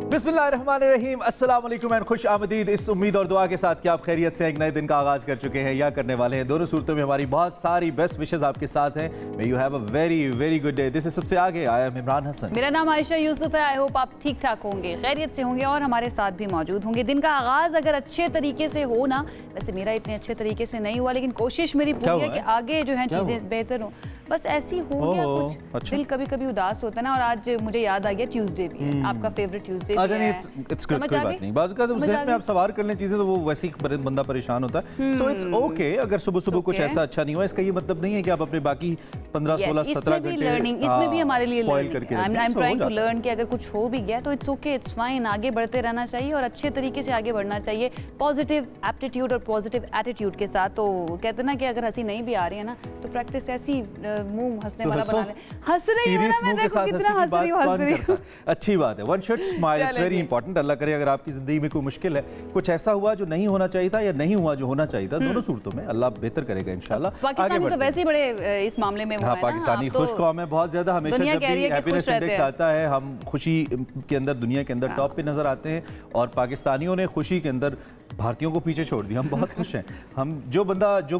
बिस्मिल्लाहिर्रहमानिर्रहीम, अस्सलाम वालेकुम एंड खुश आमदीद। इस उम्मीद और दुआ के साथ कि आप खैरियत से एक नए दिन का आगाज़ कर चुके हैं या करने वाले हैं। दोनों सूरतों में हमारी बहुत सारी बेस्ट विशेस आपके साथ हैं। May you have a very very good day. This is सबसे आगे आई एम इमरान हसन। मेरा नाम आयशा यूसुफ है। आई होप आप ठीक ठाक होंगे, खैरियत से होंगे और हमारे साथ भी मौजूद होंगे। दिन का आगाज़ अगर अच्छे तरीके से हो ना, वैसे मेरा इतने अच्छे तरीके से नहीं हुआ, लेकिन कोशिश मेरी पूरी है कि आगे जो है चीज़ें बेहतर हो। बस ऐसी हो गया कुछ। अच्छा। दिल कभी कभी उदास होता है ना, और आज मुझे याद आ गया ट्यूसडे भी है, आपका फेवरेट ट्यूसडे भी है। कोई बात नहीं, बात करते हैं में आप सवार कर लें चीजें तो वो वैसे ही बंदा परेशान होता है। सो इट्स ओके अगर सुबह सुबह कुछ ऐसा अच्छा नहीं हुआ। इसका ये मतलब नहीं है कि आप अपने बाकी 15 16 17 घंटे लर्निंग, इसमें भी हमारे लिए स्पॉइल करके I am trying to learn कि अगर कुछ हो भी गया तो इट्स ओके, इट्स फाइन। आगे बढ़ते रहना चाहिए और अच्छे तरीके से आगे बढ़ना चाहिए, पॉजिटिव एप्टीट्यूड और पॉजिटिव एटीट्यूड के साथ। तो कहते ना कि अगर हंसी नहीं भी आ रही है ना तो प्रैक्टिस ऐसी मुंह हंसने वाला बना ले। हंस रही हूं ना मैं, देखो कितना हंस रही हूं। अच्छी बात है, one should smile, it's very important. अल्लाह करे अगर आपकी जिंदगी में कोई मुश्किल है, कुछ ऐसा हुआ जो नहीं होना चाहिए था या नहीं हुआ जो होना चाहिए था, दोनों सूरतों में अल्लाह बेहतर करेगा इंशाल्लाह। पाकिस्तानी तो वैसे ही बड़े इस मामले में वो है ना, पाकिस्तानी खुश कौम है बहुत ज्यादा। हमेशा जब भी हैप्पीनेस इंडेक्स आता है हम खुशी के अंदर दुनिया के अंदर टॉप पे नजर आते हैं, और पाकिस्तानियों ने खुशी के अंदर भारतीयों को पीछे छोड़ दिया। हम बहुत खुश हैं। हम जो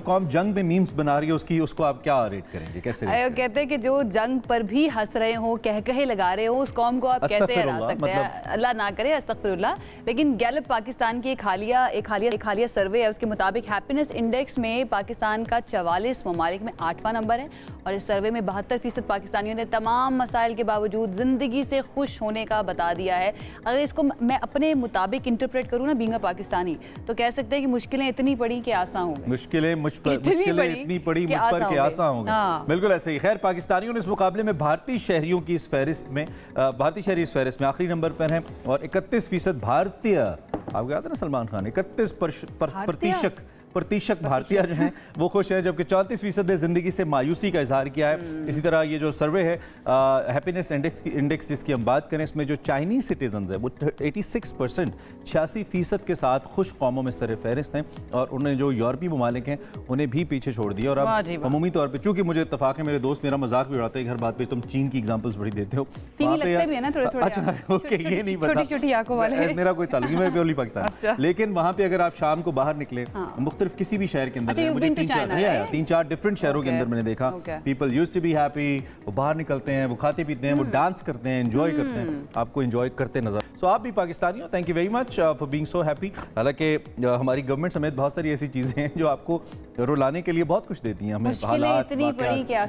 कौम जंग में मीम्स बना रही है उसको आप क्या रेट करेंगे, कैसे कहते हैं कि जो जंग पर भी हंस रहे हो, कह लगा रहे हो, उस कौम को आप कैसे हरा सकते हैं? अल्लाह ना करे, अस्तगफिरुल्लाह। लेकिन गैलप पाकिस्तान की एक हालिया सर्वे है, उसके मुताबिक हैप्पीनेस इंडेक्स में पाकिस्तान का 44 ममालिक में 8वां नंबर है, और इस सर्वे में 72% पाकिस्तानियों ने तमाम मसाइल के बावजूद जिंदगी से खुश होने का बता दिया है। अगर इसको मैं अपने मुताबिक इंटरप्रेट करूँ ना, बीइंग अ पाकिस्तानी, तो कह सकते हैं कि मुश्किलें इतनी पड़ी कि आसान हो गई। मुश्किलें इतनी पड़ी मुझ पर कि आसान हो गई। बिल्कुल ऐसे ही। खैर, पाकिस्तानियों ने इस मुकाबले में भारतीय शहरियों की इस फहरिस्त में भारतीय शहरी इस फहरिस्त में आखिरी नंबर पर हैं, और 31% भारतीय, आपको याद है ना सलमान खान, 31% भारतीय जो हैं वो खुश हैं, जबकि 34% ने जिंदगी से मायूसी का इजहार किया है। इसी तरह ये जो सर्वे है हैप्पीनेस इंडेक्स जिसकी हम बात करें, इसमें जो चाइनीज सिटीजन्स हैं वो 86% 86% के साथ खुश कौमों में सर फहरिस्त हैं, और उन्हें जो यूरोपीय ममालिक हैं उन्हें भी पीछे छोड़ दिया। और अब अमूमी तौर पर चूंकि मुझे इत्तफाक है, मेरे दोस्त मेरा मजाक भी उड़ाते हैं हर बात पर, तुम चीन की एग्जाम्पल्स बड़ी देते हो। अच्छा ओके, ये नहीं पता, मेरा कोई ताल्लुक नहीं, मैं प्योरली पाकिस्तान। लेकिन वहाँ पे अगर आप शाम को बाहर निकले मुख्तलिफ किसी भी शहर के अंदर, मुझे 3-4 डिफरेंट शहरों के अंदर मैंने देखा, people used to be happy. वो बाहर निकलते हैं, वो खाते पीते हैं, वो डांस करते हैं, एंजॉय करते हैं, आपको एंजॉय करते नजर। सो आप भी पाकिस्तानी हो, thank you very much for being so happy. हालांकि हमारी गवर्नमेंट समेत बहुत सारी ऐसी चीजें हैं जो आपको रुलाने के लिए बहुत कुछ देती हैं। हमें हालात मुझ पर क्या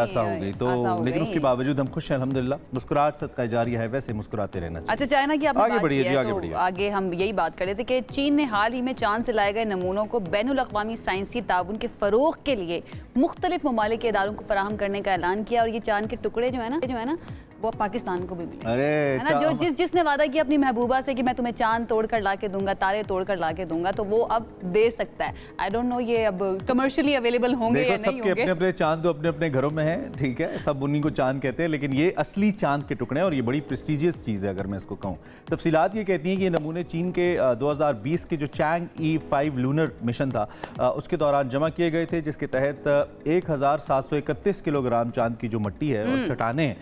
आसा हो गई, तो लेकिन उसके बावजूद हम खुश हैं अल्हम्दुलिल्लाह। मुस्कुराहट सदका जारिया है, वैसे मुस्कुराते रहना चाहिए। अच्छा, चाइना की आपने आगे बढ़िए जी, आगे बढ़िए। आगे हम यही बात कर रहे थे कि चीन ने हाल ही में चांद से लाए गए नमूनों को बैनुल अक़वामी साइंसी ताउन के फ़रोग़ के लिए मुख्तलिफ ममालिक के इदारों को फराहम करने का ऐलान किया, और ये चांद के टुकड़े जो है ना वो पाकिस्तान को भी मिले। अरे है ना, जो जिसने वादा किया अपनी महबूबा से कि मैं तुम्हें चांद तोड़कर ला के दूंगा, तारे तोड़कर ला के दूंगा, तो वो अब दे सकता है। आई डोंट नो ये अब कमर्शियली अवेलेबल होंगे या नहीं होंगे। अपने अपने चांद तो अपने अपने घरों में हैं, ठीक है, सब उन्हीं को चांद कहते हैं, लेकिन ये असली चांद के टुकड़े हैं और ये बड़ी प्रेस्टीजियस चीज़ है अगर मैं इसको कहूँ। तफसीलात ये कहती हैं कि ये नमूने चीन के 2020 के जो चैंग E5 लूनर मिशन था उसके दौरान जमा किए गए थे, जिसके तहत 1731 किलोग्राम चांद की जो मिट्टी है और चट्टानें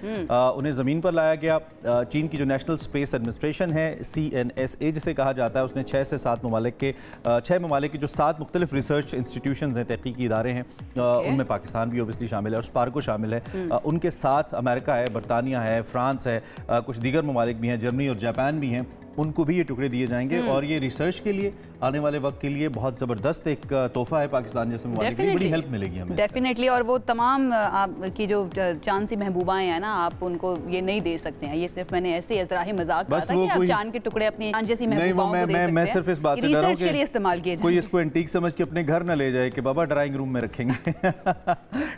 उन्हें ज़मीन पर लाया गया। चीन की जो नेशनल स्पेस एडमिनिस्ट्रेशन है, CNSA जिसे कहा जाता है, उसने 6 से 7 ममालिक के जो 7 मुख्तलिफ रिसर्च इंस्टीट्यूशंस हैं, तहकीकी इदारे हैं, उनमें पाकिस्तान भी ओबियसली शामिल है और स्पार्को शामिल है। उनके साथ अमेरिका है, बरतानिया है, फ्रांस है, कुछ दीगर ममालिक भी हैं, जर्मनी और जापान भी हैं, उनको भी ये टुकड़े दिए जाएंगे। और ये रिसर्च के लिए आने वाले वक्त के लिए बहुत ज़बरदस्त एक तोहफा है पाकिस्तान जैसे ममालिक को, बड़ी हेल्प मिलेगी हमें डेफिनेटली। और वो तमाम आपकी जो चांद सी महबूबाएं हैं ना, आप उनको ये नहीं दे सकते हैं। ये सिर्फ मैंने ऐसे इज़राही मजाक कहा था कि आप चांद के टुकड़े अपनी चांद जैसी महबूबाओं को दे सकते हैं। मैं सिर्फ इस बात से डर रहा हूं कि लिए इस्तेमाल किए कोई इसको एंटीक समझ के अपने घर ना ले जाए कि बाबा ड्राइंग रूम में रखेंगे।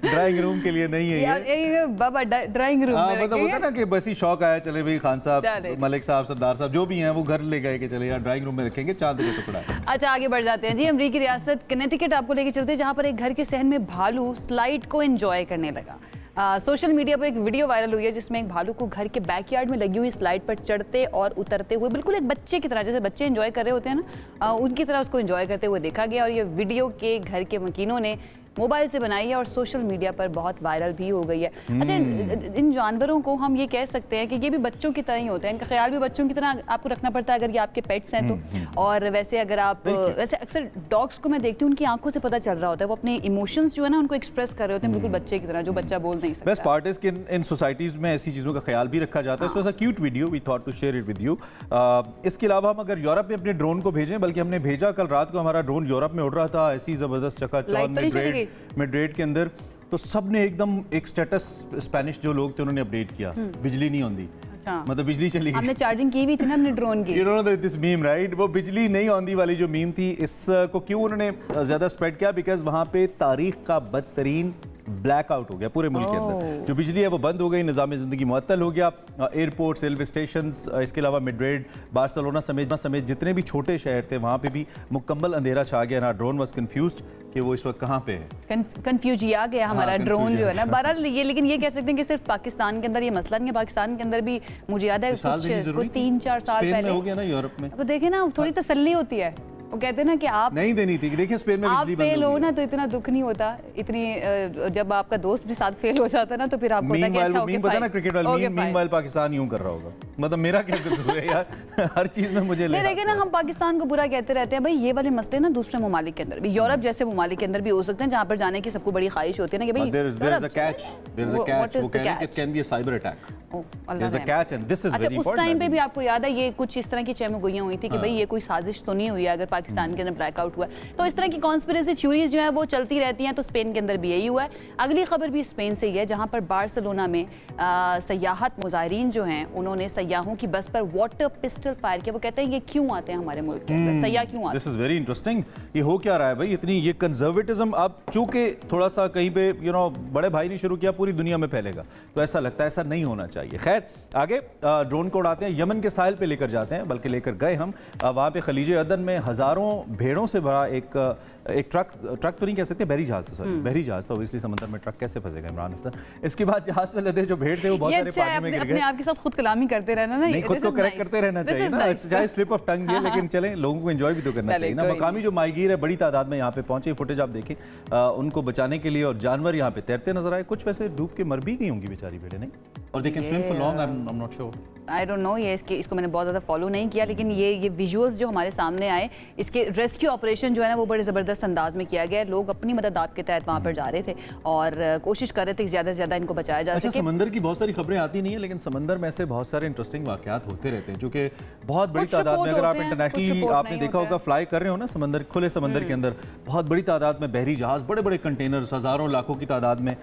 ड्राइंग रूम के लिए नहीं है ये बाबा, ड्राइंग रूम में मतलब होता ना कि बस ही शौक आया, चले भाई खान साहब, मलिक साहब, सरदार साहब जो भी हैं वो घर ले गए कि चले यार ड्राइंग रूम में रखेंगे चांद का टुकड़ा। अच्छा, आगे बढ़ जाते हैं जी। अमरीकी रियासत कनेटिकट आपको लेके चलते हैं, जहां पर एक घर के सहन में भालू स्लाइड को एंजॉय करने लगा। सोशल मीडिया पर एक वीडियो वायरल हुई है जिसमें एक भालू को घर के बैकयार्ड में लगी हुई स्लाइड पर चढ़ते और उतरते हुए बिल्कुल एक बच्चे की तरह, जैसे बच्चे एंजॉय कर रहे होते हैं ना, उनकी तरह उसको एंजॉय करते हुए देखा गया। और ये वीडियो के घर के मकीनों ने मोबाइल से बनाई है और सोशल मीडिया पर बहुत वायरल भी हो गई है। अच्छा, इन जानवरों को हम ये कह सकते हैं कि ये भी बच्चों की तरह ही होते हैं, इनका ख्याल भी बच्चों की तरह आपको रखना पड़ता है अगर ये आपके पेट्स हैं तो। और वैसे अगर आप वैसे अक्सर डॉग्स को मैं देखती हूँ, उनकी आंखों से पता चल रहा होता है, वो अपने इमोशंस जो है ना उनको एक्सप्रेस कर रहे होते हैं बिल्कुल बच्चे की तरह, जो बच्चा बोल नहीं सकता। बेस्ट पार्ट इज कि इन सोसाइटीज में ऐसी चीज़ों का ख्याल भी रखा जाता है। So cute video we thought to share it with you. इसके अलावा हम अगर यूरोप में अपने ड्रोन को भेजें, बल्कि हमने भेजा, कल रात को हमारा ड्रोन यूरोप में उड़ रहा था, ऐसी ज़बरदस्त चकाचौंध मैड्रिड के अंदर, तो सब ने एकदम एक स्टेटस स्पेनिश जो लोग थे उन्होंने अपडेट किया, बिजली नहीं आती, मतलब बिजली चली गई। हमने चार्जिंग की भी थी ना अपने ड्रोन की। You know this meme, right? वो बिजली नहीं आती वाली जो मीम थी, इसको क्यों उन्होंने ज्यादा स्प्रेड किया? बिकॉज वहां पे तारीख का बदतरीन ब्लैकआउट हो गया पूरे मुल्क के अंदर। जो बिजली है वो बंद हो गई, निज़ाम ज़िंदगी मुअत्तल हो गया। एयरपोर्ट्स, रेलवे स्टेशन, इसके अलावा मैड्रिड, बार्सिलोना समेत जितने भी छोटे शहर थे वहाँ पे भी मुकम्मल अंधेरा छा गया ना। ड्रोन वाज कंफ्यूज्ड कि वो इस वक्त कहाँ पे है, कंफ्यूज आ गया हमारा ड्रोन जो है ना। बहरहाल ये, लेकिन ये कह सकते हैं कि सिर्फ पाकिस्तान के अंदर ये मसला नहीं है, पाकिस्तान के अंदर भी मुझे याद है कुछ 3-4 साल पहले हो गया ना यूरोप में। अब देखे ना, थोड़ी तसल्ली होती है, वो कहते हैं ना कि आप नहीं देनी थी। देखिए स्पेन में आप फेल हो ना तो इतना दुख नहीं होता, इतनी जब आपका दोस्त भी साथ फेल हो जाता है ना तो फिर आपको होता है कि अच्छा ओके पता ना क्रिकेट वाला मीनवाइल पाकिस्तान यूं कर रहा होगा, मतलब मेरा क्या कसूर है यार, हर चीज में मुझे नहीं। देखिए ना, हम पाकिस्तान को बुरा कहते रहते हैं, भाई ये वाले मसले ना दूसरे ममालिक के अंदर भी, यूरोप जैसे ममालिक के अंदर भी हो सकते हैं, जहाँ पर जाने की सबको बड़ी ख्वाहिश होती है ना कि भाई देयर इज अ कैच, वो can can be a cyber attack, there is a catch and this is very important. उस टाइम पे भी आपको याद है ये कुछ इस तरह की चहमगोइयां हुई थी कि भाई ये कोई साजिश तो नहीं हुई है अगर पाकिस्तान के अंदर आउट हुआ। तो इस तरह की कॉन्स्पिरेसी थ्योरीज जो है वो चलती रहती हैं। तो स्पेन के अंदर भी यही हुआ है। अगली खबर भी स्पेन से ही है, जहां पर बार्सिलोना में सयाहत मुजाहिरीन जो हैं उन्होंने सयाहों की बस पर वाटर पिस्टल फायर किया। वो कहते हैं ये क्यों आते हैं हमारे मुल्क के अंदर, सयाह क्यों आते हैं? This is very interesting. ये हो क्या रहा है भाई, इतनी ये कंजर्वेटिज्म अब चूंकि थोड़ा सा कहीं पे बड़े भाई ने शुरू किया, पूरी दुनिया में फैलेगा, तो ऐसा लगता है ऐसा नहीं होना चाहिए। खैर आगे ड्रोन को उड़ाते हैं, यमन के साहिल पे लेकर जाते हैं, बल्कि लेकर गए हम। वहाँ पे खलीज अदन में हजारों भेड़ों से भरा एक ट्रक तो नहीं कह सकते, बहरी जहाज था, सॉरी बहरी जहाज था, इसलिए समंदर में ट्रक कैसे फंसेगा इमरान हसन। इसके बाद जहाज में लदे जो भेड़ थे वो बहुत सारे पानी में गिर गए। अपने आपके साथ खुद कलामी करते रहना ना, खुद को करेक्ट करते रहना चाहिए ना, चाहे स्लिप ऑफ टंग है, लेकिन चलें लोगों को एंजॉय भी तो करना चाहिए ना। मकामी जो माहीगीर है बड़ी तादाद में यहाँ पे पहुंचे, फुटेज आप देखें, उनको बचाने के लिए, और जानवर यहाँ पे तैरते नजर आए। कुछ वैसे डूब के मर भी गई होंगी बेचारी भेड़ें, नहीं, और they can swim for long, I am not sure, I don't know. ये इसको मैंने बहुत ज़्यादा फॉलो नहीं किया, लेकिन ये विजुअल्स जो हमारे सामने आए, इसके रेस्क्यू ऑपरेशन जो है ना वो बड़े ज़बरदस्त अंदाज में किया गया है। लोग अपनी मदद आपके तहत वहाँ पर जा रहे थे और कोशिश कर रहे थे कि ज़्यादा से ज़्यादा इनको बचाया जा सके। समंदर की बहुत सारी खबरें आती नहीं है, लेकिन समंदर में ऐसे बहुत सारे इंटरेस्टिंग वाकयात होते रहते हैं, जो कि बहुत बड़ी तादाद में, अगर आप इंटरनेशनली आपने देखा होगा, फ्लाई कर रहे हो ना समंदर, खुले समंदर के अंदर बहुत बड़ी तादाद में बहरी जहाज, बड़े बड़े कंटेनर्स हज़ारों लाखों की तादाद में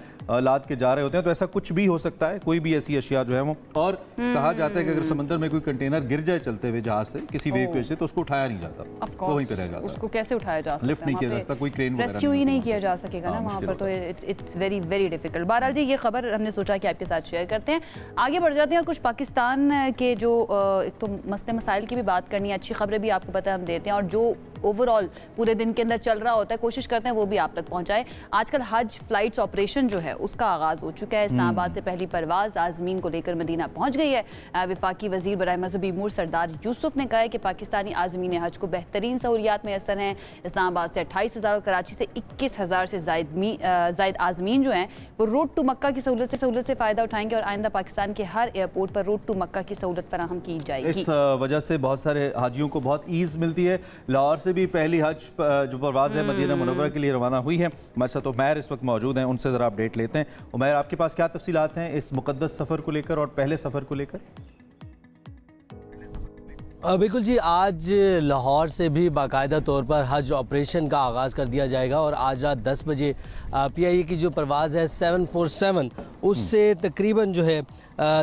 लाद के जा रहे होते हैं। तो ऐसा कुछ भी हो सकता है, कोई भी ऐसी अशिया जो है वो, और कहा जाता है कि अगर समंदर में कोई कंटेनर गिर जाए चलते हुए जहाज से किसी वेव की वजह से, तो उसको उठाया नहीं जाता, वो वहीं पे रह जाता। उसको कैसे उठाया जा सकता है? लिफ्ट नहीं किया जा सकता, कोई क्रेन वगैरह रेस्क्यू ही नहीं किया जा सकेगा ना वहाँ पर, तो इट्स वेरी वेरी डिफिकल्ट। बहरहाल जी, ये खबर हमने सोचा कि आपके साथ शेयर करते हैं। आगे बढ़ जाते हैं और कुछ पाकिस्तान के जो एक तो मसले मसाइल की भी बात करनी है, अच्छी खबरें भी आपको पता है हम देते हैं, और जो ओवरऑल पूरे दिन के अंदर चल रहा होता है कोशिश करते हैं वो भी आप तक पहुंचाए। आजकल हज फ्लाइट्स ऑपरेशन जो है उसका आगाज हो चुका है। इस्लामाबाद से पहली परवाज आजमीन को लेकर मदीना पहुंच गई है। विफाकी वजीर बराए मजहबी उमूर सरदार यूसुफ ने कहा है कि पाकिस्तानी आजमीन हज को बेहतरीन सहूलियात मैसर हैं। इस्लामाबाद से 28,000 और कराची से 21,000 से जायद आजमीन जो हैं वो रोड टू मक्का की सहूलत से फ़ायदा उठाएंगे और आइंदा पाकिस्तान के हर एयरपोर्ट पर रोड टू मक्का की सहूलत फराहम की जाएगी। इस वजह से बहुत सारे हाजियों को बहुत ईज़ मिलती है। लाहौर से भी पहली हज जो परवाज़ है मदीना मुनव्वरा के लिए रवाना हुई है। हमारे साथ उमैर इस वक्त मौजूद हैं, उनसे ज़रा अपडेट लेते हैं। उमैर, आपके पास क्या तफसीलात हैं इस मुक़द्दस सफ़र को लेकर और पहले सफ़र को लेकर? बिल्कुल जी, आज लाहौर से भी बाकायदा तौर पर हज ऑपरेशन का आगाज़ कर दिया जाएगा और आज रात 10 बजे PIA की जो परवाज़ है 747 उससे तकरीबन जो है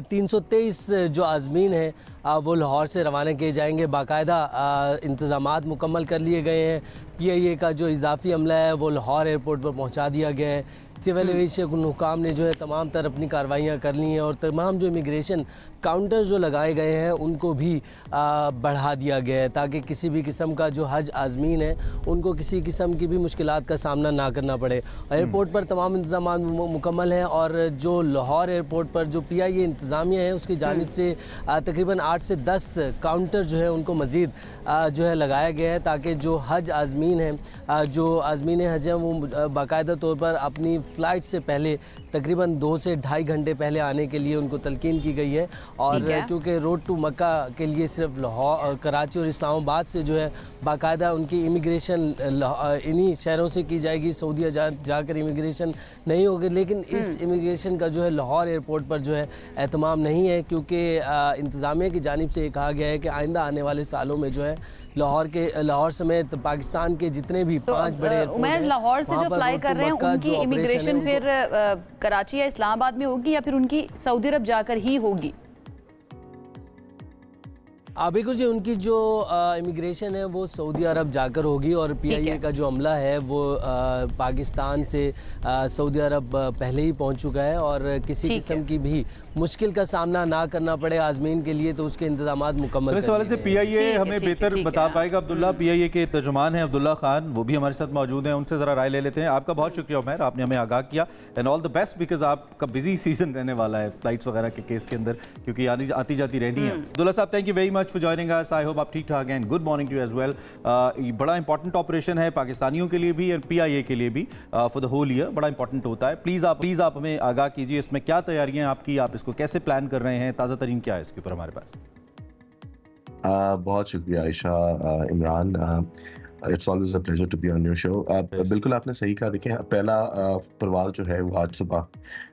323 जो आज़मीन हैं वो लाहौर से रवाना किए जाएंगे। बाकायदा इंतज़ामात मुकम्मल कर लिए गए हैं। PIA का जो इजाफी अमला है वो लाहौर एयरपोर्ट पर पहुंचा दिया गया है। सिविल एविएशन हुकाम ने जो है तमाम तर अपनी कार्रवाइयाँ कर ली हैं और तमाम जो इमिग्रेशन काउंटर्स जो लगाए गए हैं उनको भी बढ़ा दिया गया है ताकि किसी भी किस्म का जो हज आज़मीन है उनको किसी किस्म की भी मुश्किलात का सामना ना करना पड़े। एयरपोर्ट पर तमाम इंतज़ाम मुकम्मल हैं और जो लाहौर एयरपोर्ट पर जो PIA की इंतज़ामिया है उसकी जानिब से तकरीबन 8 से 10 काउंटर जो है उनको मज़ीद जो है लगाया गया है, ताकि जो हज आज़मीन हैं, जो आज़मीन हज हैं, वो बाकायदा तौर पर अपनी फ़्लाइट से पहले तकरीबन 2 से 2.5 घंटे पहले आने के लिए उनको तलकीन की गई है। और क्योंकि रोड टू मक्का के लिए सिर्फ लाहौर, कराची और इस्लामाबाद से जो है बाकायदा उनकी इमिग्रेशन इन्हीं शहरों से की जाएगी, सऊदीया जाकर इमिग्रेशन नहीं होगी। लेकिन इस इमिग्रेशन का जो है लाहौर एयरपोर्ट पर जो है एहतमाम नहीं है, क्योंकि इंतज़ामिया की जानिब से ये कहा गया है कि आइंदा आने वाले सालों में जो है लाहौर समेत पाकिस्तान के जितने भी 5 बड़े उमर लाहौर से जो फ्लाई कर रहे हैं उनकी इमिग्रेशन फिर कराची या इस्लामाबाद में होगी या फिर उनकी सऊदी अरब जाकर ही होगी? बिल्कुल जी, उनकी जो इमिग्रेशन है वो सऊदी अरब जाकर होगी और PIA का जो अमला है वो पाकिस्तान से सऊदी अरब पहले ही पहुंच चुका है और किसी किस्म की भी मुश्किल का सामना ना करना पड़े आज़मीन के लिए, तो उसके इंतजामात मुकम्मल। इस वाले से PIA हमें बेहतर बता पाएगा अब्दुल्ला, PIA के तर्जुमान हैं अब्दुल्ला खान, वो भी हमारे साथ मौजूद हैं, उनसे ज़रा राय ले लेते हैं। आपका बहुत शुक्रिया उमैर, आपने हमें आगाह किया and all the best, because आपका बिजी सीजन रहने वाला है फ्लाइट्स वगैरह के केस के अंदर, क्योंकि आती जाती रहनी है। Abdullah sahab, thank you very much for joining us, I hope आप ठीक ठाक हैं and good morning to you as well. बड़ा इंपॉर्टेंट ऑपरेशन है पाकिस्तानियों के लिए भी एंड PIA के लिए भी, फॉर द होल ईयर बड़ा इंपॉर्टेंट होता है। प्लीज़ आप हमें आगाह कीजिए, इसमें क्या तैयारियां आपकी, आप इसको कैसे प्लान कर रहे हैं, ताज़ा तरीन क्या है इसके ऊपर हमारे पास? बहुत शुक्रिया Ayesha, Imran, it's always a pleasure to be on your show. बिल्कुल आपने सही कहा। देखिए, पहला परवाज़ जो है वो आज सुबह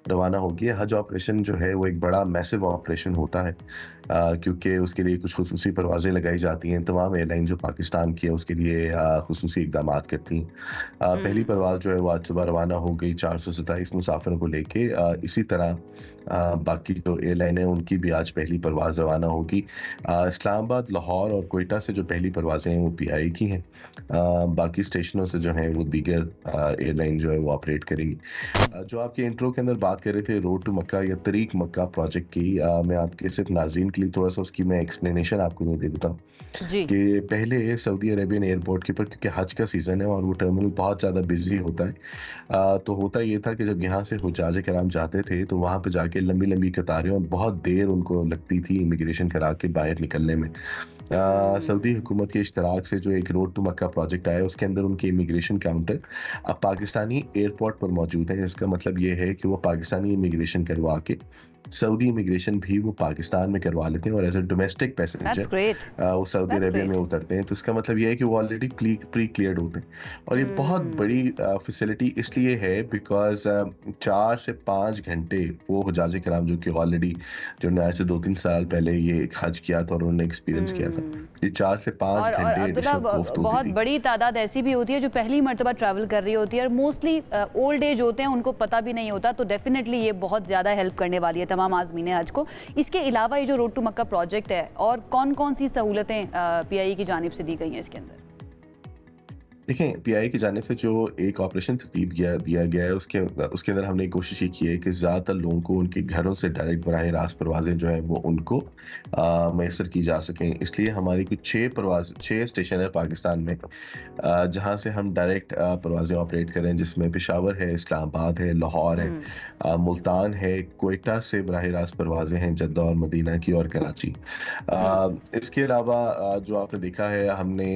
रवाना होगी। हज ऑपरेशन जो है वो एक बड़ा मैसिव ऑपरेशन होता है, क्योंकि उसके लिए कुछ खुसूसी परवाज़ें लगाई जाती हैं। तमाम एयरलाइन जो पाकिस्तान की है उसके लिए खुसूसी इक़दाम करती हैं। पहली परवाज़ जो है वो आज सुबह रवाना हो गई 427 मुसाफिरों को लेके। इसी तरह बाकी जो एयरलाइन है उनकी भी आज पहली परवाज़ रवाना होगी। इस्लामाबाद, लाहौर और कोयटा से जो पहली परवाज़ें हैं वो PIA की हैं। बाकी स्टेशनों से जो हैं वो दीगर एयरलाइन जो है वो ऑपरेट करेगी। जो आपके इंट्रो के अंदर बात कर रहे थे रोड टू मक्का या तरीक मक्का प्रोजेक्ट की, मैं आपके सिर्फ नाज़रीन के लिए थोड़ा सा उसकी मैं एक्सप्लेनेशन आपको दे देता हूँ कि पहले सऊदी अरेबियन एयरपोर्ट के ऊपर, क्योंकि हज का सीज़न है और वो टर्मिनल बहुत ज़्यादा बिजी होता है, तो होता ये था कि जब यहाँ से हुज्जाज कराम जाते थे तो वहाँ पर जाके लंबी लंबी कतारें और बहुत देर उनको लगती थी इमिग्रेशन करा के बाहर निकलने में। सऊदी हुकूमत के इश्तराक से जो एक रोड टू मक्का प्रोजेक्ट आया उसके अंदर उनके इमिग्रेशन काउंटर अब पाकिस्तानी एयरपोर्ट पर मौजूद है। इसका मतलब ये है कि वो पाकिस्तानी इमिग्रेशन करवा के सऊदी इमिग्रेशन भी वो पाकिस्तान में करवा लेते हैं और एज ए डोमेस्टिक पैसेंजर वो सऊदी अरेबिया में उतरते हैं। तो इसका मतलब ये है कि वो ऑलरेडी प्री क्लियर्ड होते हैं और ये बहुत बड़ी फैसिलिटी इसलिए है बिकॉज 4 से 5 घंटे वो हुज्जाज कराम जो कि ऑलरेडी जो आज से 2-3 साल पहले ये हज किया था और उन्होंने एक्सपीरियंस किया था, ये 4 से 5 घंटे बहुत बड़ी तादाद ऐसी भी होती है जो पहली मर्तबा ट्रैवल कर रही होती है और मोस्टली ओल्ड एज होते हैं, उनको पता भी नहीं होता। तो डेफिनेटली ये बहुत ज़्यादा हेल्प करने वाली है तमाम आज़मीन हज को। इसके अलावा ये जो रोड टू मक्का प्रोजेक्ट है और कौन कौन सी सहूलतें PIA की जानिब से दी गई हैं इसके अंदर? देखें, PIA की जानिब से जो एक ऑपरेशन तरतीब दिया गया है उसके अंदर हमने कोशिश ये की है कि ज़्यादातर लोगों को उनके घरों से डायरेक्ट बराह रास्त परवाज़ें जो है वो उनको मैसर की जा सकें। इसलिए हमारी कुछ 6 स्टेशन है पाकिस्तान में जहाँ से हम डायरेक्ट परवाज़ें ऑपरेट करें, जिसमें पेशावर है, इस्लामाबाद है, लाहौर है, मुल्तान है, कोयटा से बराह रास्त परवाज़ें हैं, जद्दा और मदीना की और कराची। इसके अलावा जो आपने देखा है हमने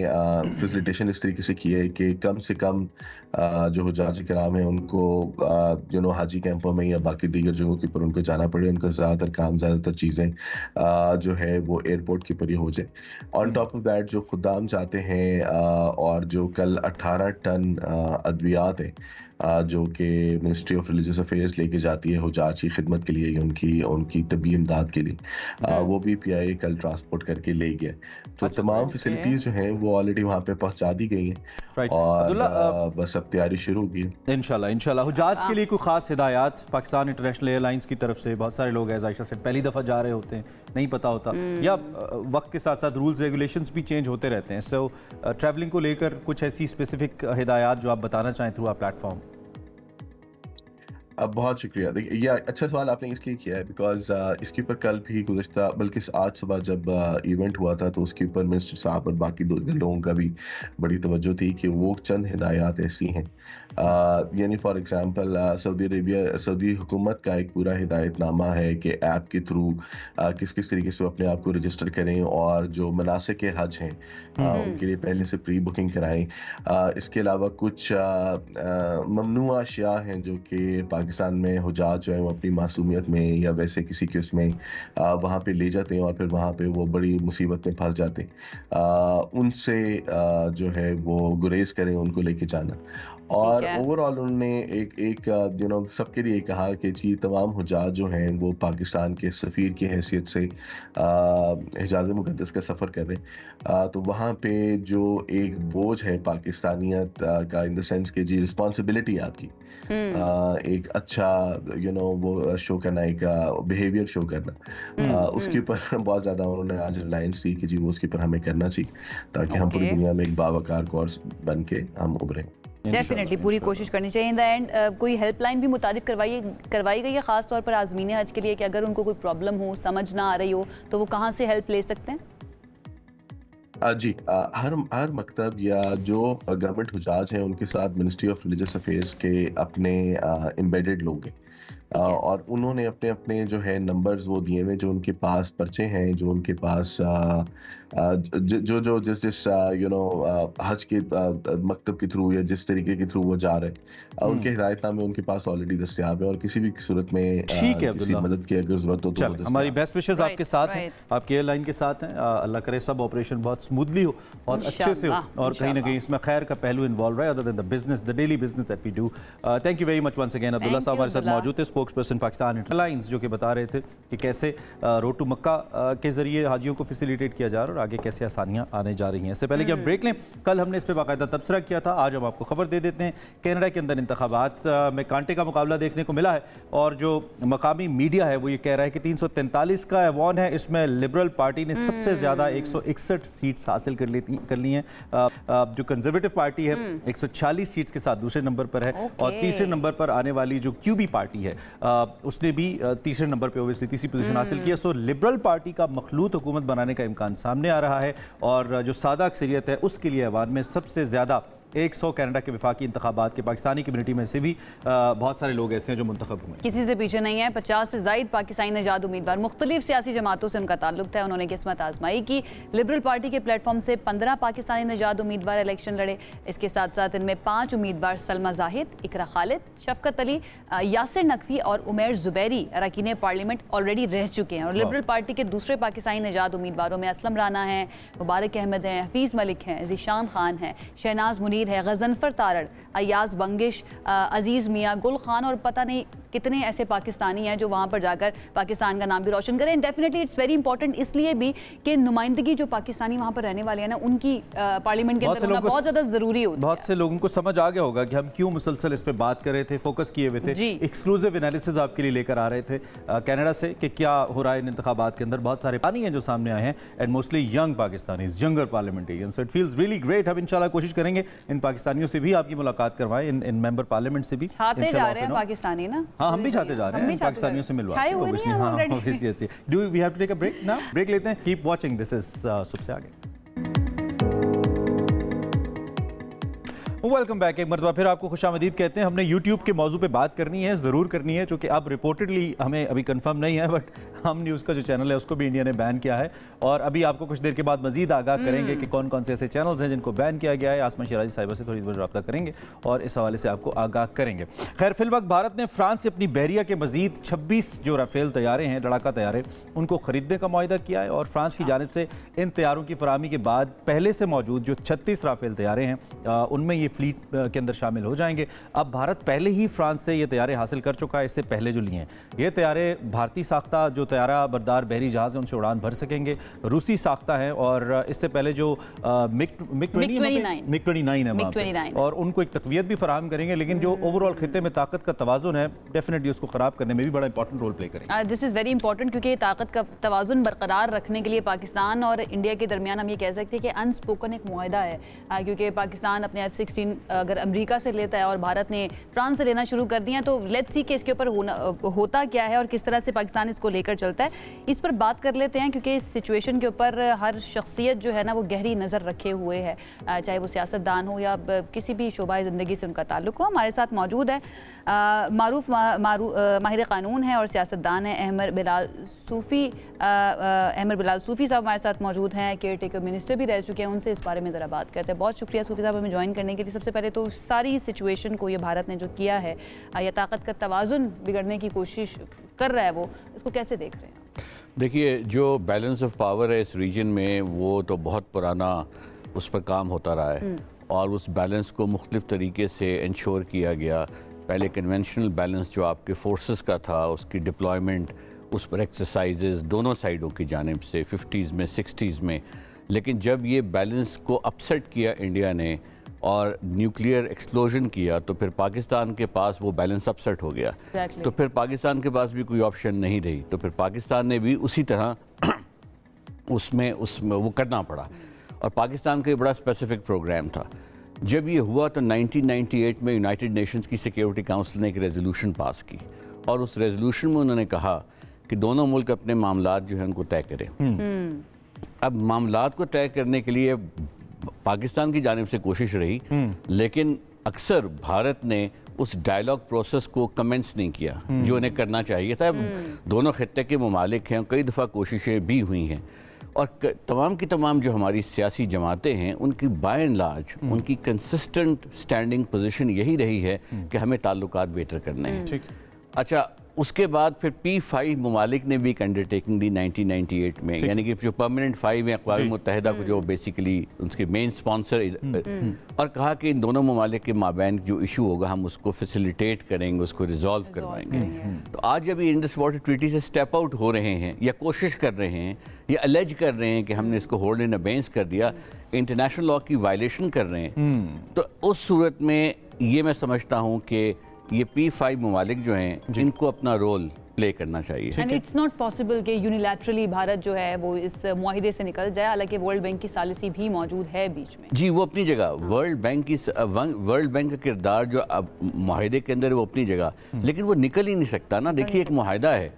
फैसिलिटेशन इस तरीके से की है कि कम से कम जो हुज्जाज कराम है उनको हाजी कैंपों में या बाकी दीगर जगहों के ऊपर उनको जाना पड़े, उनका ज़्यादातर चीज़ें जो है वो एयरपोर्ट के ऊपर ही हो जाए। ऑन टॉप ऑफ दैट जो खुदाम चाहते हैं और जो कल 18 टन अद्वियात हैं जो कि मिनिस्ट्री ऑफ रिलीजियस अफेयर्स लेके जाती है हुज्जाज की खिदमत के लिए, उनकी तबी इमदाद के लिए, वो भी PIA कल ट्रांसपोर्ट करके ले गया। तो तमाम फैसिलिटीज़ जो हैं वो ऑलरेडी वहाँ पे पहुँचा दी गई हैं और बस अब तैयारी शुरू होगी इंशाल्लाह। हुज्जाज के लिए कोई ख़ास हिदायत पाकिस्तान इंटरनेशनल एयरलाइंस की तरफ से? बहुत सारे लोग एज आयशा से पहली दफ़ा जा रहे होते हैं, नहीं पता होता, या वक्त के साथ साथ रूल्स रेगुलेशंस भी चेंज होते रहते हैं। सो ट्रैवलिंग को लेकर कुछ ऐसी स्पेसिफिक हिदायत जो आप बताना चाहें थ्रू आवर प्लेटफॉर्म? बहुत शुक्रिया। देखिए ये अच्छा सवाल आपने इसलिए किया है बिकॉज इसके ऊपर कल भी गुज़िश्ता बल्कि आज सुबह जब इवेंट हुआ था तो उसके ऊपर मिनिस्टर साहब और बाकी लोगों का भी बड़ी तवज्जो थी कि वो चंद हिदायत ऐसी हैं, यानी फॉर एग्जांपल सऊदी हुकूमत का एक पूरा हिदायतनामा है कि ऐप के थ्रू किस किस तरीके से वो अपने आप को रजिस्टर करें और जो मनासिक हज हैं उनके लिए पहले से प्री बुकिंग कराएं। इसके अलावा कुछ ममनूआ अशिया हैं जो कि पाकिस्तान में हुजाज जो है वो अपनी मासूमियत में या वैसे किसी के उसमें वहाँ पे ले जाते हैं और फिर वहाँ पे वो बड़ी मुसीबत में फंस जाते हैं, उनसे जो है वो गुरेज करें, उनको लेके जाना। और ओवरऑल उन्होंने एक सबके लिए कहा कि जी तमाम हुजाज जो हैं वो पाकिस्तान के सफ़ीर की हैसियत से हिजाज़ मुक़द्दस का सफ़र कर रहे हैं, तो वहाँ पे जो एक बोझ है पाकिस्तानियत का इन द सेंस कि जी रिस्पॉन्सिबिलिटी आपकी एक अच्छा वो शो करना, एक बिहेवियर शो करना, उसके ऊपर बहुत ज़्यादा उन्होंने आज रिलायंस दी कि जी वो उसके ऊपर हमें करना चाहिए ताकि हम पूरी दुनिया में एक बावकार कोर्स बन के हम उभरें। डेफिनेटली पूरी कोशिश करनी चाहिए। इन द एंड कोई हेल्पलाइन भी मुतारिफ करवाई गई है ख़ास तौर पर आज़मीन हज के लिए कि अगर उनको कोई प्रॉब्लम हो, समझ ना आ रही हो तो वो कहाँ से हेल्प ले सकते हैं? जी हर मकतब या जो गवर्नमेंट हुजाज हैं उनके साथ मिनिस्ट्री ऑफ रिलीजियस अफेयर्स के अपने एम्बेडेड लोग हैं और उन्होंने अपने अपने जो है नंबर्स वो दिए हुए, जो उनके पास पर्चे हैं, जो उनके पास जो जिस हज के मकतब के थ्रू या जिस तरीके के थ्रू वो जा रहे हैं उनके हिदायतनामे उनके पास ऑलरेडी दस्तयाब है और किसी भी सूरत में किसी मदद की अगर जरूरत हो तो हमारी बेस्ट विशेस आपके साथ हैं, आपके एयरलाइन के साथ हैं। अल्लाह करे सब ऑपरेशन बहुत स्मूथली हो, बहुत अच्छे से हो और कहीं ना कहीं इसमें खैर का पहलू इन्वॉल्व रहे other than the business, the daily business that we do. Thank you very much once again. Abdullah sahab हमारे साथ मौजूद थे, स्पोक्सपर्सन पाकिस्तान एयरलाइंस, जो कि बता रहे थे कि कैसे रोड टू मक्का के जरिए हाजियों को फैसिलिटेट किया जा रहा है और आगे कैसे आसानियां आने जा रही हैं। इससे पहले कि हम ब्रेक लें, कल हमने इस पर बाकायदा तबसरा किया था, आज हम आपको खबर दे देते हैं। कनाडा के अंदर इंतखाबात में कांटे का मुकाबला देखने को मिला है और जो मकामी मीडिया है वो ये कह रहा है कि 343 का ऐवान है, इसमें लिबरल पार्टी ने सबसे ज्यादा 161 सीट्स हासिल कर ली हैं। जो कंजर्वेटिव पार्टी है 146 सीट्स के साथ दूसरे नंबर पर है और तीसरे नंबर पर आने वाली जो क्यूबी पार्टी है उसने भी तीसरे नंबर पर ओबियसली तीसरी पोजीशन हासिल की है। सो लिबरल पार्टी का मखलूत हुकूमत बनाने का इम्कान सामने आ रहा है और जो सादा अक्सरियत है उसके लिए ऐवान में सबसे ज़्यादा 100 कनाडा के वफाकी इंतखाबात के पाकिस्तानी कम्युनिटी में से भी बहुत सारे लोग ऐसे हैं जो मुंतखब हुए, किसी से पीछे नहीं है। 50 से ज़ायद पाकिस्तानी नजाद उम्मीदवार, मुख्तलिफ सियासी जमातों से उनका ताल्लुक था, उन्होंने किस्मत आजमाई की। लिबरल पार्टी के प्लेटफॉर्म से 15 पाकिस्तानी नजाद उम्मीदवार इलेक्शन लड़े। इसके साथ साथ इनमें 5 उम्मीदवार सलमा जाहिद, इकरा खालिद, शफकत अली, यासिर नकवी और उमैर जुबैरी अरकान पार्लियामेंट ऑलरेडी रह चुके हैं। और लिबरल पार्टी के दूसरे पाकिस्तानी नजाद उम्मीदवारों में असलम राना हैं, मुबारक अहमद हैं, हफीज़ मलिक हैं, ज़ीशान खान हैं, शहनाज मुनीर है, गजनफर तारड़, अयाज बंगिश, अजीज़ मियाँ, गुल खान और पता नहीं कितने ऐसे पाकिस्तानी हैं जो वहाँ पर जाकर पाकिस्तान का नाम भी रोशन करें। डेफिनेटली इट्स वेरी इंपॉर्टेंट इसलिए भी कि नुमाइंदगी जो पाकिस्तानी वहाँ पर रहने वाले हैं ना उनकी पार्लियामेंट के अंदर होना बहुत ज़्यादा ज़रूरी होता है। बहुत से लोगों को समझ आ गया होगा कि हम क्यों मुसलसल इस पर बात कर रहे थे, फोकस किए हुए थे, एक्सक्लूसिव एनालिसिस आपके लिए लेकर आ रहे थे कनाडा से कि क्या हो रहा है इन इंतखाबात के अंदर। बहुत सारे पानी हैं जो सामने आए हैं and mostly young Pakistani, younger parliamentarians. So it feels really great. हम इंशाल्लाह कोशिश करेंगे इन पाकिस्तानियों से भी आपकी मुलाकात करवाएं, इन मेंबर पार्लियामेंट से भी चाहते जा रहे हैं पाकिस्तानी ना। हाँ हम भी चाहते जा रहे हैं पाकिस्तानियों से मिलवा। Do we have to take a break now? Break लेते हैं। कीप वाचिंग, दिस इज सबसे आगे। Welcome back. एक मरतबा फिर आपको खुशामदीद कहते हैं। हमने यूट्यूब के मौजू पे बात करनी है, ज़रूर करनी है, चूँकि अब रिपोर्टेडली हमें अभी कंफर्म नहीं है, बट हम न्यूज़ का जो चैनल है उसको भी इंडिया ने बैन किया है और अभी आपको कुछ देर के बाद मजीद आगाह करेंगे कि कौन कौन से ऐसे चैनल्स हैं जिनको बैन किया गया है। आसमान शिराजी साहिबा से थोड़ी देर रब्ता करेंगे और इस हवाले से आपको आगाह करेंगे। खैर फिलवक्त भारत ने फ्रांस से अपनी बहरिया के मजीद 26 जो राफेल तैयारे हैं, लड़ाका तैयारे, उनको खरीदने का मुआहिदा किया है और फ्रांस की जानिब से इन तैयारों की फराहमी के बाद पहले से मौजूद जो 36 राफेल तैयारे हैं उनमें ये फ्लीट के अंदर शामिल हो जाएंगे। अब भारत पहले ही फ्रांस से ये तैयारे हासिल कर चुका है, इससे पहले जो लिए हैं ये तैयारे भारतीय साख्ता जो तैयारा बरदार बहरी जहाज़ है उनसे उड़ान भर सकेंगे, रूसी साख्ता है और इससे पहले जो मिग 29 है और उनको एक तकवीत भी फराहम करेंगे, लेकिन जो ओवरऑल खिते में ताकत का तवाज़ुन है डेफिनेटली उसको ख़राब करने में भी बड़ा इंपॉर्टेंट रोल प्ले करेंगे। दिस इज़ वेरी इंपॉर्टेंट क्योंकि ताकत का तवाज़ुन बरकरार रखने के लिए पाकिस्तान और इंडिया के दरमियान हम ये कह सकते हैं कि अनस्पोकन एक मुआहिदा है, क्योंकि पाकिस्तान अपने F-16 F-16 अगर अमेरिका से लेता है और भारत ने फ्रांस से लेना शुरू कर दिया, तो लेट्स सी कि इसके ऊपर होता क्या है और किस तरह से पाकिस्तान इसको लेकर चलता है, इस पर बात कर लेते हैं। क्योंकि इस सिचुएशन के ऊपर हर शख्सियत जो है ना वो गहरी नज़र रखे हुए है, चाहे वो सियासतदान हो या किसी भी शोबा ज़िंदगी से उनका ताल्लुक हो। हमारे साथ मौजूद है मारूफ माहिर कानून है और सियासतदान है अहमर बिलाल सूफ़ी साहब हमारे साथ मौजूद हैं, केयर टेकर मिनिस्टर भी रह चुके हैं। उनसे इस बारे में ज़रा बात करते हैं। बहुत शुक्रिया सूफ़ी साहब हमें ज्वाइन करने के लिए। सबसे पहले तो सारी सिचुएशन को ये भारत ने जो किया है या ताकत का तवाज़ुन बिगड़ने की कोशिश कर रहा है, वो इसको कैसे देख रहे हैं? देखिए, जो बैलेंस ऑफ पावर है इस रीजन में वो तो बहुत पुराना उस पर काम होता रहा है और उस बैलेंस को मुख्तलिफ तरीके से इंश्योर किया गया। पहले कन्वेंशनल बैलेंस जो आपके फोर्सेस का था, उसकी डिप्लॉयमेंट, उस पर एक्सरसाइजेस दोनों साइडों की जानिब से 50s में 60s में। लेकिन जब ये बैलेंस को अपसेट किया इंडिया ने और न्यूक्लियर एक्सप्लोजन किया, तो फिर पाकिस्तान के पास वो बैलेंस अपसेट हो गया। तो फिर पाकिस्तान के पास भी कोई ऑप्शन नहीं रही, तो फिर पाकिस्तान ने भी उसी तरह उसमें वो करना पड़ा। और पाकिस्तान का एक बड़ा स्पेसिफिक प्रोग्राम था। जब ये हुआ तो 1998 में यूनाइटेड नेशंस की सिक्योरिटी काउंसिल ने एक रेजोल्यूशन पास की और उस रेजोल्यूशन में उन्होंने कहा कि दोनों मुल्क अपने मामलात जो हैं उनको तय करें। अब मामलात को तय करने के लिए पाकिस्तान की जानिब से कोशिश रही, लेकिन अक्सर भारत ने उस डायलॉग प्रोसेस को कमेंस नहीं किया जो उन्हें करना चाहिए था। दोनों खित्ते के ममालिक हैं, कई दफ़ा कोशिशें भी हुई हैं और तमाम की तमाम जो हमारी सियासी जमातें हैं उनकी बाय एंड लार्ज उनकी कंसिस्टेंट स्टैंडिंग पोजीशन यही रही है कि हमें ताल्लुकात बेहतर करने हैं। अच्छा, उसके बाद फिर P5 ममालिक ने भी एक अंडरटेकिंग दी 1998 में, यानी कि जो परमानेंट 5 हैं अक़वाम मुत्तहिदा को जो बेसिकली उसके मेन स्पॉन्सर, और कहा कि इन दोनों ममालिक के माबैन जो इशू होगा हम उसको फैसिलिटेट करेंगे, उसको रिजॉल्व करवाएंगे। तो आज जब ये इंडस वाटर ट्रीटी से स्टेप आउट हो रहे हैं या कोशिश कर रहे हैं या अलेज कर रहे हैं कि हमने इसको होल्ड इन अबेंस कर दिया, इंटरनेशनल लॉ की वायलेशन कर रहे हैं, तो उस सूरत में ये मैं समझता हूँ कि ये P5 ममालिक जो हैं जिनको अपना रोल प्ले करना चाहिए। एंड इट्स नॉट पॉसिबल कि यूनिलैटरली भारत जो है वो इस मुआहिदे से निकल जाए, हालांकि वर्ल्ड बैंक की सालिसी भी मौजूद है बीच में। जी, वो अपनी जगह, वर्ल्ड बैंक का किरदार जो अब मुआहिदे के अंदर वो अपनी जगह, लेकिन वो निकल ही नहीं सकता ना। देखिए, एक मुआहिदा है,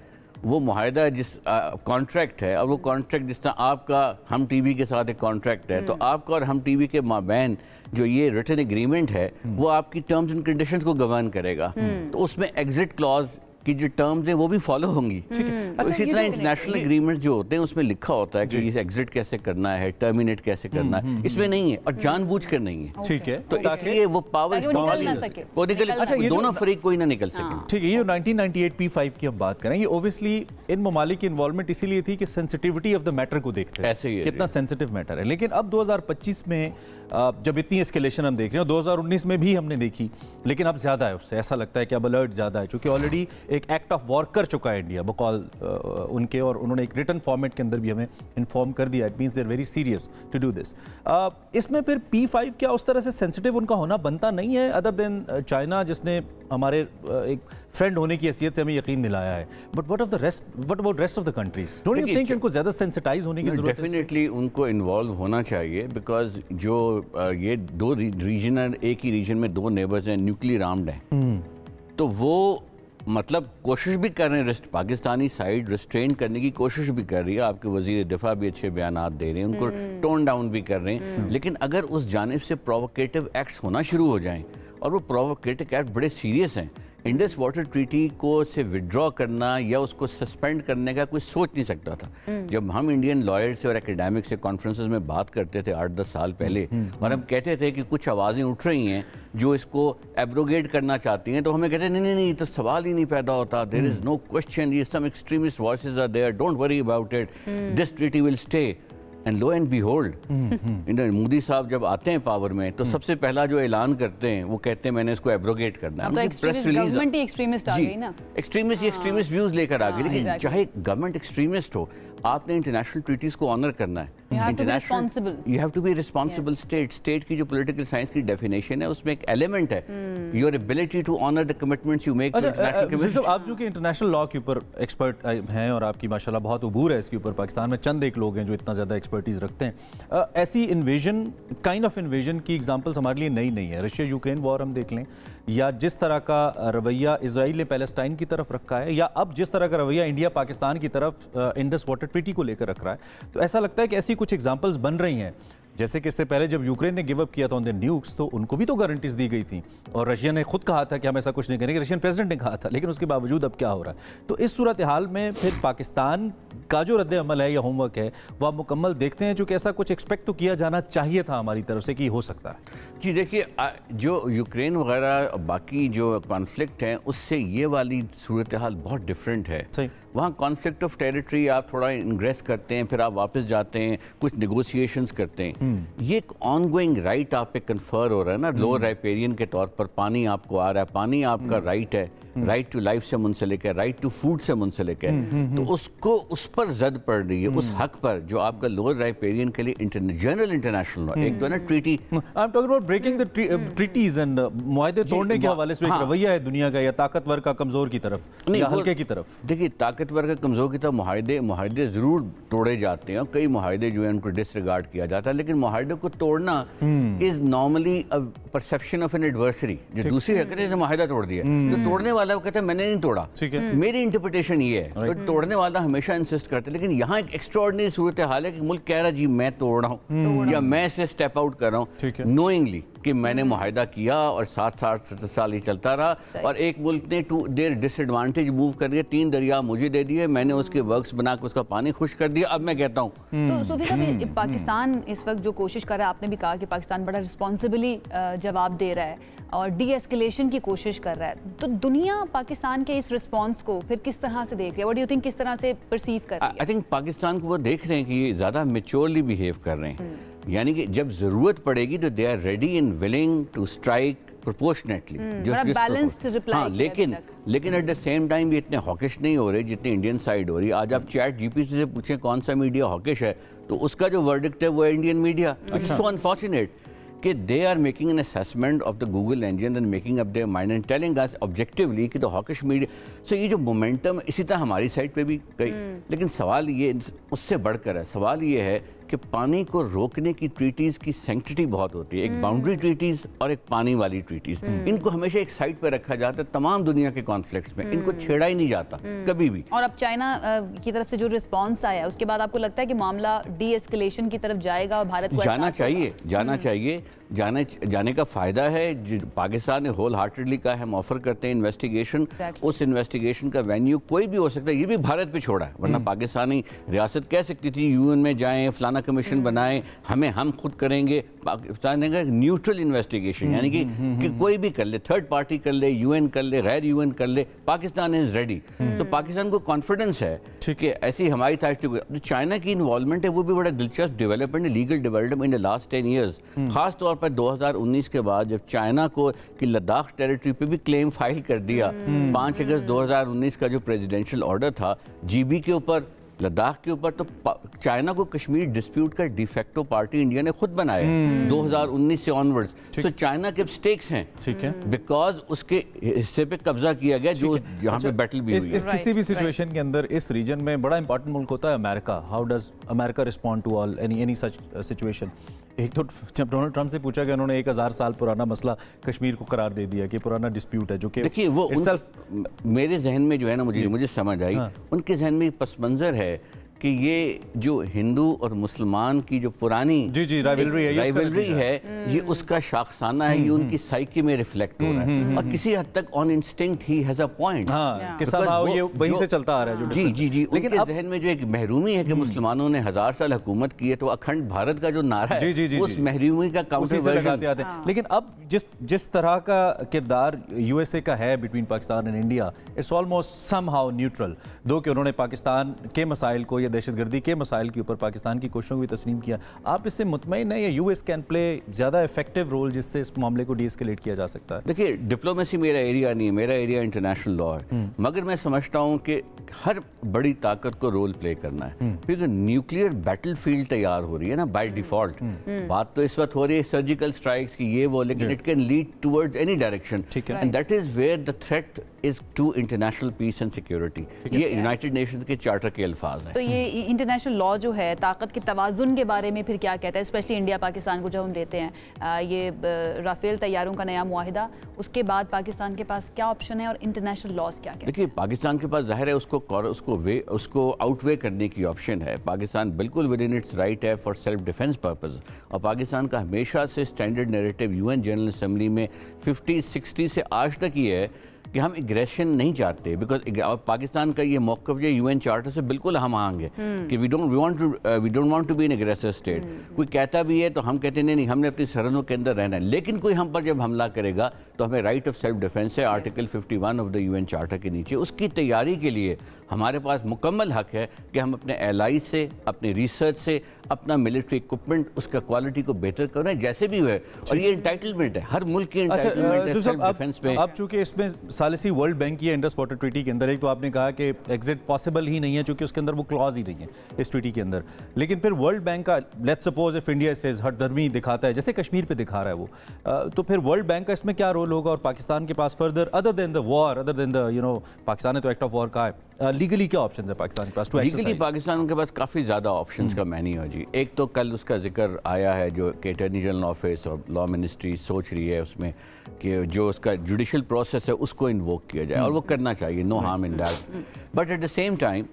वो मुआहिदा जिस कॉन्ट्रैक्ट है, और वो कॉन्ट्रैक्ट जिस तरह आपका हम टीवी के साथ एक कॉन्ट्रैक्ट है, तो आपका और हम टीवी के माबैन जो ये रिटन एग्रीमेंट है वो आपकी टर्म्स एंड कंडीशंस को गवर्न करेगा। तो उसमें एग्जिट क्लॉज की जो टर्म्स हैं वो भी फॉलो होंगी। तो इसी तरह इंटरनेशनल एग्रीमेंट जो होते हैं उसमें लिखा होता है कि ये एग्जिट कैसे करना है, टर्मिनेट कैसे करना है, इसमें नहीं है और जानबूझकर नहीं है। ठीक है, तो इसलिए वो पावर इस्तेमाल वो निकल, दोनों फरीक कोई ना निकल सके। ठीक है, ये 1998 P5 की हम बात करें, ये ओब्वियसली इन ममालिक की इन्वॉल्वमेंट इसीलिए थी कि सेंसिटिविटी ऑफ द मैटर को देखते हैं, ऐसे ही कितना सेंसिटिव मैटर है। लेकिन अब 2025 में जब इतनी एस्केलेशन हम देख रहे हैं, 2019 में भी हमने देखी, लेकिन अब ज्यादा है उससे, ऐसा लगता है कि अब अलर्ट ज्यादा है, क्योंकि ऑलरेडी एक एक्ट ऑफ वॉर कर चुका है इंडिया बकौल उनके, और उन्होंने एक रिटन फॉर्मेट के अंदर भी हमें इन्फॉर्म कर दिया। It means they are very serious to do this. इसमें फिर P5 क्या उस तरह से सेंसिटिव उनका होना बनता नहीं है, अदर देन चाइना जिसने हमारे एक फ्रेंड होने की हैसियत से हमें यकीन दिलाया है, but what about rest of the countries? Don't you think इनको ज्यादा सेंसिटाइज होने की जरूरत है? डेफिनेटली उनको इन्वॉल्व होना चाहिए, बिकॉज जो ये दो रीजन, एक ही रीजन में दो नेबर्स हैं, न्यूक्लियर आर्म्ड हैं, तो वो मतलब कोशिश भी कर रहे हैं, पाकिस्तानी साइड रिस्ट्रेन करने की कोशिश भी कर रही है। आपके वजीर दिफा भी अच्छे बयानात दे रहे हैं, उनको टोन डाउन भी कर रहे हैं। लेकिन अगर उस जानिब से प्रोवोकेटिव एक्ट्स होना शुरू हो जाएं, और वो प्रोवोकेटिव एक्ट बड़े सीरियस हैं, इंडस वाटर ट्रीटी को से विड्रॉ करना या उसको सस्पेंड करने का कोई सोच नहीं सकता था। जब हम इंडियन लॉयर्स से और एकेडमिक से कॉन्फ्रेंसेस में बात करते थे 8-10 साल पहले, और हम कहते थे कि कुछ आवाज़ें उठ रही हैं जो इसको एब्रोगेट करना चाहती हैं, तो हमें कहते हैं नहीं नहीं, तो सवाल ही नहीं पैदा होता, देयर इज़ नो क्वेश्चन, ये some extremist voices are there, don't worry about it, this treaty will stay. And lo and behold, Modi साहब जब आते हैं पावर में, तो सबसे पहला जो ऐलान करते हैं वो कहते हैं मैंने इसको एब्रोगेट करना है। प्रेस रिलीज एक्सट्रीमिस्ट आ गई ना, एक्सट्रीमिस्ट व्यूज लेकर आ गई। लेकिन चाहे गवर्नमेंट एक्सट्रीमिस्ट हो, आपने इंटरनेशनल ट्रीटीज को ऑनर करना है, you have to be responsible state. State की जो पॉलिटिकल साइंस की डेफिनेशन है उसमें एक एलिमेंट है your ability to honour the commitments you make. आप जो कि इंटरनेशनल लॉ के ऊपर एक्सपर्ट हैं और आपकी माशाल्लाह बहुत उबूर है इसके ऊपर, पाकिस्तान में चंद एक लोग हैं जो इतना ज़्यादा एक्सपर्टीज रखते हैं, ऐसी इन्वेजन काइंड ऑफ इन्वेजन की एग्जांपल्स हमारे लिए नई नहीं है। रशिया यूक्रेन वॉर हम देख लें, या जिस तरह का रवैया इजराइल ने पैलेस्टाइन की तरफ रखा है, या अब जिस तरह का रवैया इंडिया पाकिस्तान की तरफ इंडस वाटर ट्रीटी को लेकर रख रहा है, तो ऐसा लगता है कि ऐसी कुछ एग्जांपल्स बन रही हैं। जैसे कि इससे पहले जब यूक्रेन ने गिव अप किया था ऑन द न्यूक्स, तो उनको भी तो गारंटीज दी गई थी और रशिया ने खुद कहा था कि हम ऐसा कुछ नहीं करेंगे, रशियन प्रेसिडेंट ने कहा था, लेकिन उसके बावजूद अब क्या हो रहा है। तो इस सूरत हाल में फिर पाकिस्तान का जो रद्द अमल है या होमवर्क है वो आप मुकम्मल देखते हैं, चूँकि ऐसा कुछ एक्सपेक्ट तो किया जाना चाहिए था हमारी तरफ से कि हो सकता है। जी देखिए, जो यूक्रेन वगैरह बाकी जो कॉन्फ्लिक्ट हैं उससे ये वाली सूरत हाल बहुत डिफरेंट है। सही, वहाँ कॉन्फ्लिक्ट ऑफ टेरिटरी आप थोड़ा इंग्रेस करते हैं, फिर आप वापस जाते हैं, कुछ नेगोशिएशंस करते हैं। ये एक ऑनगोइंग राइट आप पे कन्फर हो रहा है ना, लोअर राइपेरियन के तौर पर पानी आपको आ रहा है, पानी आपका राइट है, राइट टू लाइफ से मुंसलिक है, राइट टू फूड से मुंसलिक है। तो उसको उस पर जद पड़ रही है, उस हक पर जो आपका लोअर राइपेरियन के लिए जनरल इंटरनेशनल लॉ, एक तो ना treaty, I am talking about breaking the treaties and मुआहदे तोड़ने के हवाले से एक रवैया है दुनिया का, या ताकतवर का कमजोर की तरफ या हल्के की तरफ। देखिए, ताकतवर का कमजोर की तरफ मुआहदे जरूर तोड़े जाते हैं, कई मुआहदे जो है उनको डिसरिगार्ड किया जाता है, लेकिन मुआहदे को तोड़ना is normally a perception of an adversary. जो दूसरी कहते हैं मुआहदा तोड़ दिया, जो तोड़ने वाला वो कहता है मैंने नहीं तोड़ा, मेरी इंटरप्रिटेशन ये है, तो तोड़ने वाला हमेशा इंसिस्ट करते हैं। लेकिन यहाँ एक एक्स्ट्राऑर्डिनरी सूरत हाल है कि मुल्क कह रहा है जी मैं तोड़ रहा हूँ या मैं इसे स्टेप आउट कर रहा हूँ नोइंगली कि मैंने मुआहदा किया और 7 साल ही चलता रहा, और एक मुल्क ने टू देयर डिसएडवांटेज मूव कर दिया, 3 दरिया मुझे दे दिए, मैंने उसके वर्क्स बना के उसका पानी खुश कर दिया, अब मैं कहता हूँ। तो सूफी साहब, पाकिस्तान इस वक्त जो कोशिश कर रहा है, आपने भी कहा कि पाकिस्तान बड़ा रिस्पॉन्सिबली जवाब दे रहा है और डी एस्केलेशन की कोशिश कर रहा है, तो दुनिया पाकिस्तान के इस रिस्पॉन्स को फिर किस तरह से देख रही है? व्हाट डू यू थिंक, किस तरह से परसीव कर रही है? आई थिंक पाकिस्तान को वो देख रहे हैं कि ये ज़्यादा मैच्योरली बिहेव कर रहे हैं, यानी कि जब ज़रूरत पड़ेगी तो they are ready and willing to strike proportionately, balanced reply. लेकिन एट द सेम टाइम ये इतने हॉकिश नहीं हो रहे जितने इंडियन साइड हो रही है। आज आप चैट जीपीटी से पूछें कौन सा मीडिया हॉकिश है, तो उसका जो वर्डिक्ट है वो है Indian media. It's so unfortunate कि they are making an assessment of the Google engine and making up their mind and telling us objectively कि द हॉकिश मीडिया। सो ये जो मोमेंटम इसी तरह हमारी साइड पे भी गई, लेकिन सवाल ये उससे बढ़कर है, सवाल ये है कि पानी को रोकने की ट्रीटीज़ की सेंक्टिटी बहुत होती है, एक बाउंड्री ट्रीटीज़ और एक पानी वाली ट्रीटीज़। इनको हमेशा एक साइड पर रखा जाता है तमाम दुनिया के कॉन्फ्लिक्ट्स में, इनको छेड़ा ही नहीं जाता कभी भी। और अब चाइना की तरफ से जो रिस्पांस आया उसके बाद आपको लगता है कि मामला डी एस्केलेशन की तरफ जाएगा और भारत को जाना चाहिए, जाने का फ़ायदा है। पाकिस्तान ने होल हार्टेडली कहा है हम ऑफर करते हैं इन्वेस्टिगेशन, उस इन्वेस्टिगेशन का वेन्यू कोई भी हो सकता है, ये भी भारत पे छोड़ा है, वरना पाकिस्तानी रियासत कह सकती थी यूएन में जाएं, फलाना कमीशन बनाएं, हम खुद करेंगे। पाकिस्तान ने कहा न्यूट्रल इन्वेस्टिगेशन, यानी कि कोई भी कर ले, थर्ड पार्टी कर ले, यूएन कर ले, गैर यूएन कर ले, पाकिस्तान इज रेडी। तो पाकिस्तान को कॉन्फिडेंस है कि ऐसी हमारी था। चाइना की इन्वॉल्वमेंट है वो भी बड़ा दिलचस्प development, legal development in the last 10 years, खास तौर पर 2019 के बाद जब चाइना को कि लद्दाख टेरिटरी पे भी क्लेम फाइल कर दिया। 5 अगस्त 2019 का जो प्रेसिडेंशियल ऑर्डर था जीबी के ऊपर, लद्दाख के ऊपर, तो चाइना को कश्मीर डिस्प्यूट का डिफेक्टो पार्टी इंडिया ने खुद बनाया 2019 से ऑनवर्ड्स। तो चाइना के स्टेक्स हैं, ठीक है, बिकॉज उसके हिस्से पे कब्जा किया गया जो जहाँ पे बैटल भी हुई। इस किसी भी सिचुएशन के अंदर इस रीजन में बड़ा इंपॉर्टेंट मुल्क होता है America. How does America respond to all any such situation? एक तो जब डोनाल्ड ट्रंप से पूछा गया, उन्होंने 1000 साल पुराना मसला कश्मीर को करार दे दिया कि पुराना डिस्प्यूट है, जो कि देखिए वो मेरे जहन में जो है ना, मुझे समझ आई, उनके जहन में पस मंजर है कि ये जो हिंदू और मुसलमान की जो पुरानी राइवलरी है ये उसका शाखसाना है, ये उनकी साइकी में रिफ्लेक्ट हो रहा है और किसी हद तक on instinct he has a point कि somehow ये वहीं से चलता आ रहा है। जी उनके जहन में जो एक महरूमी है कि मुसलमानों ने 1000 साल हुकूमत की है, तो अखंड भारत का जो नारा है उस महरूमी का काउंटर वर्जन आते हैं। लेकिन अब जिस तरह का किरदार यूएसए का है between Pakistan and India, it's almost somehow neutral, दो कि उन्होंने पाकिस्तान के मसाइल को या दहशतगर्दी के मसाइल के ऊपर पाकिस्तान की कोशिशों को भी तस्लीम किया। आप इससे मुतमईन हैं या यूएस कैन प्ले ज़्यादा इफेक्टिव रोल जिससे इस मामले को डीएस्केलेट किया जा सकता है? देखिए, डिप्लोमेसी मेरा एरिया नहीं है, मेरा एरिया इंटरनेशनल लॉ है, मगर मैं समझता हूँ कि हर बड़ी ताकत को रोल प्ले करना है, क्योंकि न्यूक्लियर बैटलफील्ड तैयार हो रही है ना बाय डिफॉल्ट। बात तो इस वक्त हो रही है सर्जिकल स्ट्राइक्स की, ये वो, लेकिन it can lead towards any direction, and that is where the threat is to international peace and security. ये यूनाइटेड नेशंस के चार्टर के अल्फाज हैं। तो ये इंटरनेशनल लॉ जो है ताकत के तवाजुन के बारे में फिर क्या कहता है, स्पेशली इंडिया पाकिस्तान को जब हम देते हैं ये राफेल तैयारों का नया मुआहिदा, उसके बाद पाकिस्तान के पास क्या ऑप्शन है और इंटरनेशनल लॉज क्या कहते हैं? देखिए, पाकिस्तान के पास जाहिर है उसको आउटवे करने की ऑप्शन है। पाकिस्तान बिल्कुल विद इन इट्स राइट है फॉर सेल्फ डिफेंस पर्पस, और पाकिस्तान का हमेशा से standard narrative UN general assembly में 50-60 से आज तक ही है कि हम एग्रेशन नहीं चाहते, बिकॉज पाकिस्तान का ये मौक़िफ़ जो यूएन चार्टर से बिल्कुल हम आएंगे कि we don't want to be an aggressive state. कोई कहता भी है तो हम कहते हैं नहीं, हमने अपनी सरहदों के अंदर रहना है, लेकिन कोई हम पर जब हमला करेगा तो हमें राइट ऑफ सेल्फ डिफेंस है article 51 of the UN charter के नीचे। उसकी तैयारी के लिए हमारे पास मुकम्मल हक है कि हम अपने एलाइज से, अपनी रिसर्च से, अपना मिलिट्री इक्विपमेंट उसका क्वालिटी को बेहतर करें जैसे भी हुए, और ये एंटाइटलमेंट है, हर मुल्क की एंटाइटलमेंट है सेल्फ डिफेंस में। अब चूंकि इसमें सालिसी वर्ल्ड बैंक की इंडस वाटर ट्रीटी के अंदर एक तो आपने कहा कि एग्जिट पॉसिबल ही नहीं है क्योंकि उसके अंदर वो क्लॉज ही नहीं है इस ट्रीटी के अंदर, लेकिन फिर वर्ल्ड बैंक का let's suppose if India says हरदर्मी दिखाता है जैसे कश्मीर पे दिखा रहा है वो, तो फिर वर्ल्ड बैंक का इसमें क्या रोल होगा? और पाकिस्तान के पास further other than the war, other than the Pakistan ने तो एक्ट ऑफ वॉर कहा है, लीगली क्या ऑप्शन है पाकिस्तान के पास टू एक्सरसाइज? लीगली पाकिस्तान के पास काफ़ी ज़्यादा ऑप्शंस का मैन्यू है जी। एक तो कल उसका जिक्र आया है जो कि अटॉर्नी जनरल ऑफिस और लॉ मिनिस्ट्री सोच रही है उसमें कि जो उसका जुडिशल प्रोसेस है उसको इन्वोक किया जाए, और वो करना चाहिए, no harm in that. But at the same time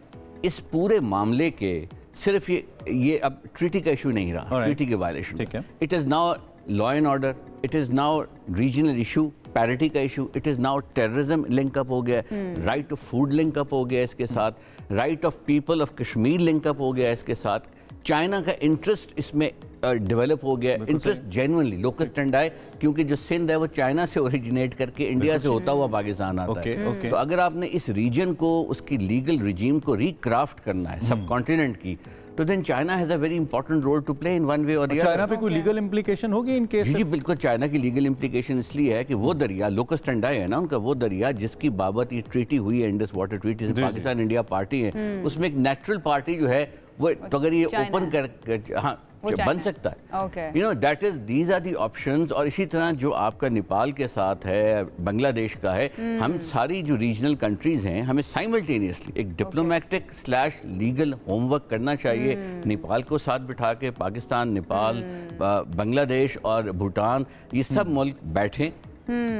इस पूरे मामले के सिर्फ ये अब ट्रीटी का इशू नहीं रहा, ट्रीटी के violation, it is now law and order, it is now regional issue, parity का issue, it is now terrorism linkup हो गया, राइट ऑफ फूड लिंकअप हो गया इसके साथ, right of people of Kashmir linkup हो गया इसके साथ, चाइना का इंटरेस्ट इसमें डेवलप हो गया, इंटरेस्ट जेन्युइनली लोकस टंडाए, क्योंकि जो सिंध है वो चाइना से ओरिजिनेट करके इंडिया से होता हुआ पाकिस्तान आता है। तो अगर आपने इस रीजन को, उसकी लीगल रिजीम को रिक्राफ्ट करना है सब कॉन्टिनेंट की, तो then China has a very important role to play in one way और द अदर। चाइना पे कोई लीगल इंप्लीकेशन होगी इन केस? जी बिल्कुल, चाइना की लीगल इंप्लीकेशन इसलिए है कि वो दरिया लोकस टंडाई है ना उनका, वो दरिया जिसकी बाबत ये ट्रीटी हुई है, इंडस वाटर ट्रीटी से पाकिस्तान इंडिया पार्टी है, उसमें एक नेचुरल पार्टी जो है वो, तो अगर ये ओपन कर हाँ बन सकता है, you know that is these are the options. और इसी तरह जो आपका नेपाल के साथ है, बांग्लादेश का है, हम सारी जो रीजनल कंट्रीज हैं हमें साइमल्टेनियसली एक डिप्लोमेटिक स्लैश लीगल होमवर्क करना चाहिए। नेपाल को साथ बिठा के पाकिस्तान, नेपाल, बांग्लादेश और भूटान, ये सब मुल्क बैठें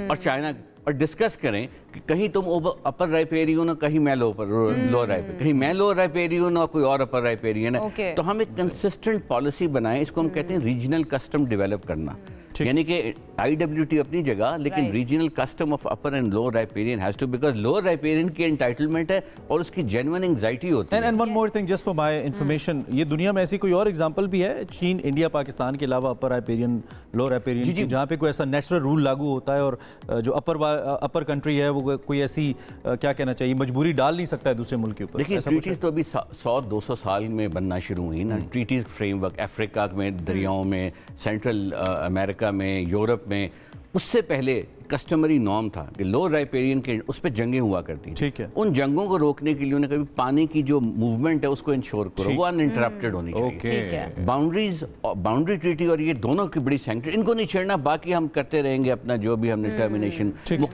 और चाइना और डिस्कस करें कि कहीं तुम अपर राइपेरियन हो, कहीं मैं लोअर राइपेरियन, कहीं मैं लोअर राइपेरियन और कोई और अपर राइपेरियन है। तो हम एक कंसिस्टेंट पॉलिसी बनाएं, इसको हम कहते हैं रीजनल कस्टम डेवलप करना, यानी कि IWT अपनी जगह, लेकिन regional custom of upper and lower riparian has to, because lower riparian की एंटाइटलमेंट है और उसकी जेन्युइन एंजाइटी होती है। And one more thing just for my information, ये दुनिया में ऐसी कोई और एग्जांपल भी है चीन, इंडिया, पाकिस्तान के अलावा अपर राइपेरियन, लोअर राइपेरियन, जहां पे कोई ऐसा नेचुरल रूल लागू होता है और जो अपर कंट्री है वो कोई ऐसी क्या कहना चाहिए मजबूरी डाल नहीं सकता है दूसरे मुल्क के ऊपर? देखिए, ट्रीटीज तो अभी 100-200 साल में बनना शुरू हुई ना, ट्रीटीज फ्रेमवर्क अफ्रीका में, दरियाओं में, सेंट्रल अमेरिका में, यूरोप में, उससे पहले कस्टमरी नॉर्म था कि लो राइपेरियन के उस पर जंगें हुआ करती, ठीक है, उन जंगों को रोकने के लिए उन्हें कभी पानी की जो मूवमेंट है उसको इंश्योर करो, वो अनइंटरप्टेड होनी चाहिए। बाउंड्री ट्रीटी और ये दोनों की बड़ी सैंक्टिटी, इनको नहीं छेड़ना, बाकी हम करते रहेंगे अपना जो भी हमने टर्मिनेशन,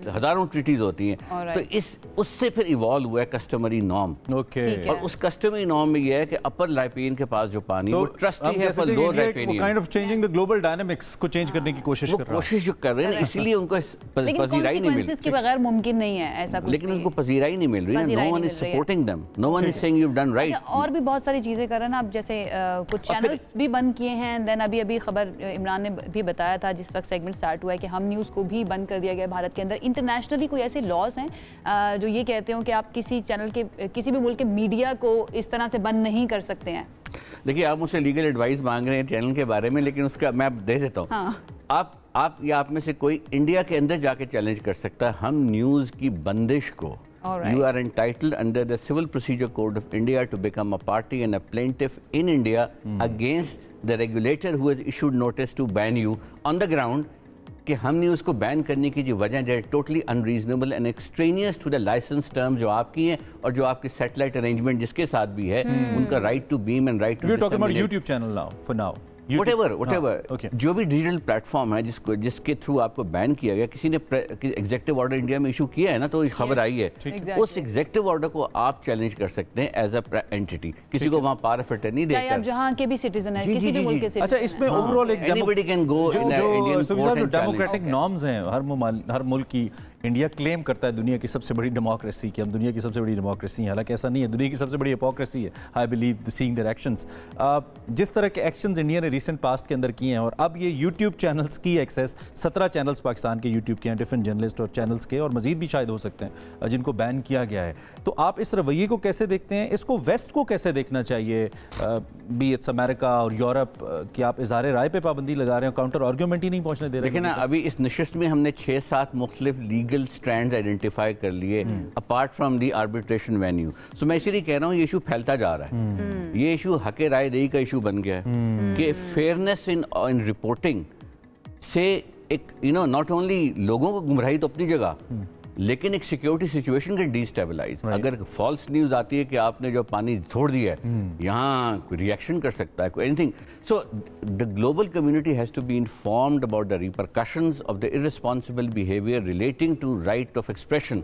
हजारों ट्रीटीज होती हैं। तो इस उससे फिर इवॉल्व हुआ है कस्टमरी नॉर्म, और उस कस्टमरी नॉर्म में यह है कि अपर राइपेरियन के पास जो पानी वो ट्रस्टी है for lower riparian, kind of changing the global dynamics को चेंज करने की कोशिश कर रहे हैं, इसीलिए उनको पजीराई नहीं मिल रही, इसके बगैर मुमकिन नहीं है ऐसा कुछ, लेकिन उनको पजीराई नहीं मिल रही, no one is supporting them, no one is saying you have done right. और भी बहुत सारी चीजें कर रहे हैं ना, अब जैसे कुछ चैनल्स भी बंद किए हैं, देन अभी खबर इमरान ने भी बताया था जिस वक्त सेगमेंट स्टार्ट हुआ है कि हम न्यूज़ को भी बंद कर दिया गया भारत के अंदर। इंटरनेशनली कोई ऐसे लॉज हैं जो ये कहते हो कि आप किसी चैनल के, किसी भी मुल्क के मीडिया को इस तरह से बंद नहीं कर सकते हैं? देखिए, आप मुझसे लीगल एडवाइस मांग रहे हैं चैनल के बारे में, लेकिन उसका मैं दे देता हूँ। हाँ। आप या आप में से कोई इंडिया के अंदर जाके चैलेंज कर सकता है हम न्यूज़ की बंदिश को। You are entitled under the Civil Procedure Code of India to become a party and a plaintiff in India against the regulator who has issued notice to ban you on the ground कि हमने उसको ban करने की जो वजह है totally unreasonable and extraneous to the licence term जो आपकी हैं और जो आपकी सैटेलाइट अरेंजमेंट जिसके साथ भी है, उनका right to beam and right to YouTube channel now for now whatever, जो भी डिजिटल प्लेटफॉर्म है जिसके थ्रू आपको बैन किया गया, किसी ने एग्जेक्टिव ऑर्डर इंडिया में इशू किया है ना, तो खबर आई है, उस एग्जेक्टिव ऑर्डर को आप चैलेंज कर सकते हैं एज अ एंटिटी, किसी को वहाँ पावर ऑफ अटर्नी देकर, आप जहाँ के भी सिटीजन है, किसी भी मुल्क के सिटीजन। अच्छा, इसमें ओवरऑल एक anybody can go in Indian court and democratic norms हैं हर मुल्क की। इंडिया क्लेम करता है दुनिया की सबसे बड़ी डेमोक्रेसी कि हम दुनिया की सबसे बड़ी डेमोक्रेसी हैं, हालांकि ऐसा नहीं है, दुनिया की सबसे बड़ी हिपोक्रेसी है। I believe seeing their actions, जिस तरह के एक्शंस इंडिया ने रिसेंट पास्ट के अंदर किए हैं, और अब ये यूट्यूब चैनल्स की एक्सेस 17 चैनल्स पाकिस्तान के यूट्यूब के हैं, डिफरेंट जर्नलिस्ट और चैनल्स के, और मजीद भी शायद हो सकते हैं जिनको बैन किया गया है। तो आप इस रवैये को कैसे देखते हैं? इसको वेस्ट को कैसे देखना चाहिए, बी इट्स अमेरिका और यूरोप, कि आप इज़हार राय पे पाबंदी लगा रहे हैं, काउंटर आर्ग्यूमेंट ही नहीं पहुंचने दे रहे? देखिए ना, अभी इस नशिस्त में हमने 6-7 मुख्तलिफ लीगल स्ट्रैंड्स आइडेंटिफाई कर लिए apart from the arbitration venue. So मैं इसीलिए कह रहा हूँ ये इशू फैलता जा रहा है, ये इशू हक़ राय दही का इशू बन गया है कि फेयरनेस इन रिपोर्टिंग से एक नॉट ओनली लोगों को गुमराही तो अपनी जगह, लेकिन एक सिक्योरिटी सिचुएशन कैन डीस्टेबलाइज। अगर फॉल्स न्यूज़ आती है कि आपने जो पानी छोड़ दिया है, यहाँ कोई रिएक्शन कर सकता है, कोई anything. So the global community has to be informed about the repercussions of the irresponsible behaviour relating to right of expression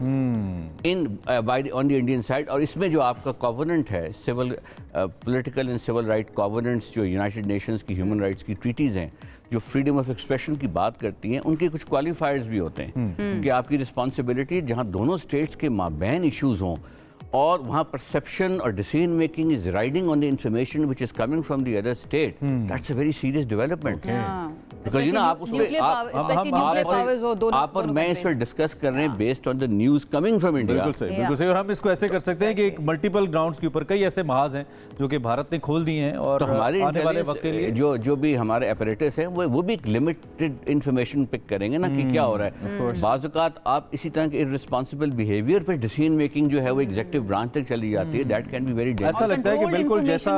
in by on the Indian side. और इसमें जो आपका कॉवेनेंट है, civil political and civil right covenants जो United Nations की human rights की treaties हैं, जो फ्रीडम ऑफ एक्सप्रेशन की बात करती हैं, उनके कुछ क्वालिफायर्स भी होते हैं कि आपकी रिस्पॉन्सिबिलिटी जहां दोनों स्टेट्स के माबैन इश्यूज हों और वहाँ परसेप्शन और decision making is riding on the information which is coming from the other state, that's a very serious development. Because आप उसमें आप और मैं इस पर डिस्कस कर रहे हैं based on the news coming from India. बिल्कुल सही। और हम इसको ऐसे कर सकते हैं कि एक मल्टीपल ग्राउंड्स के ऊपर कई ऐसे महाज हैं जो कि भारत ने खोल दिए हैं, और तो हमारे आने वाले वक्त के लिए जो भी हमारे अपरेटस हैं वो भी एक लिमिटेड इंफॉर्मेशन पिक करेंगे ना कि क्या हो रहा है। बाज़ औक़ात आप इसी तरह के इर्रिस्पॉन्सिबल बिहेवियर पे डिसीजन मेकिंग जो है वो एग्जीक्यूटिव ब्रांच तक चली जाती है। That can be very dangerous. ऐसा लगता है कि बिल्कुल जैसा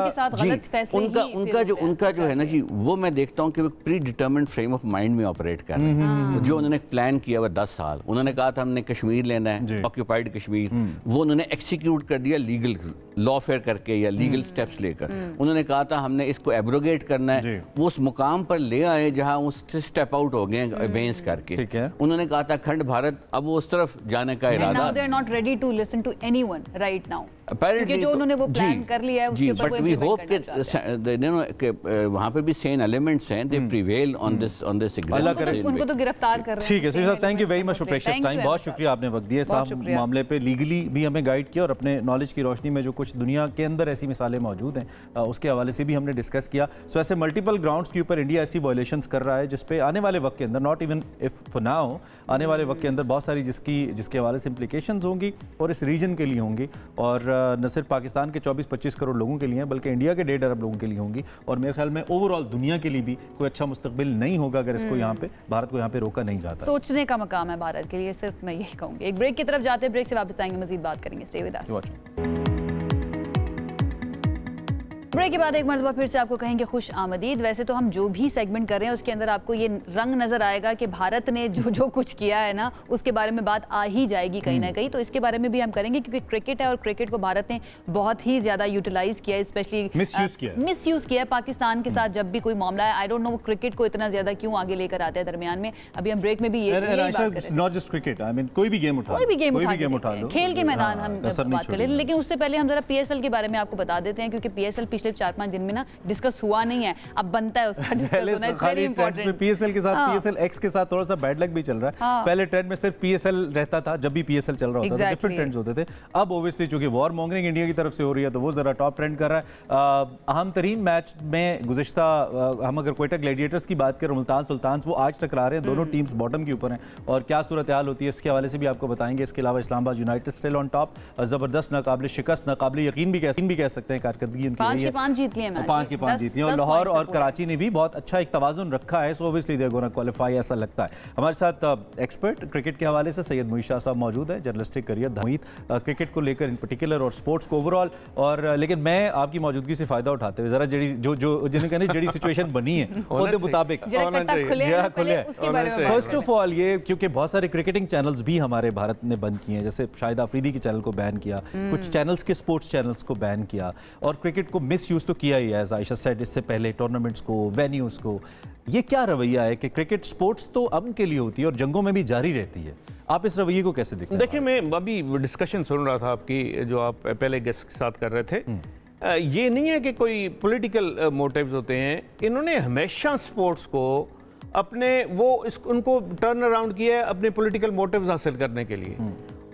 उनका जो है ना जी, वो मैं देखता हूँ कि वो pre determined frame of mind में ऑपरेट कर रहे हैं। जो उन्होंने प्लान किया हुआ 10 साल, उन्होंने कहा था हमने कश्मीर लेना है, ऑक्यूपाइड कश्मीर, वो उन्होंने एक्सिक्यूट कर दिया लीगल लॉफेयर करके या लीगल स्टेप्स लेकर। उन्होंने कहा था हमने इसको एब्रोगेट करना है, वो उस मुकाम पर ले आए जहां वो स्टेप आउट हो गए अगेंस्ट करके। उन्होंने कहा था खंड भारत, अब वो उस तरफ जाने का इरादा। Now they are not ready to listen to anyone right now, क्योंकि जो उन्होंने वो प्लान कर लिया है उसके ऊपर वो इम्प्लीमेंट करना चाहते हैं। वहां पे भी सेन एलिमेंट्स हैं, दे प्रिवेल ऑन दिस उनको तो गिरफ्तार कर रहे हैं। ठीक है sir, thank you very much for precious time. बहुत शुक्रिया, आपने वक्त दिया साहब, मामले पे लीगली भी हमें गाइड किया और अपने नॉलेज की रोशनी में जो कुछ दुनिया के अंदर ऐसी मिसालें मौजूद हैं उसके हवाले से भी हमने डिस्कस किया। सो ऐसे मल्टीपल ग्राउंड्स के ऊपर इंडिया ऐसी वायलेशंस कर रहा है जिस पे आने वाले वक्त के अंदर, not even if for now, आने वाले वक्त के अंदर बहुत सारी जिसके हवाले से इंप्लीकेशंस होंगी और इस रीजन के लिए होंगी, और न सिर्फ पाकिस्तान के 24-25 करोड़ लोगों के लिए हैं बल्कि इंडिया के 1.5 अरब लोगों के लिए होंगी, और मेरे ख्याल में ओवरऑल दुनिया के लिए भी कोई अच्छा मुस्तकबिल नहीं होगा अगर इसको यहाँ पे भारत को यहाँ पे रोका नहीं जाता। सोचने का मकाम है भारत के लिए, सिर्फ मैं यही कहूँगी। एक ब्रेक की तरफ जाते हैं, ब्रेक से वापस आएंगे, मजीद बात करेंगे। Stay with us. ब्रेक के बाद एक मरतबा फिर से आपको कहेंगे खुश आमदीद। वैसे तो हम जो भी सेगमेंट कर रहे हैं उसके अंदर आपको ये रंग नज़र आएगा कि भारत ने जो कुछ किया है ना उसके बारे में बात आ ही जाएगी कहीं ना कहीं, तो इसके बारे में भी हम करेंगे क्योंकि क्रिकेट है और क्रिकेट को भारत ने बहुत ही ज़्यादा यूटिलाइज किया है, स्पेशली मिसयूज़ किया है पाकिस्तान के साथ जब भी कोई मामला है। आई डोंट नो वो क्रिकेट को इतना ज़्यादा क्यों आगे लेकर आते हैं दरमियान में। अभी हम ब्रेक में भी ये not just cricket, I mean कोई भी गेम उठा लो, खेल के मैदान हम बात कर ले। लेकिन उससे पहले हम जरा PSL के बारे में आपको बता देते हैं क्योंकि PSL पिछले 4-5 दिन में ना डिस्कस हुआ नहीं है, अब बनता है उसका डिस्कस होना है। Very important. PSL के साथ PSL X के साथ थोड़ा सा बैड लक भी चल रहा है। पहले ट्रेंड में सिर्फ PSL रहता था, जब भी PSL चल रहा होता था डिफरेंट ट्रेंड्स होते थे। अब ओब्वियसली चूंकि वॉर मॉन्गरिंग इंडिया की तरफ से हो रही है तो वो जरा टॉप ट्रेंड कर रहा है। अहम तरीन मैच में गुज़िश्ता हम अगर क्वेटा ग्लैडिएटर्स की बात करें, मुल्तान सुल्तान्स वो आज टकरा रहे हैं, दोनों टीम्स बॉटम के ऊपर हैं और क्या सूरत हाल होती है इसके हवाले से भी आपको बताएंगे। इसके अलावा Islamabad United still on top, ज़बरदस्त, नाकाबिल शिकस्त, नाकाबिल यकीन भी कह सकते हैं कारकर्दगी उनकी रही है। 5 जीत लिए मैच, 5 के 5 जीत लिए, और लाहौर और कराची ने भी बहुत अच्छा एक तवाजुन रखा है, so obviously they are gonna qualify, ऐसा लगता है। हमारे साथ एक्सपर्ट क्रिकेट के हवाले से सैयद मुईद शाह साहब मौजूद है, जर्नलिस्टिक करियर मुईद क्रिकेट को लेकर इन पर्टिकुलर और स्पोर्ट्स को ओवरऑल, और लेकिन मैं आपकी मौजूदगी से फायदा उठाते हुए जरा जिन्हें कहने जड़ी सिचुएशन बनी है उसके मुताबिक फर्स्ट ऑफ ऑल ये, क्योंकि बहुत सारे क्रिकेटिंग चैनल्स भी हमारे भारत ने बंद किए हैं, जैसे शाहिद आफरीदी के चैनल को बैन किया, कुछ चैनल्स के स्पोर्ट्स चैनल्स को बैन किया, और क्रिकेट को मिस यूज तो किया ही है, एज आयशा सेड, इससे पहले टूर्नामेंट्स को, वेन्यूज को। ये क्या रवैया है कि क्रिकेट स्पोर्ट्स तो अमन के लिए होती है और जंगों में भी जारी रहती है, आप इस रवैये को कैसे देखते हैं? देखिए, मैं अभी डिस्कशन सुन रहा था आपकी, जो आप पहले गेस्ट के साथ कर रहे थे। ये नहीं है कि कोई पॉलिटिकल मोटिव्स होते हैं, इन्होंने हमेशा स्पोर्ट्स को अपने उनको टर्न अराउंड किया है अपने पॉलिटिकल मोटिव्स हासिल करने के लिए,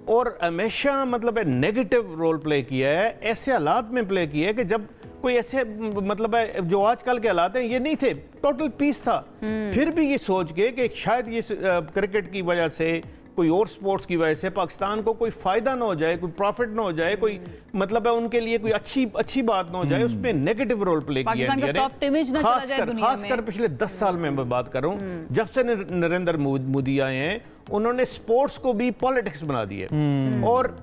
और हमेशा मतलब नेगेटिव रोल प्ले किया है, ऐसे हालात में प्ले किया है कि जब कोई ऐसे मतलब है जो आजकल के हालात हैं, ये नहीं थे, टोटल पीस था, फिर भी ये सोच के कि शायद ये क्रिकेट की वजह से, कोई और स्पोर्ट्स की वजह से पाकिस्तान को कोई फायदा ना हो जाए, कोई प्रॉफिट ना हो जाए, कोई मतलब है उनके लिए कोई अच्छी बात ना हो जाए, उसमें नेगेटिव रोल प्ले किया है। खासकर पिछले 10 साल में मैं बात कर रहा हूँ, जब से नरेंद्र मोदी आए हैं, उन्होंने स्पोर्ट्स को भी पॉलिटिक्स बना दिए। और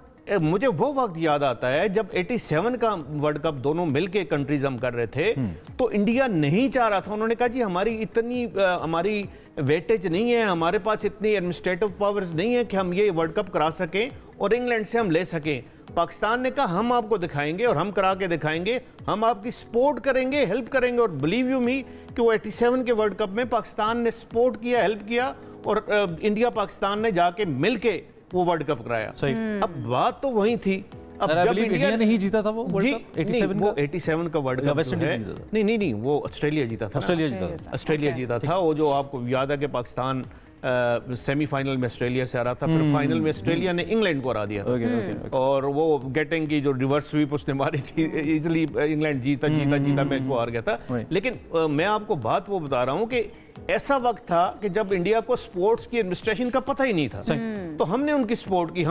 मुझे वो वक्त याद आता है जब 87 का वर्ल्ड कप दोनों मिलके कंट्रीज हम कर रहे थे, तो इंडिया नहीं चाह रहा था, उन्होंने कहा जी हमारी वेटेज नहीं है, हमारे पास इतनी एडमिनिस्ट्रेटिव पावर्स नहीं है कि हम ये वर्ल्ड कप करा सकें और इंग्लैंड से हम ले सकें। पाकिस्तान ने कहा हम आपको दिखाएंगे और हम करा के दिखाएंगे, हम आपकी सपोर्ट करेंगे, हेल्प करेंगे, और बिलीव यू मी कि वो 87 के वर्ल्ड कप में पाकिस्तान ने सपोर्ट किया, हेल्प किया, और इंडिया पाकिस्तान ने जाके मिलके वो वर्ल्ड कप कराया। अब बात तो वही थी, अब जब इंडिया नहीं जीता था वो वर्ल्ड कप 87 का वर्ल्ड कप नहीं, वो ऑस्ट्रेलिया जीता था, ऑस्ट्रेलिया जीता था। वो जो आपको याद है कि पाकिस्तान सेमीफाइनल में ऑस्ट्रेलिया से आ रहा था, फिर फाइनल में ऑस्ट्रेलिया ने इंग्लैंड को हरा दिया था, और वो गेटिंग की जो रिवर्स स्वीप उसने मारी थी, इजीली इंग्लैंड जीता मैच वो हार गया था। लेकिन मैं आपको बात वो बता रहा हूँ कि ऐसा वक्त था कि जब इंडिया को स्पोर्ट्स की एडमिनिस्ट्रेशन का पता ही नहीं था, तो हमने उनकी सपोर्ट की,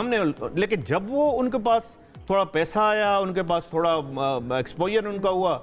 लेकिन जब वो उनके पास थोड़ा पैसा आया, उनके पास थोड़ा एक्सपोजर उनका हुआ,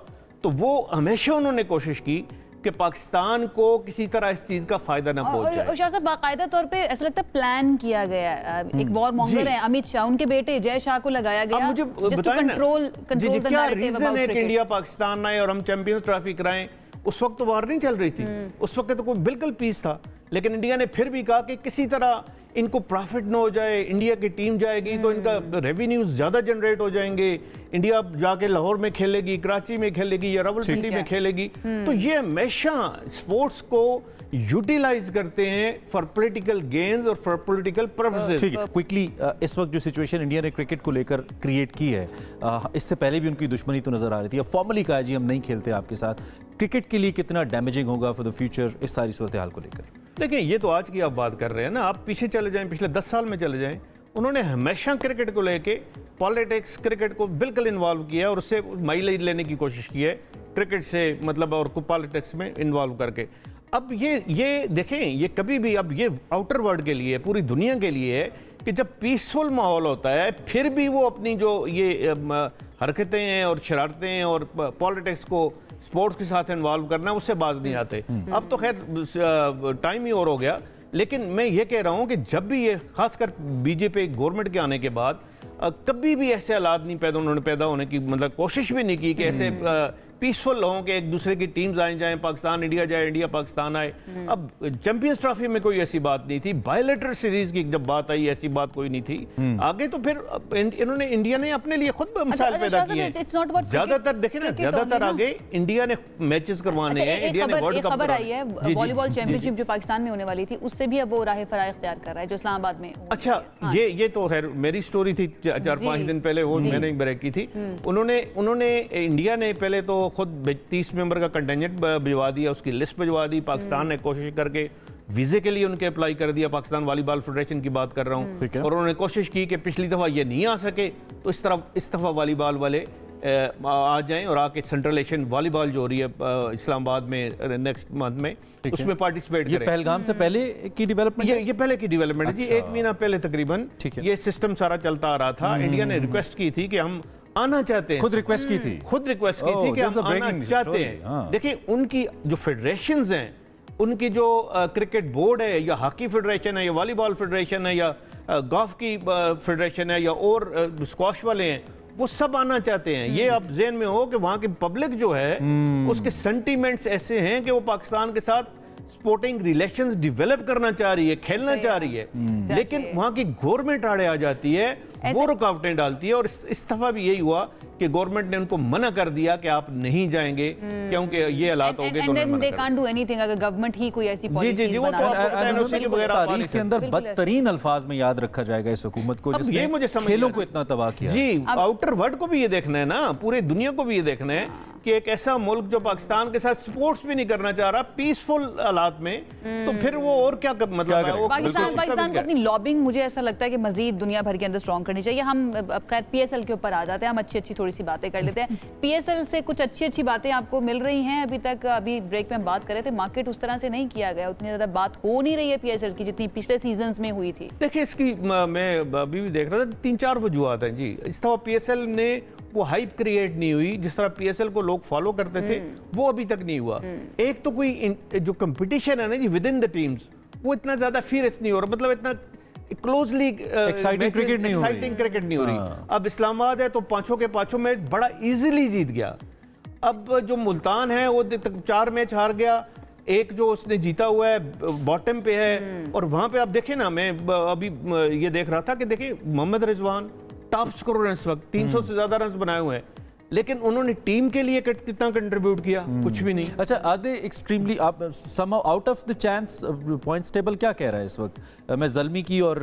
तो वो हमेशा उन्होंने कोशिश की कि पाकिस्तान को किसी तरह इस चीज का फायदा ना पहुंच जाए। शाह साहब, बाकायदा तौर पे ऐसा लगता है प्लान किया गया, एक वॉर मॉन्गर है अमित शाह, उनके बेटे जय शाह को लगाया गया, मुझे control the narrative about cricket. India Pakistan आए और हम चैंपियंस ट्रॉफी कराएं, उस वक्त तो वार नहीं चल रही थी, उस वक्त तो कोई बिल्कुल पीस था, लेकिन इंडिया ने फिर भी कहा कि किसी तरह इनको प्रॉफिट ना हो जाए, इंडिया की टीम जाएगी तो इनका रेवेन्यूज ज़्यादा जनरेट हो जाएंगे, इंडिया जाके लाहौर में खेलेगी, कराची में खेलेगी या रावलपिंडी में खेलेगी। तो ये हमेशा स्पोर्ट्स को यूटिलाइज करते हैं फॉर पॉलिटिकल गेन्स और फॉर पॉलिटिकल पर्पसेस। ठीक है, क्विकली इस वक्त जो सिचुएशन इंडिया ने क्रिकेट को लेकर क्रिएट की है, इससे पहले भी उनकी दुश्मनी तो नजर आ रही थी, अब फॉर्मली कहा जी हम नहीं खेलते आपके साथ, क्रिकेट के लिए कितना डैमेजिंग होगा फॉर द फ्यूचर इस सारी सूरत हाल को लेकर? देखिए, ये तो आज की आप बात कर रहे हैं ना, आप पीछे चले जाएं, पिछले 10 साल में चले जाएं, उन्होंने हमेशा क्रिकेट को लेके पॉलिटिक्स, क्रिकेट को बिल्कुल इन्वॉल्व किया और उससे माइलेज लेने की कोशिश की है क्रिकेट से, मतलब और पॉलिटिक्स में इन्वॉल्व करके। अब ये देखें, ये कभी भी, अब ये आउटर वर्ल्ड के लिए, पूरी दुनिया के लिए है कि जब पीसफुल माहौल होता है फिर भी वो अपनी जो ये हरकतें हैं और शरारतें हैं और पॉलिटिक्स को स्पोर्ट्स के साथ इन्वॉल्व करना, उससे बाज नहीं आते। अब तो खैर टाइम ही और हो गया, लेकिन मैं ये कह रहा हूँ कि जब भी ये खासकर बीजेपी गवर्नमेंट के आने के बाद कभी भी ऐसे हालात नहीं उन्होंने पैदा होने की मतलब कोशिश भी नहीं की कि ऐसे पीसफुल लोगों के एक दूसरे की टीम्स आए जाएं, पाकिस्तान इंडिया जाए, इंडिया पाकिस्तान आए। अब चैंपियंस ट्रॉफी में कोई ऐसी बात नहीं थी, बायलैटरल सीरीज की जब बात आई ऐसी बात कोई नहीं थी। आगे तो फिर इन्होंने, इंडिया ने अपने लिए खुद मिसाल पैदा की है। ज्यादातर देखें ना, ज्यादातर आगे इंडिया ने मैचेस करवाने हैं, इंडिया ने वर्ल्ड कप खबर आई है वॉलीबॉल चैंपियनशिप जो पाकिस्तान में होने वाली थी, उससे भी अब वो राह फराह इख्तियार कर रहा है जो इस्लामाबाद में। अच्छा, ये तो खैर मेरी स्टोरी थी 4-5 दिन पहले, वो मैंने ब्रेक की थी। उन्होंने इंडिया ने पहले तो खुद 30 मेंबर का कंटेंजेंट भिजवा दिया, उसकी लिस्ट भिजवा दी, पाकिस्तान ने कोशिश करके वीजे के लिए उनके अप्लाई कर दिया, पाकिस्तान वॉलीबॉल फेडरेशन की बात कर रहा हूँ, और उन्होंने कोशिश की कि पिछली दफा ये नहीं आ सके तो इस दफा वॉलीबॉल वाले आ जाएं और आके सेंट्रल एशियन वॉलीबॉल जो हो रही है इस्लामाबाद में नेक्स्ट मंथ में, उसमें पार्टिसिपेट करें। ये पहलगाम से पहले की डेवलपमेंट, ये पहले की डेवलपमेंट जी, 1 महीना पहले तकरीबन ये सिस्टम सारा चलता आ रहा था। इंडिया ने रिक्वेस्ट की थी कि हम आना चाहते हैं, खुद रिक्वेस्ट की थी, कि हम आना चाहते हैं। देखिए उनकी जो फेडरेशंस हैं, उनकी जो क्रिकेट बोर्ड है या हॉकी फेडरेशन है या वॉलीबॉल फेडरेशन है या गोल्फ की फेडरेशन है या और स्क्वाश वाले हैं, वो सब आना चाहते हैं। ये आप ज़हन में हो कि वहाँ की पब्लिक जो है उसके सेंटीमेंट्स ऐसे हैं कि वो पाकिस्तान के साथ स्पोर्टिंग रिलेशंस डेवलप करना चाह रही है, खेलना चाह रही है, लेकिन वहाँ की गवर्नमेंट आड़े आ जाती है, वो रुकावटें डालती है। और इस दफा भी यही हुआ कि गवर्नमेंट ने उनको मना कर दिया कि आप नहीं जाएंगे क्योंकि ये हालात हो गए। अगर गवर्नमेंट ही कोई ऐसी पॉलिसी तारीख के अंदर बदतरीन अल्फाज में याद रखा जाएगा इस हुकूमत को, जिसने ये मुझे खेलों को इतना तबाह किया। जी, आउटर वर्ल्ड को भी ये देखना है ना, पूरे दुनिया को भी ये देखना है कि एक ऐसा मुल्क जो पाकिस्तान के साथ स्पोर्ट्स भी नहीं करना चाह रहा पीसफुल हालात में, तो फिर वो और क्या मतलब पाकिस्तान को अपनी लॉबिंग, मुझे ऐसा लगता है कि मजीद दुनिया भर के अंदर स्ट्रॉन्ग करनी चाहिए। हम खैर PSL के ऊपर आ जाते हैं, हम अच्छी थोड़ी सी बातें कर लेते हैं। PSL से कुछ अच्छी बातें आपको मिल रही हैं अभी तक? अभी ब्रेक में हम बात कर रहे थे, मार्केट उस तरह से नहीं किया गया, उतनी ज्यादा बात हो नहीं रही है PSL की जितनी पिछले सीजन में हुई थी। देखिए इसकी मैं अभी भी देख रहा था, 3-4 वजूहात हैं जी। इस तरह PSL ने वो हाइप क्रिएट नहीं हुई, जिस तरह PSL को लोग फॉलो करते थे वो अभी तक नहीं हुआ। एक तो कोई जो कंपटीशन है ना जी विद इन द टीम्स, वो इतना ज्यादा फीरियस नहीं हो रहा, मतलब इतना क्लोजली एक्साइटिंग क्रिकेट नहीं हो रही। अब इस्लामाबाद है तो पांचों के पांचों मैच बड़ा इजीली जीत गया। अब जो मुल्तान है वो 4 मैच हार गया, एक जो उसने जीता हुआ है बॉटम पे है। और वहां पे आप देखें ना, मैं अभी ये देख रहा था कि देखिए मोहम्मद रिजवान टॉप स्कोरर इस वक्त 300 से ज्यादा रन बनाए हुए हैं, लेकिन उन्होंने टीम के लिए कितना कंट्रीब्यूट किया? कुछ भी नहीं। अच्छा, आधे एक्सट्रीमली आप some out of the chance points table क्या कह रहा है इस वक्त? मैं ज़ल्मी की और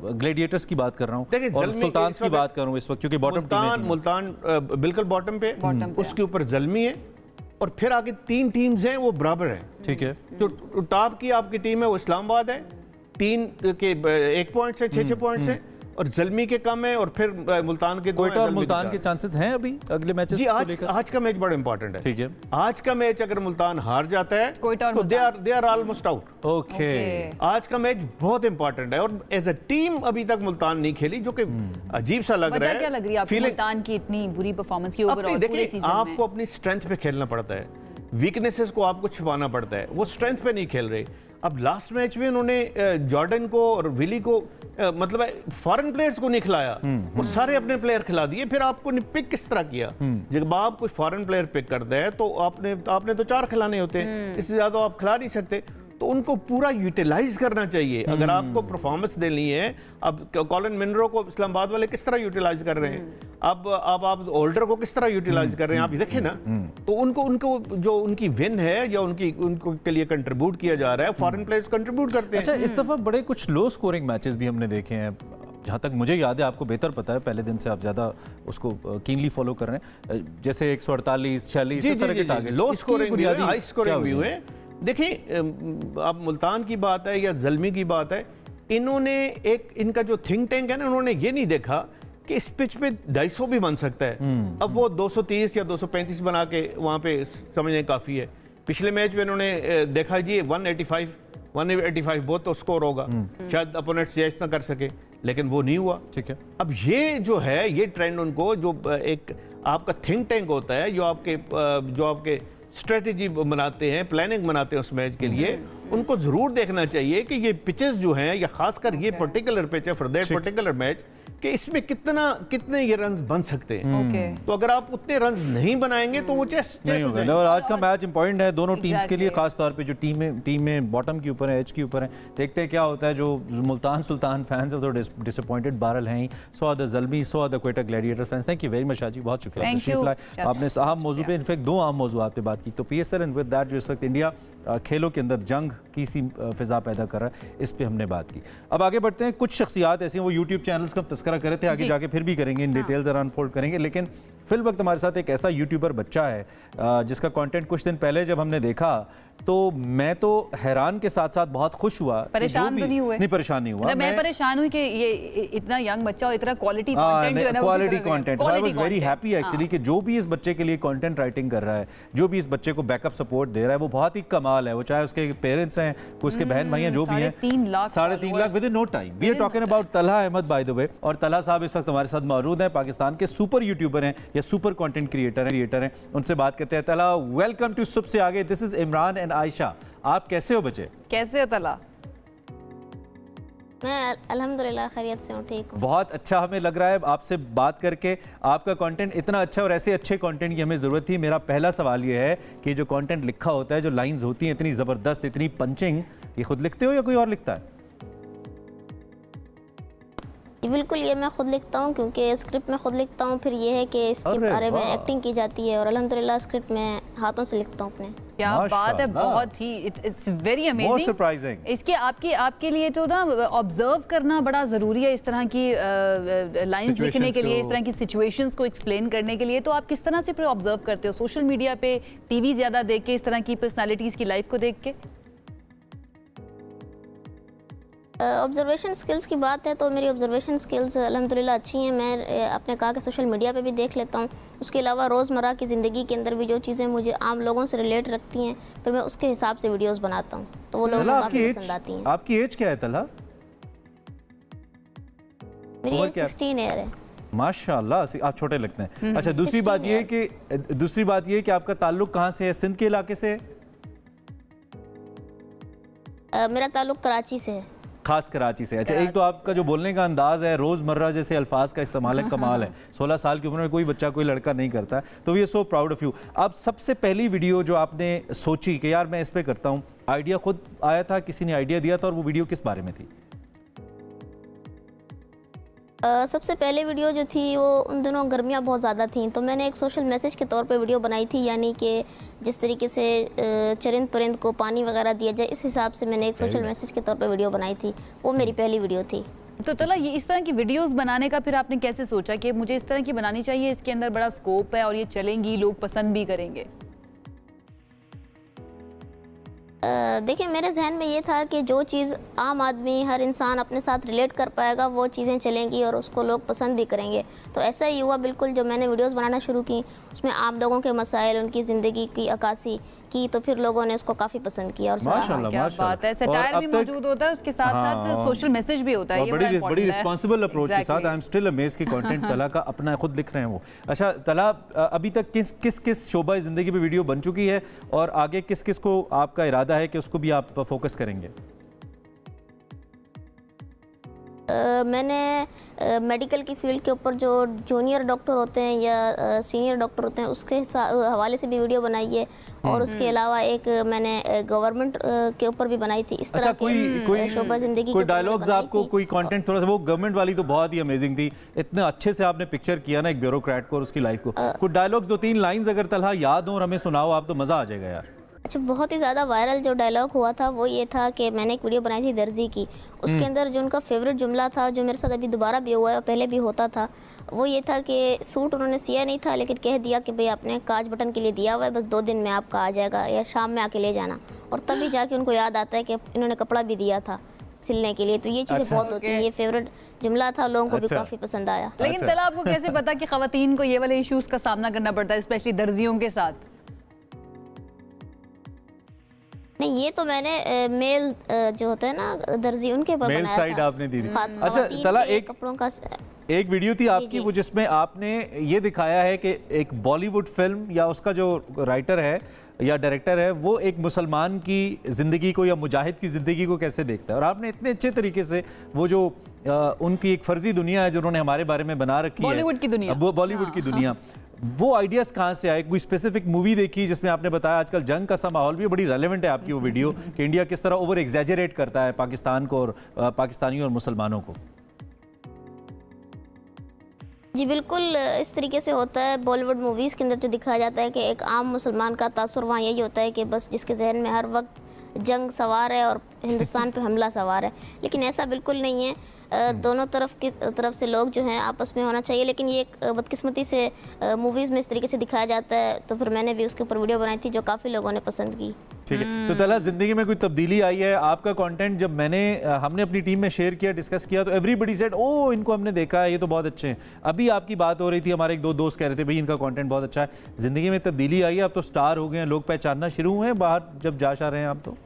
ग्लेडिएटर्स की बात कर रहा हूं और सुल्तान की बात कर रहा हूं इस वक्त, क्योंकि बॉटम मुल्तान बिल्कुल बॉटम पे, उसके ऊपर ज़ल्मी है और फिर आगे 3 टीम्स हैं वो बराबर हैं। ठीक है, जो टॉप की आपकी टीम है वो इस्लामाबाद है, 3 के 1 पॉइंट से 6 पॉइंट से, और ज़ल्मी के कम है, और फिर मुल्तान के कोयटा और मुल्तान के चांसेस हैं अभी अगले मैचेस जी। आज का मैच बड़ा इंपॉर्टेंट है। ठीक है, आज का मैच अगर मुल्तान हार जाता है तो they are almost out. Okay, आज का मैच बहुत इंपॉर्टेंट है और एज अ टीम अभी तक मुल्तान नहीं खेली, जो कि अजीब सा लग रहा है। क्या लग रही है आपको मुल्तान की इतनी बुरी परफॉर्मेंस की ओवरऑल पूरे सीजन में? आपको अपनी स्ट्रेंथ पे खेलना पड़ता है, वीकनेसेस को आपको छुपाना पड़ता है, वो स्ट्रेंथ पे नहीं खेल रहे। अब लास्ट मैच में उन्होंने जॉर्डन को और विली को मतलब फॉरेन प्लेयर्स को नहीं खिलाया, वो सारे अपने प्लेयर खिला दिए। फिर आपको पिक किस तरह किया? जब आप कोई फॉरेन प्लेयर पिक करते हैं तो आपने तो 4 खिलाने होते हैं, इससे ज्यादा आप खिला नहीं सकते। तो उनको पूरा यूटिलाइज करना चाहिए अगर आपको परफॉर्मेंस देनी है। अब कॉलिन मिनरो को इस्लामाबाद वाले किस तरह यूटिलाइज कर रहे हैं, अब आप होल्डर को किस तरह यूटिलाइज कर रहे हैं, आप देखें ना। तो उनको जो उनकी विन है या उनको के लिए कंट्रीब्यूट किया जा रहा है, फॉरेन प्लेयर्स कंट्रीब्यूट करते हैं। अच्छा, इस दफा बड़े कुछ लो स्कोरिंग मैचेस भी हमने देखे हैं, जहाँ तक मुझे याद है, आपको बेहतर पता है, पहले दिन से आप ज़्यादा उसको कीनली फॉलो कर रहे हैं, जैसे 148, 46 इस तरह के टारगेट, लो स्कोरिंग भी है, हाई स्कोरिंग भी हुए। देखिए, अब मुल्तान की बात है या ज़ल्मी की बात है, इन्होंने इनका जो थिंक टैंक है ना, उन्होंने ये नहीं देखा कि इस पिच पे 250 भी बन सकता है। अब वो 230 या 235 बना के वहाँ पे समझने काफ़ी है। पिछले मैच में इन्होंने देखा जी 185 बहुत तो स्कोर होगा, शायद अपोनेंट जज ना कर सके, लेकिन वो नहीं हुआ। ठीक है, अब ये जो है, ये ट्रेंड उनको, जो एक आपका थिंक टैंक होता है, जो आपके स्ट्रेटेजी बनाते हैं, प्लानिंग बनाते हैं उस मैच के लिए, उनको जरूर देखना चाहिए कि ये पिचेस जो हैं, या खासकर ये पर्टिकुलर पिच है फॉर दैट पर्टिकुलर मैच, कि इसमें कितने ये रन्स बन सकते हैं। तो अगर आप उतने रन्स नहीं बनाएंगे तो वो चेस्ट नहीं होगा। और आज का मैच इंपॉर्टेंट है दोनों टीम्स के लिए, खास तौर पे जो टीम में बॉटम के ऊपर है, एज के ऊपर है। देखते हैं क्या होता है। जो मुल्तान सुल्तान फैंस है तो डिसअपॉइंटेड बहरहाल हैं ही। So are the Zalmi, so are the Quetta Gladiator fans. Thank you very much Shazi, बहुत शुक्रिया तशरीफ लाए। आपने अहम मौजू पे, इनफैक्ट 2 अहम मौजूआत पे बात की। तो PSL एंड विद दैट जो इस वक्त इंडिया खेलों के अंदर जंग की सी फिजा पैदा कर रहा है, इस पे हमने बात की। अब आगे बढ़ते हैं। कुछ शख्सियात ऐसी हैं, वो यूट्यूब चैनल्स का तस्करा कर रहे थे, आगे जाके फिर भी करेंगे, इन डिटेल ज़रा अनफोल्ड करेंगे, लेकिन फिल वक्त हमारे साथ एक ऐसा यूट्यूबर बच्चा है जिसका कंटेंट कुछ दिन पहले जब हमने देखा तो मैं तो हैरान के साथ साथ बहुत खुश हुआ। परेशान तो नहीं हुए? नहीं, परेशान नहीं हुआ। मैं परेशान हुई कि ये इतना यंग बच्चा और इतना क्वालिटी कंटेंट जो है ना, quality content. I was very happy actually कि जो भी इस बच्चे के लिए कंटेंट राइटिंग कर रहा है, जो भी इस बच्चे को बैकअप सपोर्ट दे रहा है, वो बहुत ही कमाल है। वो चाहे उसके पेरेंट्स हैं, उसके बहन भाई हैं, जो भी हैं, 3.5 lakh within no time. We are talking about Talha Ahmed by the way. और तलहा साहब इस वक्त हमारे साथ मौजूद हैं, पाकिस्तान के सुपर यूट्यूबर हैं या सुपर कंटेंट क्रिएटर हैं। उनसे बात करते हैं। तलहा, वेलकम टू सबसे आगे। This is Imran and Ayesha. आप कैसे हो बच्चे? कैसे हो तलहा? मैं अल्हम्दुलिल्लाह खैरियत से हूँ, ठीक हूँ। बहुत अच्छा हमें लग रहा है आपसे बात करके। आपका कंटेंट इतना अच्छा, और ऐसे अच्छे कंटेंट की हमें ज़रूरत थी। मेरा पहला सवाल ये है कि जो कंटेंट लिखा होता है, जो लाइंस होती हैं इतनी ज़बरदस्त, इतनी पंचिंग, ये खुद लिखते हो या कोई और लिखता है? बिल्कुल, ये मैं खुद लिखता हूँ क्योंकि स्क्रिप्ट में खुद लिखता हूँ। फिर ये है कि इसके बारे में एक्टिंग की जाती है और अल्हम्दुलिल्लाह स्क्रिप्ट में हाथों से लिखता हूँ अपने। क्या बात है, बहुत ही इट्स वेरी अमेजिंग, सरप्राइजिंग। इसके आपके लिए तो ना ऑब्जर्व करना बड़ा ज़रूरी है, इस तरह की लाइंस लिखने के लिए, इस तरह की सिचुएशंस को एक्सप्लेन करने के लिए। तो आप किस तरह से फिर ऑब्जर्व करते हो? सोशल मीडिया पे, टीवी ज़्यादा देख के, इस तरह की पर्सनैलिटीज़ की लाइफ को देख के? ऑब्जर्वेशन स्किल्स की बात है तो मेरी ऑब्जर्वेशन स्किल्स अल्हम्दुलिल्लाह अच्छी हैं। मैं आपने कहा कि सोशल मीडिया पे भी देख लेता हूँ। उसके अलावा रोज़मर्रा की ज़िंदगी के अंदर भी जो चीज़ें मुझे आम लोगों से रिलेट रखती हैं, फिर मैं उसके हिसाब से वीडियोस बनाता हूँ, तो वो लोगों को काफ़ी पसंद आती हैं। आपकी एज क्या है तलहा? मेरी एज 16 ईयर है। माशाल्लाह, आप छोटे लगते हैं। अच्छा, दूसरी बात ये कि आपका ताल्लुक कहाँ से है? सिंध के इलाके से? मेरा ताल्लुक कराची से है। खास कराची से। अच्छा, एक तो आपका जो बोलने का अंदाज है, रोज़मर्रा जैसे अल्फाज का इस्तेमाल है, कमाल है। 16 साल की उम्र में कोई बच्चा, कोई लड़का नहीं करता है, तो we are so proud of you. अब सबसे पहली वीडियो जो आपने सोची कि यार मैं इस पे करता हूँ, आइडिया खुद आया था, किसी ने आइडिया दिया था, और वो वीडियो किस बारे में थी? सबसे पहले वीडियो जो थी वो उन दिनों गर्मियाँ बहुत ज़्यादा थीं, तो मैंने एक सोशल मैसेज के तौर पे वीडियो बनाई थी, यानी कि जिस तरीके से चरिंद परिंद को पानी वगैरह दिया जाए, इस हिसाब से मैंने एक सोशल मैसेज के तौर पे वीडियो बनाई थी। वो मेरी पहली वीडियो थी। तो तलहा, ये इस तरह की वीडियोस बनाने का फिर आपने कैसे सोचा कि मुझे इस तरह की बनानी चाहिए, इसके अंदर बड़ा स्कोप है और ये चलेंगी, लोग पसंद भी करेंगे? देखिए, मेरे जहन में ये था कि जो चीज़ आम आदमी, हर इंसान अपने साथ रिलेट कर पाएगा, वो चीज़ें चलेंगी और उसको लोग पसंद भी करेंगे। तो ऐसा ही हुआ बिल्कुल। जो मैंने वीडियोस बनाना शुरू की, उसमें आम लोगों के मसाइल, उनकी ज़िंदगी की अक्कासी की, तो फिर लोगों ने उसको काफ़ी पसंद किया। और माशाल्लाह, क्या बात है, सटायर भी मौजूद होता है, उसके साथ साथ सोशल मैसेज भी होता है। ये बड़ी रिस्पांसिबल अप्रोच के साथ। आई एम स्टिल अमेज्ड कि कंटेंट तलहा का अपना खुद लिख रहे हैं वो। अच्छा तलहा, अभी तक किस शोबा ज़िंदगी पे वीडियो बन चुकी है, और आगे किस को आपका इरादा है कि उसको भी आप फोकस करेंगे? मैंने मेडिकल की फील्ड के ऊपर जो जूनियर डॉक्टर होते हैं या सीनियर डॉक्टर होते हैं, उसके हवाले से भी वीडियो बनाई है। और उसके अलावा एक मैंने गवर्नमेंट के ऊपर भी बनाई थी। इस तरह कोई शोबा जिंदगी कोई डायलॉग्स आपको, कोई कंटेंट थोड़ा सा, वो गवर्नमेंट वाली तो बहुत ही अमेजिंग थी, इतने अच्छे से आपने पिक्चर किया ना एक ब्यूरोक्रेट को और उसकी लाइफ को। कुछ डायलॉग्स, 2-3 लाइंस अगर तलहा याद हो और हमें सुनाओ आप, तो मज़ा आ जाएगा यार। अच्छा, बहुत ही ज़्यादा वायरल जो डायलॉग हुआ था वो ये था कि मैंने एक वीडियो बनाई थी दर्जी की। उसके अंदर जो उनका फेवरेट जुमला था, जो मेरे साथ अभी दोबारा भी हुआ है और पहले भी होता था, वो ये था कि सूट उन्होंने सिया नहीं था, लेकिन कह दिया कि भाई आपने काज बटन के लिए दिया हुआ है, बस 2 दिन में आपका आ जाएगा या शाम में आके ले जाना। और तभी जाके उनको याद आता है कि इन्होंने कपड़ा भी दिया था सिलने के लिए। तो ये चीज़ें बहुत होती हैं। ये फेवरेट जुमला था, लोगों को भी काफ़ी पसंद आया। लेकिन तलहा, आपको कैसे पता कि ख़वातीन को ये वाले इश्यूज़ का सामना करना पड़ता है, स्पेशली दर्जियों के साथ? नहीं, ये तो मैंने मेल जो होता है ना दर्जी, उनके ऊपर मेल साइड आपने दी थी। अच्छा तलहा, एक कपड़ों का एक वीडियो थी आपकी वो जिसमें आपने ये दिखाया है कि एक बॉलीवुड फिल्म या उसका जो राइटर है या डायरेक्टर है वो एक मुसलमान की ज़िंदगी को या मुजाहिद की ज़िंदगी को कैसे देखता है, और आपने इतने अच्छे तरीके से वो जो उनकी एक फर्जी दुनिया है जो उन्होंने हमारे बारे में बना रखी है, बॉलीवुड की दुनिया, बॉलीवुड की दुनिया, वो आइडियाज़ कहाँ से आए? कोई स्पेसिफिक मूवी देखी जिसमें आपने बताया आजकल जंग का सा माहौल भी, बड़ी रेलेवेंट है आपकी वो वीडियो कि इंडिया किस तरह ओवर एग्जैजरेट करता है पाकिस्तान को और पाकिस्तानियों और मुसलमानों को। जी बिल्कुल, इस तरीके से होता है। बॉलीवुड मूवीज़ के अंदर जो दिखाया जाता है कि एक आम मुसलमान का तासुर वहाँ यही होता है कि बस जिसके जहन में हर वक्त जंग सवार है और हिंदुस्तान पे हमला सवार है, लेकिन ऐसा बिल्कुल नहीं है। दोनों तरफ से लोग जो हैं आपस में होना चाहिए, लेकिन ये बदकिस्मती से मूवीज़ में इस तरीके से दिखाया जाता है। तो फिर मैंने भी उसके ऊपर वीडियो बनाई थी जो काफ़ी लोगों ने पसंद की। ठीक है, तो तला जिंदगी में कोई तब्दीली आई है? आपका कंटेंट जब हमने अपनी टीम में शेयर किया, डिस्कस किया, तो एवरीबडी सेड ओ इनको हमने देखा है, ये तो बहुत अच्छे हैं। अभी आपकी बात हो रही थी, हमारे एक दो दोस्त कह रहे थे भाई इनका कंटेंट बहुत अच्छा है। जिंदगी में तब्दीली आई है, अब तो स्टार हो गए हैं, लोग पहचानना शुरू हुए हैं बाहर जब जा रहे हैं आप? तो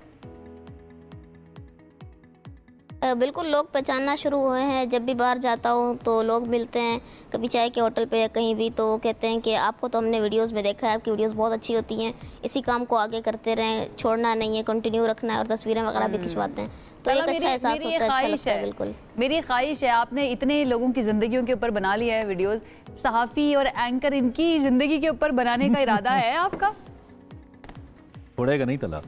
बिल्कुल लोग पहचानना शुरू हुए हैं। जब भी बाहर जाता हूँ तो लोग मिलते हैं, कभी चाय के होटल पे या कहीं भी, तो कहते हैं कि आपको तो हमने वीडियोस में देखा है, आपकी वीडियोस बहुत अच्छी होती हैं, इसी काम को आगे करते रहें, छोड़ना नहीं है, कंटिन्यू रखना है, और तस्वीरें वगैरह भी खिंचवाते हैं। तो एक अच्छा एहसास होता है, अच्छा लगता है। बिल्कुल मेरी ख्वाहिश है, आपने इतने लोगों की जिंदगियों के ऊपर बना लिया है वीडियोस, सहाफ़ी और एंकर इनकी जिंदगी के ऊपर बनाने का इरादा है आपका? छोड़ेगा नहीं तला?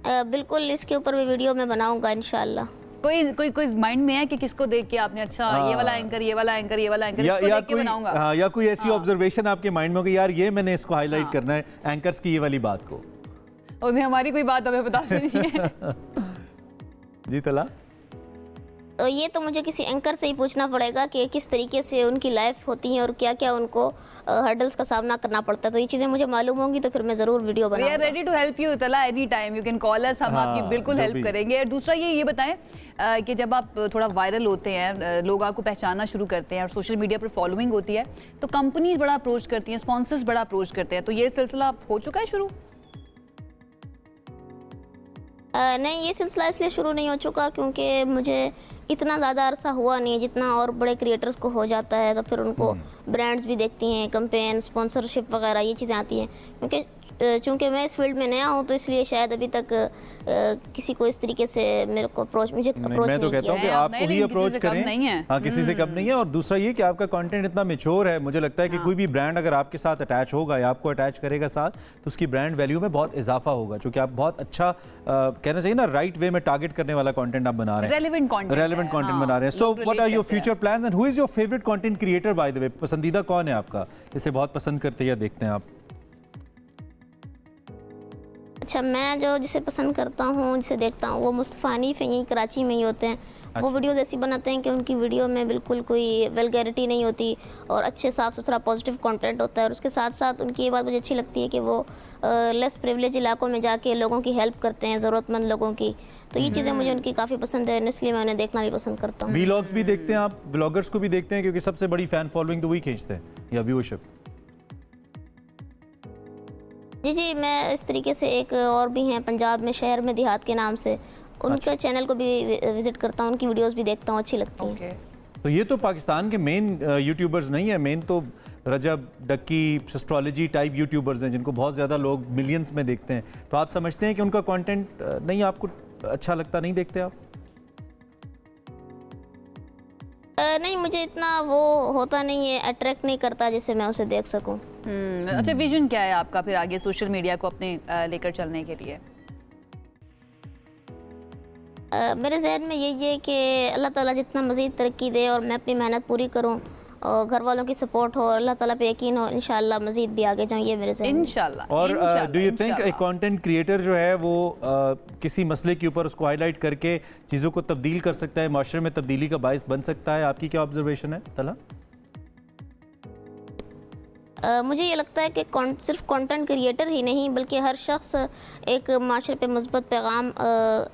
बिल्कुल, इसके ऊपर भी वीडियो मैं बनाऊंगा इंशाल्लाह। कोई माइंड में है कि किसको देख के आपने अच्छा ये वाला एंकर, ये वाला एंकर, ये वाला एंकर इसको देख के बनाऊंगा? या कोई ऐसी ऑब्जर्वेशन आपके माइंड में हो कि यार ये मैंने इसको हाईलाइट करना है, एंकर्स की ये वाली बात को? उन्हें हमारी कोई बात हमें बता देनी है। जी तला? तो ये तो मुझे किसी एंकर से ही पूछना पड़ेगा कि किस तरीके से उनकी लाइफ होती है और क्या क्या उनको हर्डल्स का सामना करना पड़ता है। तो ये चीज़ें मुझे मालूम होंगी तो फिर मैं ज़रूर वीडियो बनाऊंगा। We are ready to help you तला, any time you can call us, हम आपकी बिल्कुल हेल्प करेंगे। और दूसरा ये बताएं कि जब आप थोड़ा वायरल होते हैं, लोग आपको पहचानना शुरू करते हैं और सोशल मीडिया पर फॉलोइंग होती है, तो कंपनीज बड़ा अप्रोच करती हैं, स्पॉन्सर्स बड़ा अप्रोच करते हैं, तो ये सिलसिला हो चुका है शुरू? नहीं, ये सिलसिला इसलिए शुरू नहीं हो चुका क्योंकि मुझे इतना ज़्यादा अरसा हुआ नहीं जितना और बड़े क्रिएटर्स को हो जाता है। तो फिर उनको ब्रांड्स भी देखती हैं, कैंपेन, स्पॉन्सरशिप वगैरह ये चीज़ें आती हैं। क्योंकि चूँकि मैं इस फील्ड में नया हूँ तो इसलिए शायद अभी तक किसी को इस तरीके से मेरे को अप्रोच मैं तो कहता हूँ कि आपको ही अप्रोच करें, हाँ किसी से कम नहीं है। और दूसरा ये कि आपका कंटेंट इतना मैच्योर है, मुझे लगता है कि कोई भी ब्रांड अगर आपके साथ अटैच होगा या आपको अटैच करेगा साथ, तो उसकी ब्रांड वैल्यू में बहुत इजाफा होगा, क्योंकि आप बहुत अच्छा कहना चाहिए ना, राइट वे में टारगेट करने वाला कंटेंट आप बना रहे हैं, रेलेवेंट कंटेंट बना रहे हैं। So what are your future plans and who is your favourite content creator by the way? पसंदीदा कौन है आपका, जिसे बहुत पसंद करते हैं या देखते हैं आप? अच्छा, मैं जिसे पसंद करता हूँ, जिसे देखता हूँ, वो मुस्तफ़ा हनीफ है, यहीं कराची में ही होते हैं। अच्छा। वो वीडियोस ऐसी बनाते हैं कि उनकी वीडियो में बिल्कुल कोई वल्गैरिटी नहीं होती और अच्छे साफ़ सुथरा पॉजिटिव कंटेंट होता है। और उसके साथ साथ उनकी ये बात मुझे अच्छी लगती है कि वो लेस प्रिविलेज इलाकों में जाके लोगों की हेल्प करते हैं, ज़रूरतमंद लोगों की। तो ये चीज़ें मुझे उनकी काफ़ी पसंद है, इसलिए मैं उन्हें देखना भी पसंद करता हूँ। व्लॉग्स भी देखते हैं आप? व्लॉगर्स को भी देखते हैं क्योंकि सबसे बड़ी फ़ैन फॉलोइंग तो वही खींचते हैं, या व्यूअरशिप? जी, मैं इस तरीके से एक और भी हैं पंजाब में, शहर में देहात के नाम से, उनका चैनल को भी विजिट करता हूँ, उनकी वीडियोस भी देखता हूँ, अच्छी लगती हैं। तो ये तो पाकिस्तान के मेन यूट्यूबर्स नहीं है, मेन तो रजब, डक्की, एस्ट्रोलॉजी टाइप यूट्यूबर्स हैं जिनको बहुत ज़्यादा लोग मिलियंस में देखते हैं। तो आप समझते हैं कि उनका कंटेंट नहीं आपको अच्छा लगता, नहीं देखते आप? नहीं, मुझे इतना वो होता नहीं है, अट्रैक्ट नहीं करता जिससे मैं उसे देख सकूं। अच्छा, विजन क्या है आपका फिर आगे सोशल मीडिया को अपने लेकर चलने के लिए? मेरे जहन में यही है कि अल्लाह ताला जितना मज़ीद तरक्की दे और मैं अपनी मेहनत पूरी करूं और घर वालों की सपोर्ट हो और अल्लाह ताला पे यकीन हो, इंशाल्लाह मज़ीद भी आगे जाऊं, ये मेरे जहन में। इंशाल्लाह। और डू यू थिंक एक कंटेंट क्रिएटर जो है वो किसी मसले के ऊपर उसको हाईलाइट करके चीज़ों को तब्दील कर सकता है, माशरे में तब्दीली का बाइस बन सकता है? आपकी क्या ऑब्जर्वेशन है तला? मुझे ये लगता है कि सिर्फ कंटेंट क्रिएटर ही नहीं बल्कि हर शख्स एक माशरे पे मुस्बत पैगाम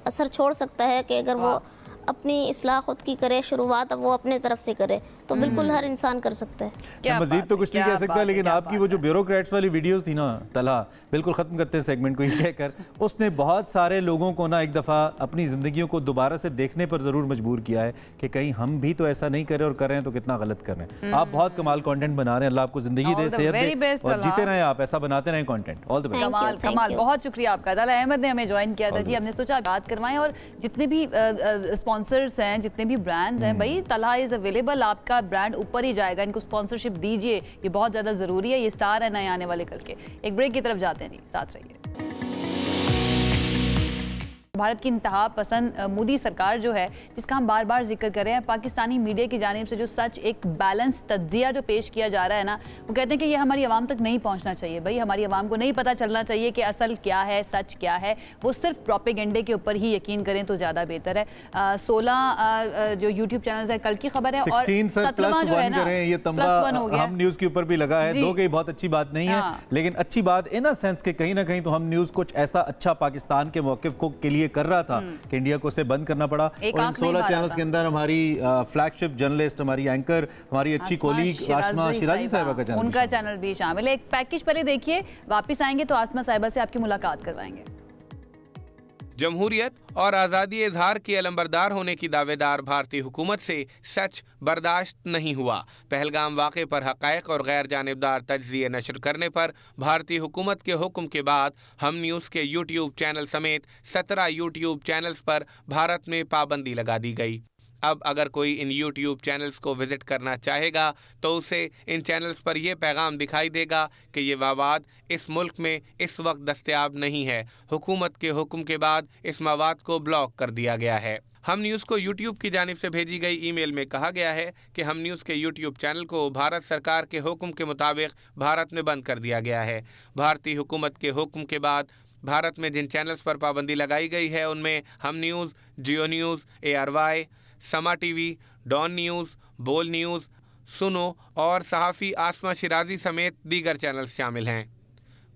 असर छोड़ सकता है कि अगर वो अपनी इस्लाह खुद की करे, शुरुआत वो अपने तरफ से करे, तो बिल्कुल हर इंसान कर सकता है। मजीद तो कुछ नहीं कह सकता, लेकिन आपकी वो जो ब्यूरोक्रेट्स वाली वीडियोस थी ना तला, बिल्कुल ख़त्म करते हैं सेगमेंट को ये कहकर, उसने बहुत सारे लोगों को ना एक दफ़ा अपनी ज़िंदगियों को दोबारा से देखने पर ज़रूर मजबूर किया है कि कहीं हम भी तो ऐसा नहीं करें, और करें तो कितना गलत कर रहे हैं। आप बहुत कमाल कंटेंट बना रहे हैं, अल्लाह आपको ज़िंदगी दे, सेहत दे और जीते रहें आप, ऐसा बनाते रहें कंटेंट। All the best. कमाल, बहुत शुक्रिया आपका। तला अहमद ने हमें ज्वाइन किया था जी, हमने सोचा बात करवाएं, और जितने भी स्पॉन्सर्स हैं, जितने भी ब्रांड्स हैं, भाई तला इज अवेलेबल, आपका ब्रांड ऊपर ही जाएगा, इनको स्पॉन्सरशिप दीजिए, ये बहुत ज़्यादा ज़रूरी है, ये स्टार है नए आने वाले कल के। एक ब्रेक की तरफ जाते हैं, साथ रहिए। भारत की इंतहा पसंद मोदी सरकार जो है, जिसका हम बार बार जिक्र कर रहे हैं, पाकिस्तानी मीडिया की जानिब से जो सच एक बैलेंस तज्जिया जो पेश किया जा रहा है ना, वो कहते हैं कि ये हमारी आवाम तक नहीं पहुंचना चाहिए। भाई हमारी आवाम को नहीं पता चलना चाहिए कि असल क्या है, सच क्या है। वो सिर्फ प्रोपेगेंडे के ऊपर ही यकीन करें तो ज़्यादा बेहतर है। 16 जो यूट्यूब चैनल है, कल की खबर है, और 17वां जो है ना ये तमगा हम न्यूज़ के ऊपर भी लगा है। दो की बहुत अच्छी बात नहीं है, लेकिन अच्छी बात इन अ सेंस के कहीं ना कहीं तो हम न्यूज़ कुछ ऐसा अच्छा पाकिस्तान के मौक़िफ़ को के लिए कर रहा था कि इंडिया को उसे बंद करना पड़ा। और इन 16 चैनल्स के अंदर हमारी फ्लैगशिप जर्नलिस्ट, हमारी एंकर, हमारी अच्छी कोलीग आसमा शिराजी साहिबा का चैनल, उनका चैनल भी शामिल है। एक पैकेज पहले देखिए, वापस आएंगे तो आसमा साहिबा से आपकी मुलाकात करवाएंगे। जमहूरियत और आज़ादी इजहार की अलंबरदार होने की दावेदार भारतीय हुकूमत से सच बर्दाश्त नहीं हुआ। पहलगाम वाक़े पर हक़ाइक़ और गैर जानिबदार तज्ज़िये नशर करने पर भारतीय हुकूमत के हुक्म के बाद हम न्यूज़ के यूट्यूब चैनल समेत 17 यूट्यूब चैनल्स पर भारत में पाबंदी लगा दी गई। अब अगर कोई इन यूट्यूब चैनल्स को विज़िट करना चाहेगा तो उसे इन चैनल्स पर यह पैगाम दिखाई देगा कि ये मवाद इस मुल्क में इस वक्त दस्तयाब नहीं है। हुकूमत के हुक्म के बाद इस मवाद को ब्लॉक कर दिया गया है। हम न्यूज़ को यूट्यूब की जानिब से भेजी गई ईमेल में कहा गया है कि हम न्यूज़ के यूट्यूब चैनल को भारत सरकार के हुक्म के मुताबिक भारत में बंद कर दिया गया है। भारतीय हुकूमत के हुक्म के बाद भारत में जिन चैनल्स पर पाबंदी लगाई गई है उनमें हम न्यूज़, जियो न्यूज़, ARY, समा टीवी, डॉन न्यूज़, बोल न्यूज़, सुनो और सहाफ़ी आसमा शिराजी समेत दीगर चैनल्स शामिल हैं।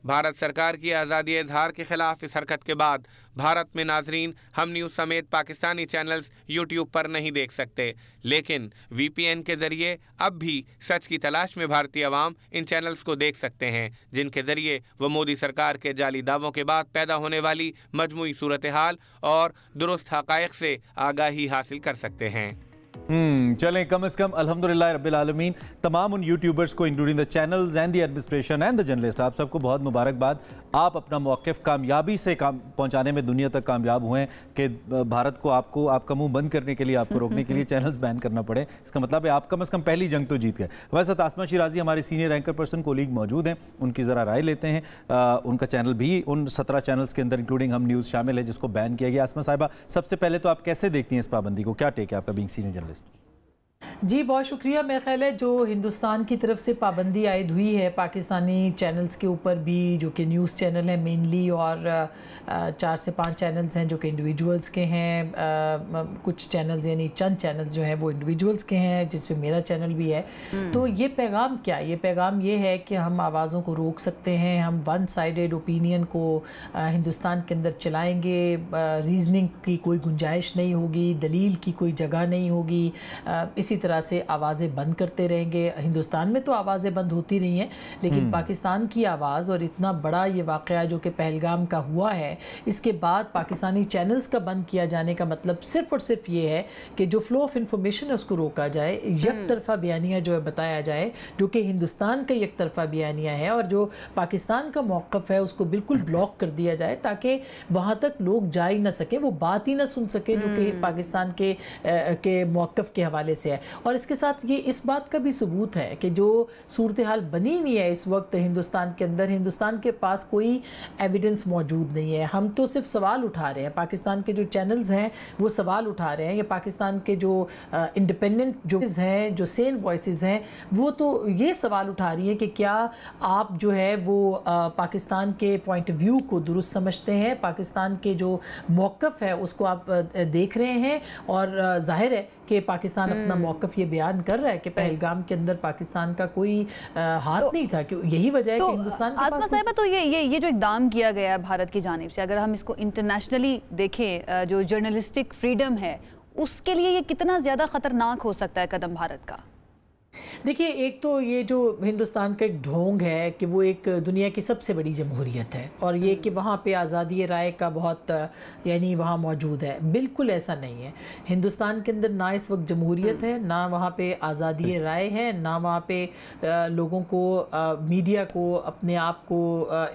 भारत सरकार की आज़ादी इजहार के ख़िलाफ़ इस हरकत के बाद भारत में नाजरीन हम न्यूज़ समेत पाकिस्तानी चैनल्स यूट्यूब पर नहीं देख सकते, लेकिन VPN के ज़रिए अब भी सच की तलाश में भारतीय अवाम इन चैनल्स को देख सकते हैं, जिनके ज़रिए वो मोदी सरकार के जाली दावों के बाद पैदा होने वाली मजमूई सूरत हाल और दुरुस्त हक़ाइक़ से आगाही हासिल कर सकते हैं। चलें, कम से कम अल्हम्दुलिल्लाह रब्बिल आलमीन तमाम उन यूट्यूबर्स को including the channels and the administration and the journalist, आप सबको बहुत मुबारकबाद। आप अपना मौक़िफ़ कामयाबी से काम पहुंचाने में दुनिया तक कामयाब हुए कि भारत को आपका मुंह बंद करने के लिए, आपको रोकने के लिए चैनल्स बैन करना पड़े। इसका मतलब है आप कम से कम पहली जंग तो जीत गए। हमारे साथ आसमा शिराजी हमारे सीनियर एंकर पर्सन कोलीग मौजूद हैं, उनकी ज़रा राय लेते हैं। उनका चैनल भी उन 17 चैनल्स के अंदर इंक्लूडिंग हम न्यूज़ शामिल है जिसको बैन किया गया। आसमा साहिबा, सबसे पहले तो आप कैसे देखती हैं इस पाबंदी को, क्या टेक है आपका बीइंग सीनियर जर्नलिस्ट? जी बहुत शुक्रिया। मेरा ख्याल है जो हिंदुस्तान की तरफ से पाबंदी आयद हुई है पाकिस्तानी चैनल्स के ऊपर भी, जो कि न्यूज़ चैनल है मेनली, और 4 से 5 चैनल्स हैं जो कि इंडिविजुअल्स के हैं, कुछ चैनल्स यानी चंद चैनल्स जो हैं वो इंडिविजुअल्स के हैं, जिसमें मेरा चैनल भी है। तो ये पैगाम क्या, ये पैगाम ये है कि हम आवाज़ों को रोक सकते हैं, हम वन साइडेड ओपिनियन को हिंदुस्तान के अंदर चलाएँगे, रीजनिंग की कोई गुंजाइश नहीं होगी, दलील की कोई जगह नहीं होगी, इसी तरह से आवाज़ें बंद करते रहेंगे। हिंदुस्तान में तो आवाज़ें बंद होती रही हैं, लेकिन पाकिस्तान की आवाज़ और इतना बड़ा ये वाक़या जो कि पहलगाम का हुआ है, इसके बाद पाकिस्तानी चैनल्स का बंद किया जाने का मतलब सिर्फ और सिर्फ ये है कि जो फ्लो ऑफ इंफॉर्मेशन है उसको रोका जाए, एक तरफा बयानिया जो है बताया जाए, जो कि हिंदुस्तान का एक तरफा बयानिया है, और जो पाकिस्तान का मौक़िफ़ है उसको बिल्कुल ब्लॉक कर दिया जाए ताकि वहाँ तक लोग जा ही ना सकें, वो बात ही ना सुन सकें जो कि पाकिस्तान के मौक़िफ़ के हवाले से है। और इसके साथ ये इस बात का भी सबूत है कि जो सूरत हाल बनी हुई है इस वक्त हिंदुस्तान के अंदर, हिंदुस्तान के पास कोई एविडेंस मौजूद नहीं है। हम तो सिर्फ सवाल उठा रहे हैं, पाकिस्तान के जो चैनल्स हैं वो सवाल उठा रहे हैं, या पाकिस्तान के जो इंडिपेंडेंट जो हैं, जो सेन वॉइसेस हैं, वो तो ये सवाल उठा रही हैं कि क्या आप जो है वो पाकिस्तान के पॉइंट ऑफ व्यू को दुरुस्त समझते हैं, पाकिस्तान के जो मौक़िफ़ है उसको आप देख रहे हैं, और जाहिर है कि पाकिस्तान अपना मौक़िफ़ ये बयान कर रहा है कि पहलगाम के अंदर पाकिस्तान का कोई हाथ नहीं था, कि यही वजह है कि हिंदुस्तान के आसमा साहिबा, तो ये जो इक़दाम किया गया है भारत की जानिब से, अगर हम इसको इंटरनेशनली देखें, जो जर्नलिस्टिक फ्रीडम है उसके लिए ये कितना ज़्यादा ख़तरनाक हो सकता है कदम भारत का? देखिए, एक तो ये जो हिंदुस्तान का एक ढोंग है कि वो एक दुनिया की सबसे बड़ी जमहूरियत है, और ये कि वहाँ पे आज़ादी राय का बहुत यानी वहाँ मौजूद है, बिल्कुल ऐसा नहीं है। हिंदुस्तान के अंदर ना इस वक्त जमहूरियत है, ना वहाँ पे आज़ादी राय है, ना वहाँ पे लोगों को मीडिया को अपने आप को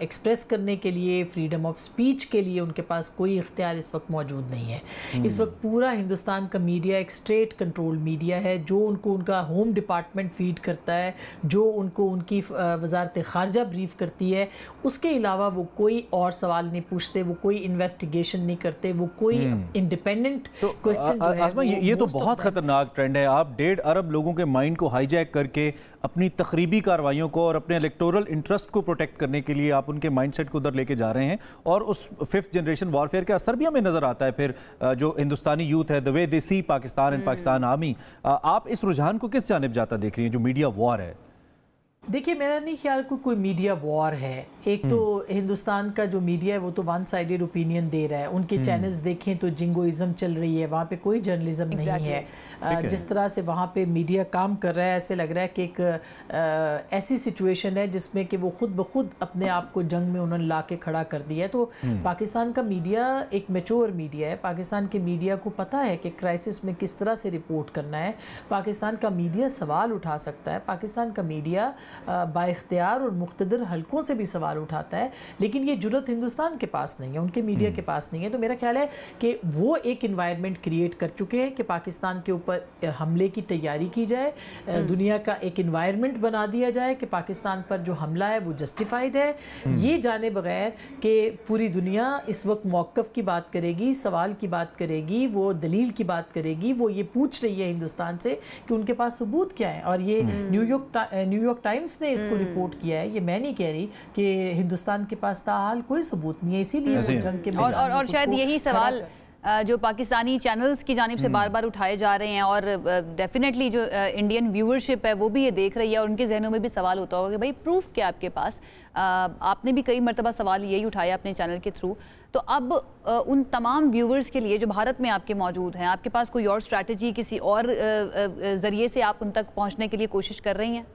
एक्सप्रेस करने के लिए, फ्रीडम ऑफ स्पीच के लिए उनके पास कोई इख्तियार इस वक्त मौजूद नहीं है। इस वक्त पूरा हिंदुस्तान का मीडिया एक स्टेट कंट्रोल मीडिया है, जो उनको उनका होम डिपार्टमेंट डिपार्टमेंट फीड करता है, जो उनको उनकी वजारत ख़ारजा ब्रीफ करती है, उसके अलावा वो कोई और सवाल नहीं पूछते, वो कोई इन्वेस्टिगेशन नहीं करते, वो कोई इंडिपेंडेंट क्वेश्चन। ये तो बहुत खतरनाक ट्रेंड है। आप 1.5 अरब लोगों के माइंड को हाईजैक करके अपनी तखरीबी कार्रवाइयों को और अपने इलेक्टोरल इंटरेस्ट को प्रोटेक्ट करने के लिए आप उनके माइंडसेट को उधर लेके जा रहे हैं, और उस 5th जनरेशन वॉरफेयर का असर भी हमें नजर आता है। फिर जो हिंदुस्तानी यूथ है, the way they see Pakistan and Pakistan army, आप इस रुझान को किस जानिब जाता देख रही हैं, जो मीडिया वॉर है? देखिए, मेरा नहीं ख्याल कोई मीडिया वॉर है। एक तो हिंदुस्तान का जो मीडिया है वो तो वन साइडेड ओपिनियन दे रहा है। उनके चैनल्स देखें तो जिंगोइज्म चल रही है, वहाँ पे कोई जर्नलिज्म नहीं है। जिस तरह से वहाँ पे मीडिया काम कर रहा है, ऐसे लग रहा है कि एक ऐसी सिचुएशन है जिसमें कि वो खुद ब खुद अपने आप को जंग में उन्होंने ला के खड़ा कर दिया है। तो पाकिस्तान का मीडिया एक मैच्योर मीडिया है। पाकिस्तान के मीडिया को पता है कि क्राइसिस में किस तरह से रिपोर्ट करना है। पाकिस्तान का मीडिया सवाल उठा सकता है। पाकिस्तान का मीडिया बाइख्तियार और मुख्तदर हलकों से भी सवाल उठाता है, लेकिन ये जुर्रत हिंदुस्तान के पास नहीं है, उनके मीडिया के पास नहीं है। तो मेरा ख्याल है कि वो एक इन्वायरमेंट क्रिएट कर चुके हैं कि पाकिस्तान के ऊपर हमले की तैयारी की जाए, दुनिया का एक इन्वायरमेंट बना दिया जाए कि पाकिस्तान पर जो हमला है वो जस्टिफाइड है। ये जाने बगैर कि पूरी दुनिया इस वक्त मौक़िफ़ की बात करेगी, सवाल की बात करेगी, वो दलील की बात करेगी, वो ये पूछ रही है हिंदुस्तान से कि उनके पास सबूत क्या है। और ये न्यूयॉर्क टाइम्स ने इसको रिपोर्ट किया है। ये मैं नहीं कह रही कि हिंदुस्तान के पास ताहाल कोई सबूत नहीं है, इसीलिए जंग के और शायद यही सवाल जो पाकिस्तानी चैनल्स की जानिब से बार बार उठाए जा रहे हैं, और डेफिनेटली जो इंडियन व्यूअरशिप है वो भी ये देख रही है, और उनके जहनों में भी सवाल होता होगा कि भाई प्रूफ क्या आपके पास। आपने भी कई मरतबा सवाल यही उठाया अपने चैनल के थ्रू। तो अब उन तमाम व्यूअर्स के लिए जो भारत में आपके मौजूद हैं, आपके पास कोई और स्ट्रैटेजी, किसी और ज़रिए से आप उन तक पहुँचने के लिए कोशिश कर रही हैं?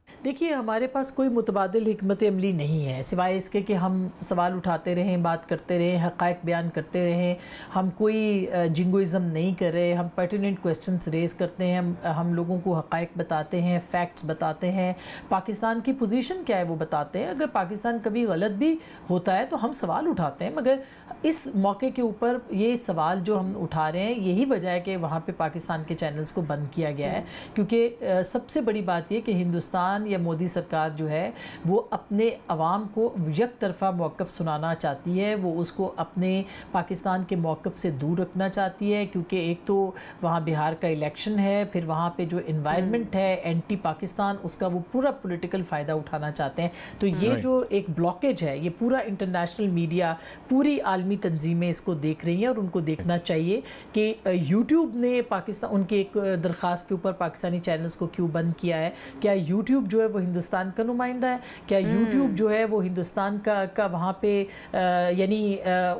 देखिए, हमारे पास कोई मुतबादिल हिकमत अमली नहीं है, सिवाय इसके कि हम सवाल उठाते रहें, बात करते रहें, हक़ाइक़ बयान करते रहें। हम कोई जिंगोइज़म नहीं कर रहे, हम पर्टिनेंट क्वेश्चंस रेज़ करते हैं, हम लोगों को हक़ाइक़ बताते हैं, फैक्ट्स बताते हैं, पाकिस्तान की पोजीशन क्या है वो बताते हैं। अगर पाकिस्तान कभी गलत भी होता है तो हम सवाल उठाते हैं, मगर इस मौके के ऊपर ये सवाल जो हम उठा रहे हैं, यही वजह है कि वहाँ पर पाकिस्तान के चैनल्स को बंद किया गया है। क्योंकि सबसे बड़ी बात यह कि हिंदुस्तान या मोदी सरकार जो है वो अपने अवाम को एक तरफा मौक़िफ़ सुनाना चाहती है, वो उसको अपने पाकिस्तान के मौक़िफ़ से दूर रखना चाहती है। क्योंकि एक तो वहाँ बिहार का इलेक्शन है, फिर वहाँ पे जो इन्वायरमेंट है एंटी पाकिस्तान, उसका वो पूरा पॉलिटिकल फ़ायदा उठाना चाहते हैं। तो ये जो एक ब्लॉकेज है, ये पूरा इंटरनेशनल मीडिया, पूरी आलमी तंजीमें इसको देख रही हैं, और उनको देखना चाहिए कि यूट्यूब ने पाकिस्तान, उनके एक दरख्वास्त के ऊपर पाकिस्तानी चैनल्स को क्यों बंद किया है। क्या यूट्यूब जो है वो हिंदुस्तान का नुमाइंदा है? क्या यूट्यूब जो है वो हिंदुस्तान का वहाँ पे यानी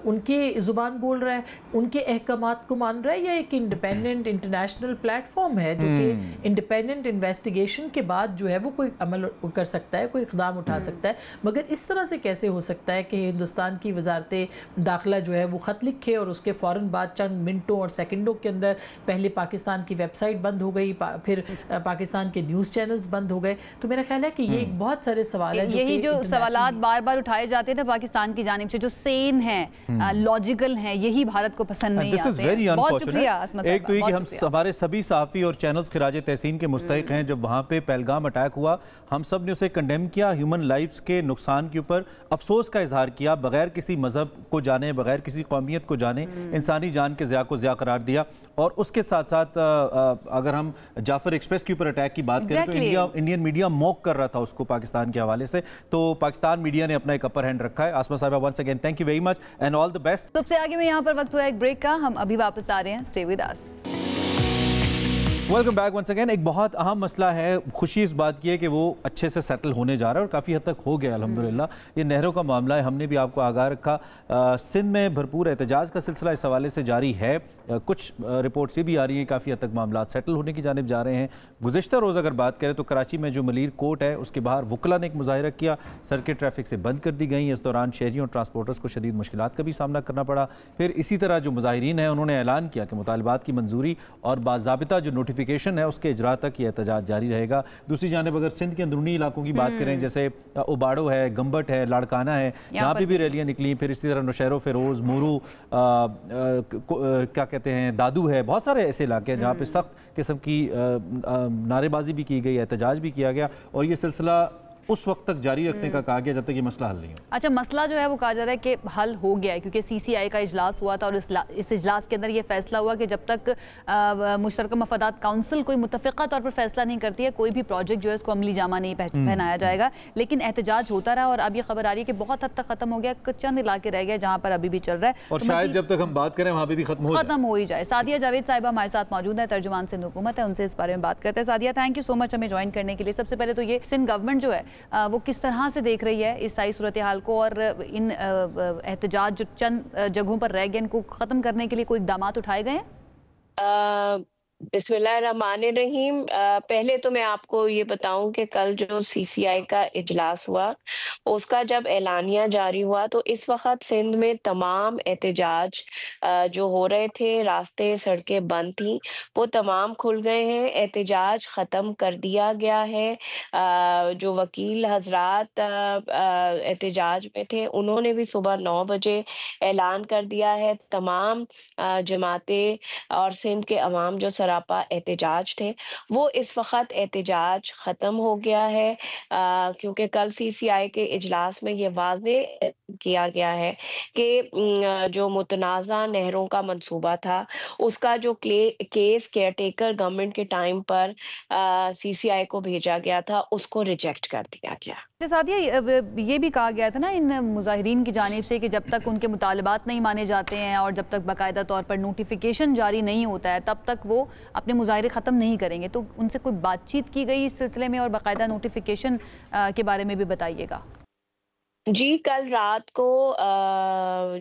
उनके ज़ुबान बोल रहा है, उनके अहकामात को मान रहा है, या एक इंडिपेंडेंट इंटरनेशनल प्लेटफॉर्म है जो कि इंडिपेंडेंट इन्वेस्टिगेशन के बाद जो है वो कोई अमल कर सकता है, कोई इक़दाम उठा सकता है। मगर इस तरह से कैसे हो सकता है कि हिंदुस्तान की वजारत दाखिला जो है वो ख़त लिखे और उसके फ़ौरन बाद चंद मिनटों और सेकंडों के अंदर पहले पाकिस्तान की वेबसाइट बंद हो गई, फिर पाकिस्तान के न्यूज़ चैनल्स बंद हो गए। तो मेरा ख्याल है कि ये बहुत सारे सवाल है, यही जो सवालात बार बार उठाए जाते हैं ना पाकिस्तान की जानिब से, जो सेन है, लॉजिकल है, यही भारत को पसंद नहीं आते। बहुत शुक्रिया। एक तो ये कि हम हमारे सभी सहाफ़ी और चैनल्स खिराज तहसीन के मुस्तहिक हैं। जब वहाँ पे पहलगाम अटैक हुआ, हम सब ने उसे कंडेम किया, ह्यूमन लाइफ्स के नुकसान के ऊपर अफसोस का इजहार किया, बगैर किसी मजहब को जाने, बगैर किसी कौमियत को जाने, इंसानी जान के ज़िया को ज़िया करार दिया। और उसके साथ साथ अगर हम जाफर एक्सप्रेस के ऊपर अटैक की बात करें तो इंडियन मीडिया मॉक कर रहा था उसको पाकिस्तान के हवाले से। तो पाकिस्तान मीडिया ने अपना एक अपर हैंड रखा है। आसमा साहिबा, once again thank you very much and all the best. सबसे आगे में यहाँ पर वक्त हुआ एक ब्रेक का, हम अभी वापस आ रहे हैं। Stay with us. Welcome back once again. एक बहुत अहम मसला है, खुशी इस बात की है कि वो अच्छे से सेटल होने जा रहा है और काफ़ी हद तक हो गया अल्हम्दुलिल्लाह। ये नहरों का मामला है, हमने भी आपको आगाह रखा। सिंध में भरपूर एहतजाज का सिलसिला इस हवाले से जारी है। कुछ रिपोर्ट्स ये भी आ रही हैं काफ़ी हद तक मामला सेटल होने की जानिब जा रहे हैं। गुज़िश्ता रोज़ अगर बात करें तो कराची में जो मलीर कोर्ट है उसके बाहर वुकला ने एक मुजाहिरा किया, सड़कें ट्रैफिक से बंद कर दी गई। इस दौरान शहरियों और ट्रांसपोर्टर्स को शदीद मुश्किलात का भी सामना करना पड़ा। फिर इसी तरह जो मुजाहिरीन हैं उन्होंने ऐलान किया कि मुतालबात की मंजूरी और बाज़ाबिता जो नोटिफिकेशन नोटिफिकेशन है उसके इजरा तक ये एहतजाज जारी रहेगा। दूसरी जानिब अगर सिंध के अंदरूनी इलाकों की बात करें, जैसे उबाड़ो है, गम्बट है, लाड़काना है, यहाँ पे भी रैलियाँ निकली। फिर इसी तरह नौशहरो, फिरोज, मोरू, क्या कहते हैं, दादू है, बहुत सारे ऐसे इलाके हैं जहाँ पे सख्त किस्म की नारेबाजी भी की गई, एहतजाज भी किया गया और ये सिलसिला उस वक्त तक जारी रखने का कहा गया जब तक ये मसला हल नहीं हो। अच्छा, मसला जो है वो कहा जा रहा है कि हल हो गया है क्योंकि सीसीआई का इजलास हुआ था और इस इजलास के अंदर ये फैसला हुआ कि जब तक मुश्तरका मफादात काउंसिल कोई मुतफ़िक़ा तौर पर फैसला नहीं करती है, कोई भी प्रोजेक्ट जो है उसको अमली जामा नहीं पहनाया जाएगा। लेकिन एहतजाज होता रहा और अब ये खबर आ रही है कि बहुत हद तक खत्म हो गया, चंद इलाके रह गए जहाँ पर अभी भी चल रहा है और शायद जब तक हम बात करें वहाँ पे भी खत्म हो ही जाए। सादिया जावेद साहिबा हमारे साथ मौजूद है, तर्जुमान सिंध हुकूमत है, उनसे इस बारे में बात करते हैं। Sadia, thank you so much हमें ज्वाइन करने के लिए। सबसे पहले तो ये सिंध गवर्नमेंट जो है वो किस तरह से देख रही है इस सारी सूरत हाल को और इन एहतजाज जो चंद जगहों पर रह गए इनको खत्म करने के लिए कोई इक़दाम उठाए गए हैं? बिस्मिल्लाहिर्रहमानिर्रहीम। पहले तो मैं आपको ये बताऊं कि कल जो सीसीआई का इजलास हुआ उसका जब एलानिया जारी हुआ तो इस वक्त सिंध में तमाम एहतजाज जो हो रहे थे, रास्ते सड़कें बंद थी, वो तमाम खुल गए हैं। एहतजाज ख़त्म कर दिया गया है। जो वकील हजरात एहतजाज में थे उन्होंने भी सुबह 9 बजे ऐलान कर दिया है। तमाम जमातें और सिंध के अवाम जो सरापा एहतजाज थे वो इस वक्त एहतजाज ख़त्म हो गया है क्योंकि कल सीसीआई के इजलास में ये वाज़ेह किया गया है कि जो मुतनाज़ा नहरों का मंसूबा था उसका जो केस केयर टेकर गवर्नमेंट के टाइम पर सीसीआई को भेजा गया था उसको रिजेक्ट कर दिया गया। सादिया, ये भी कहा गया था ना इन मुजाहिरीन की जानिब से कि जब तक उनके मुतालबात नहीं माने जाते हैं और जब तक बाकायदा तौर पर नोटिफिकेशन जारी नहीं होता है तब तक वो अपने मुजाहिरे ख़त्म नहीं करेंगे। तो उनसे कोई बातचीत की गई इस सिलसिले में और बाकायदा नोटिफिकेशन के बारे में भी बताइएगा। जी, कल रात को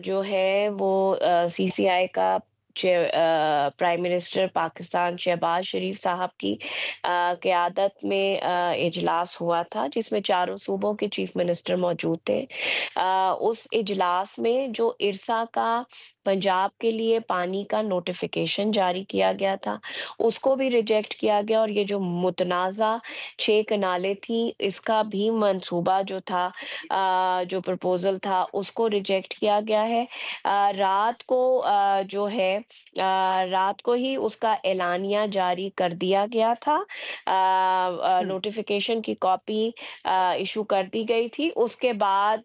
जो है वो सीसीआई का प्राइम मिनिस्टर पाकिस्तान शहबाज शरीफ साहब की क़यादत में इजलास हुआ था जिसमें चारों सूबों के चीफ मिनिस्टर मौजूद थे। उस इजलास में जो इरसा का पंजाब के लिए पानी का नोटिफिकेशन जारी किया गया था उसको भी रिजेक्ट किया गया और ये जो मुतनाज़ा 6 कनालें थी इसका भी मंसूबा जो था जो प्रपोजल था उसको रिजेक्ट किया गया है। रात को जो है रात को ही उसका एलानिया जारी कर दिया गया था। नोटिफिकेशन की कॉपी इशू कर दी गई थी। उसके बाद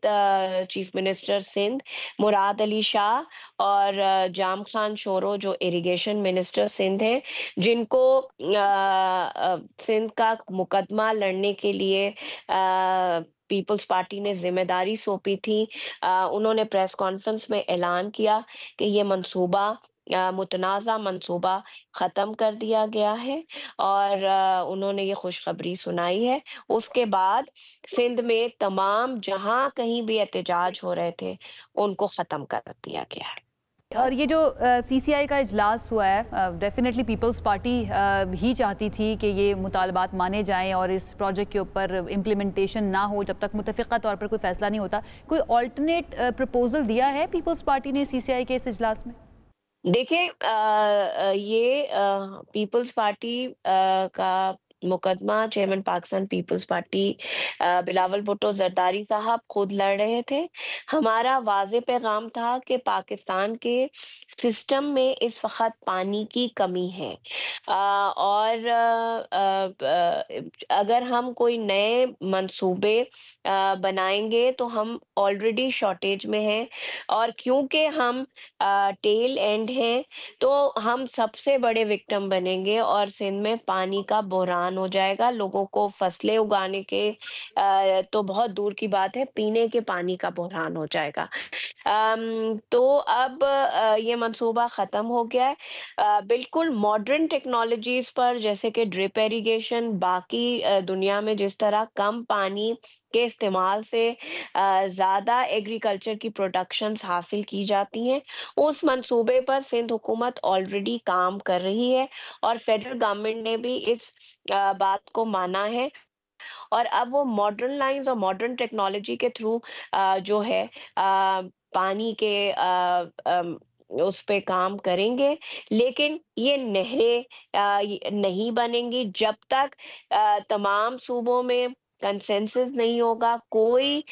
चीफ मिनिस्टर सिंध मुराद अली शाह और जाम खान शोरो जो इरिगेशन मिनिस्टर सिंध हैं जिनको सिंध का मुकदमा लड़ने के लिए पीपल्स पार्टी ने जिम्मेदारी सौंपी थी, उन्होंने प्रेस कॉन्फ्रेंस में ऐलान किया कि ये मंसूबा मुतनाज़ा मंसूबा ख़त्म कर दिया गया है और उन्होंने ये खुशखबरी सुनाई है। उसके बाद सिंध में तमाम जहां कहीं भी एहतजाज हो रहे थे उनको ख़त्म कर दिया गया है। और ये जो सीसीआई का इजलास हुआ है, डेफिनेटली पीपल्स पार्टी ही चाहती थी कि ये मुतालबात माने जाएं और इस प्रोजेक्ट के ऊपर इम्प्लीमेंटेशन ना हो जब तक मुतफ़िक़ा तौर पर कोई फैसला नहीं होता। कोई ऑल्टरनेट प्रपोजल दिया है पीपल्स पार्टी ने सीसीआई के इस इजलास में? देखिए, ये पीपल्स पार्टी का मुकदमा chairman Pakistan Peoples Party Bilawal Bhutto Zardari साहब खुद लड़ रहे थे। हमारा वाज़ेह पैगाम था कि पाकिस्तान के सिस्टम में इस वक्त पानी की कमी है और अगर हम कोई नए मंसूबे बनाएंगे तो हम ऑलरेडी शॉर्टेज में हैं और क्योंकि हम टेल एंड हैं तो हम सबसे बड़े विक्टिम बनेंगे और सिंध में पानी का बहरान हो जाएगा। लोगों को फसलें उगाने के तो बहुत दूर की बात है, पीने के पानी का बहरान हो जाएगा। तो अब ये मंसूबा ख़त्म हो गया है। बिल्कुल मॉडर्न टेक्नोलॉजीज़ पर जैसे कि ड्रिप इरिगेशन, बाकी दुनिया में जिस तरह कम पानी के इस्तेमाल से ज़्यादा एग्रीकल्चर की प्रोडक्शंस हासिल की जाती हैं, उस मंसूबे पर सिंध हुकूमत ऑलरेडी काम कर रही है और फेडरल गवर्नमेंट ने भी इस बात को माना है और अब वो मॉडर्न लाइंस और मॉडर्न टेक्नोलॉजी के थ्रू जो है पानी के उस पे काम करेंगे, लेकिन ये नहरें नहीं बनेंगी जब तक तमाम सूबों में कंसेंसस नहीं होगा, कोई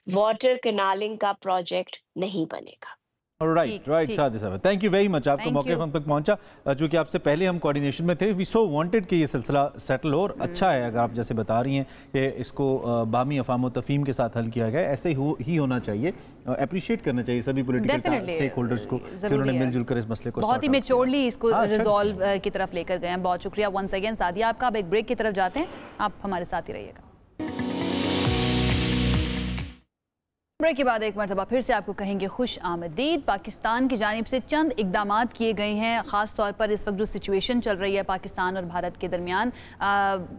वाटर कैनालिंग का प्रोजेक्ट नहीं बनेगा। राइट सादी साहब, थैंक यू वेरी मच। आपका मौके हम तक पहुंचा, चूंकि आपसे पहले हम कोऑर्डिनेशन में थे। वी सो वांटेड कि ये सिलसिला सेटल हो, और अच्छा है अगर आप जैसे बता रही हैं कि इसको बामी अफाम और तफहीम के साथ हल किया गया, ऐसे ही होना चाहिए। अप्रिशिएट करना चाहिए सभी पॉलिटिकल स्टेक होल्डर्स को कि उन्होंने मिलजुल कर इस मसले को बहुत ही मैच्योरली इसको रिजॉल्व की तरफ लेकर गए हैं। बहुत शुक्रिया वंस अगेन सादिया आपका। अब एक ब्रेक की तरफ जाते हैं, आप हमारे साथ ही रहिएगा। ब्रेक के बाद एक मरतबा फिर से आपको कहेंगे खुश आमदीद। पाकिस्तान की जानिब से चंद इकदाम किए गए हैं, ख़ास तौर पर इस वक्त जो सिचुएशन चल रही है पाकिस्तान और भारत के दरमियान।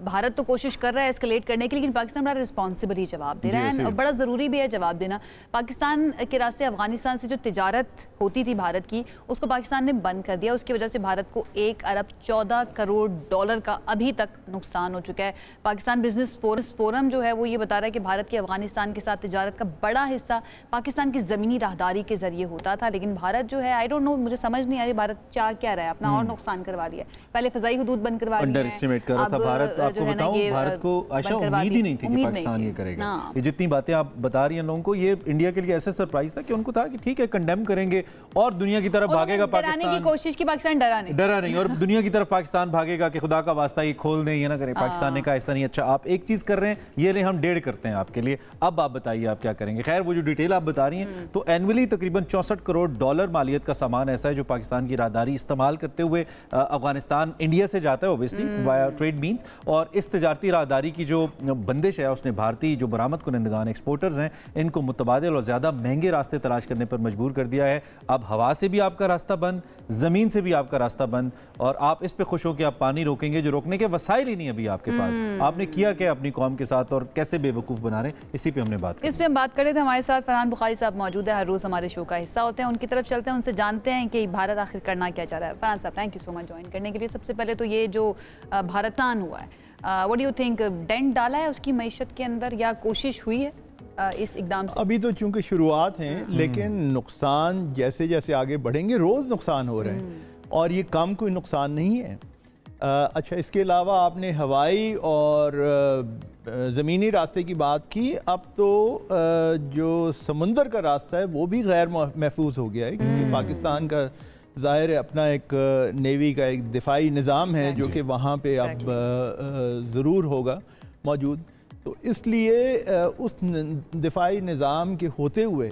भारत तो कोशिश कर रहा है एस्केलेट करने की, लेकिन पाकिस्तान बड़ा रिस्पॉन्सिबल ही जवाब दे रहा है, और बड़ा ज़रूरी भी है जवाब देना। पाकिस्तान के रास्ते अफगानिस्तान से जो तिजारत होती थी भारत की, उसको पाकिस्तान ने बंद कर दिया। उसकी वजह से भारत को 1 अरब 14 करोड़ डॉलर का अभी तक नुकसान हो चुका है। पाकिस्तान बिजनेस फोरम जो है वो ये बता रहा है कि भारत की अफगानिस्तान के साथ तिजारत का बड़ा हिस्सा पाकिस्तान की ज़मीनी राहदारी के जरिए होता था, लेकिन भारत जो है आई डोंट नो, मुझे समझ नहीं आ रही भारत चाह क्या रहा है, अपना और नुकसान करवा लिया। पहले फ़ज़ाई हुदूद बंद करवा ली, अंडर एस्टिमेट कर रहा था भारत। आपको बताऊं, भारत को आशा उम्मीद ही नहीं थी कि पाकिस्तान ये करेगा। ये जितनी बातें आप बता रही हैं लोगों को, ये इंडिया के लिए ऐसा सरप्राइज था कि उनको था कि ठीक है कंडेम करेंगे और दुनिया की तरफ भागेगा पाकिस्तान की कोशिश की, पाकिस्तान डरा नहीं और दुनिया की तरफ पाकिस्तान भागेगा कि खुदा का वास्ता ये खोल दें, ये ना करें। पाकिस्तान ने कहा ऐसा नहीं, अच्छा आप एक चीज़ कर रहे हैं, ये ले हम 1.5 करते हैं आपके लिए, अब आप बताइए आप क्या करेंगे। खैर वो जो डिटेल आप बता रही हैं, तो एनुअली तकरीबन 64 करोड़ डॉलर मालियत का सामान ऐसा है जो पाकिस्तान की राहदारी इस्तेमाल करते हुए अफगानिस्तान इंडिया से जाता है ओब्वियसली वाया ट्रेड मीन्स, और इस तजारती राहदारी की जो बंदिश है उसने भारतीय जो बरामद कुनंदगान एक्सपोर्टर्स हैं इनको मुतबादिल और ज़्यादा महंगे रास्ते तलाश करने पर मजबूर कर दिया है। अब हवा से भी आपका रास्ता बंद, ज़मीन से भी आपका रास्ता बंद, और आप इस पर खुश हो कि आप पानी रोकेंगे जो रोकने के वसाइल ही नहीं अभी आपके पास। आपने किया क्या अपनी कौम के साथ और कैसे बेवकूफ़ बना रहे हैं, इसी पे हमने बात की। इस पर हम बात कर रहे थे। हमारे साथ फरहान बुखारी साहब मौजूद है, हर रोज़ हमारे शो का हिस्सा होते हैं। उनकी तरफ चलते हैं, उनसे जानते हैं कि भारत आखिर करना क्या चाह रहा है। फरहान साहब thank you so much join करने के लिए। सबसे पहले तो ये जो भारतान हुआ है, what do you think, dent डाला है उसकी मईशत के अंदर या कोशिश हुई है इस इकदाम से? अभी तो चूंकि शुरुआत है, लेकिन नुकसान जैसे जैसे आगे बढ़ेंगे रोज़ नुकसान हो रहे हैं, और ये कम कोई नुकसान नहीं है। अच्छा, इसके अलावा आपने हवाई और ज़मीनी रास्ते की बात की। अब तो जो समुंदर का रास्ता है वो भी गैर महफूज हो गया है, क्योंकि पाकिस्तान का ज़ाहिर है अपना एक नेवी का एक दिफाई निज़ाम है जो कि वहाँ पे अब ज़रूर होगा मौजूद। तो इसलिए उस दिफाई निज़ाम के होते हुए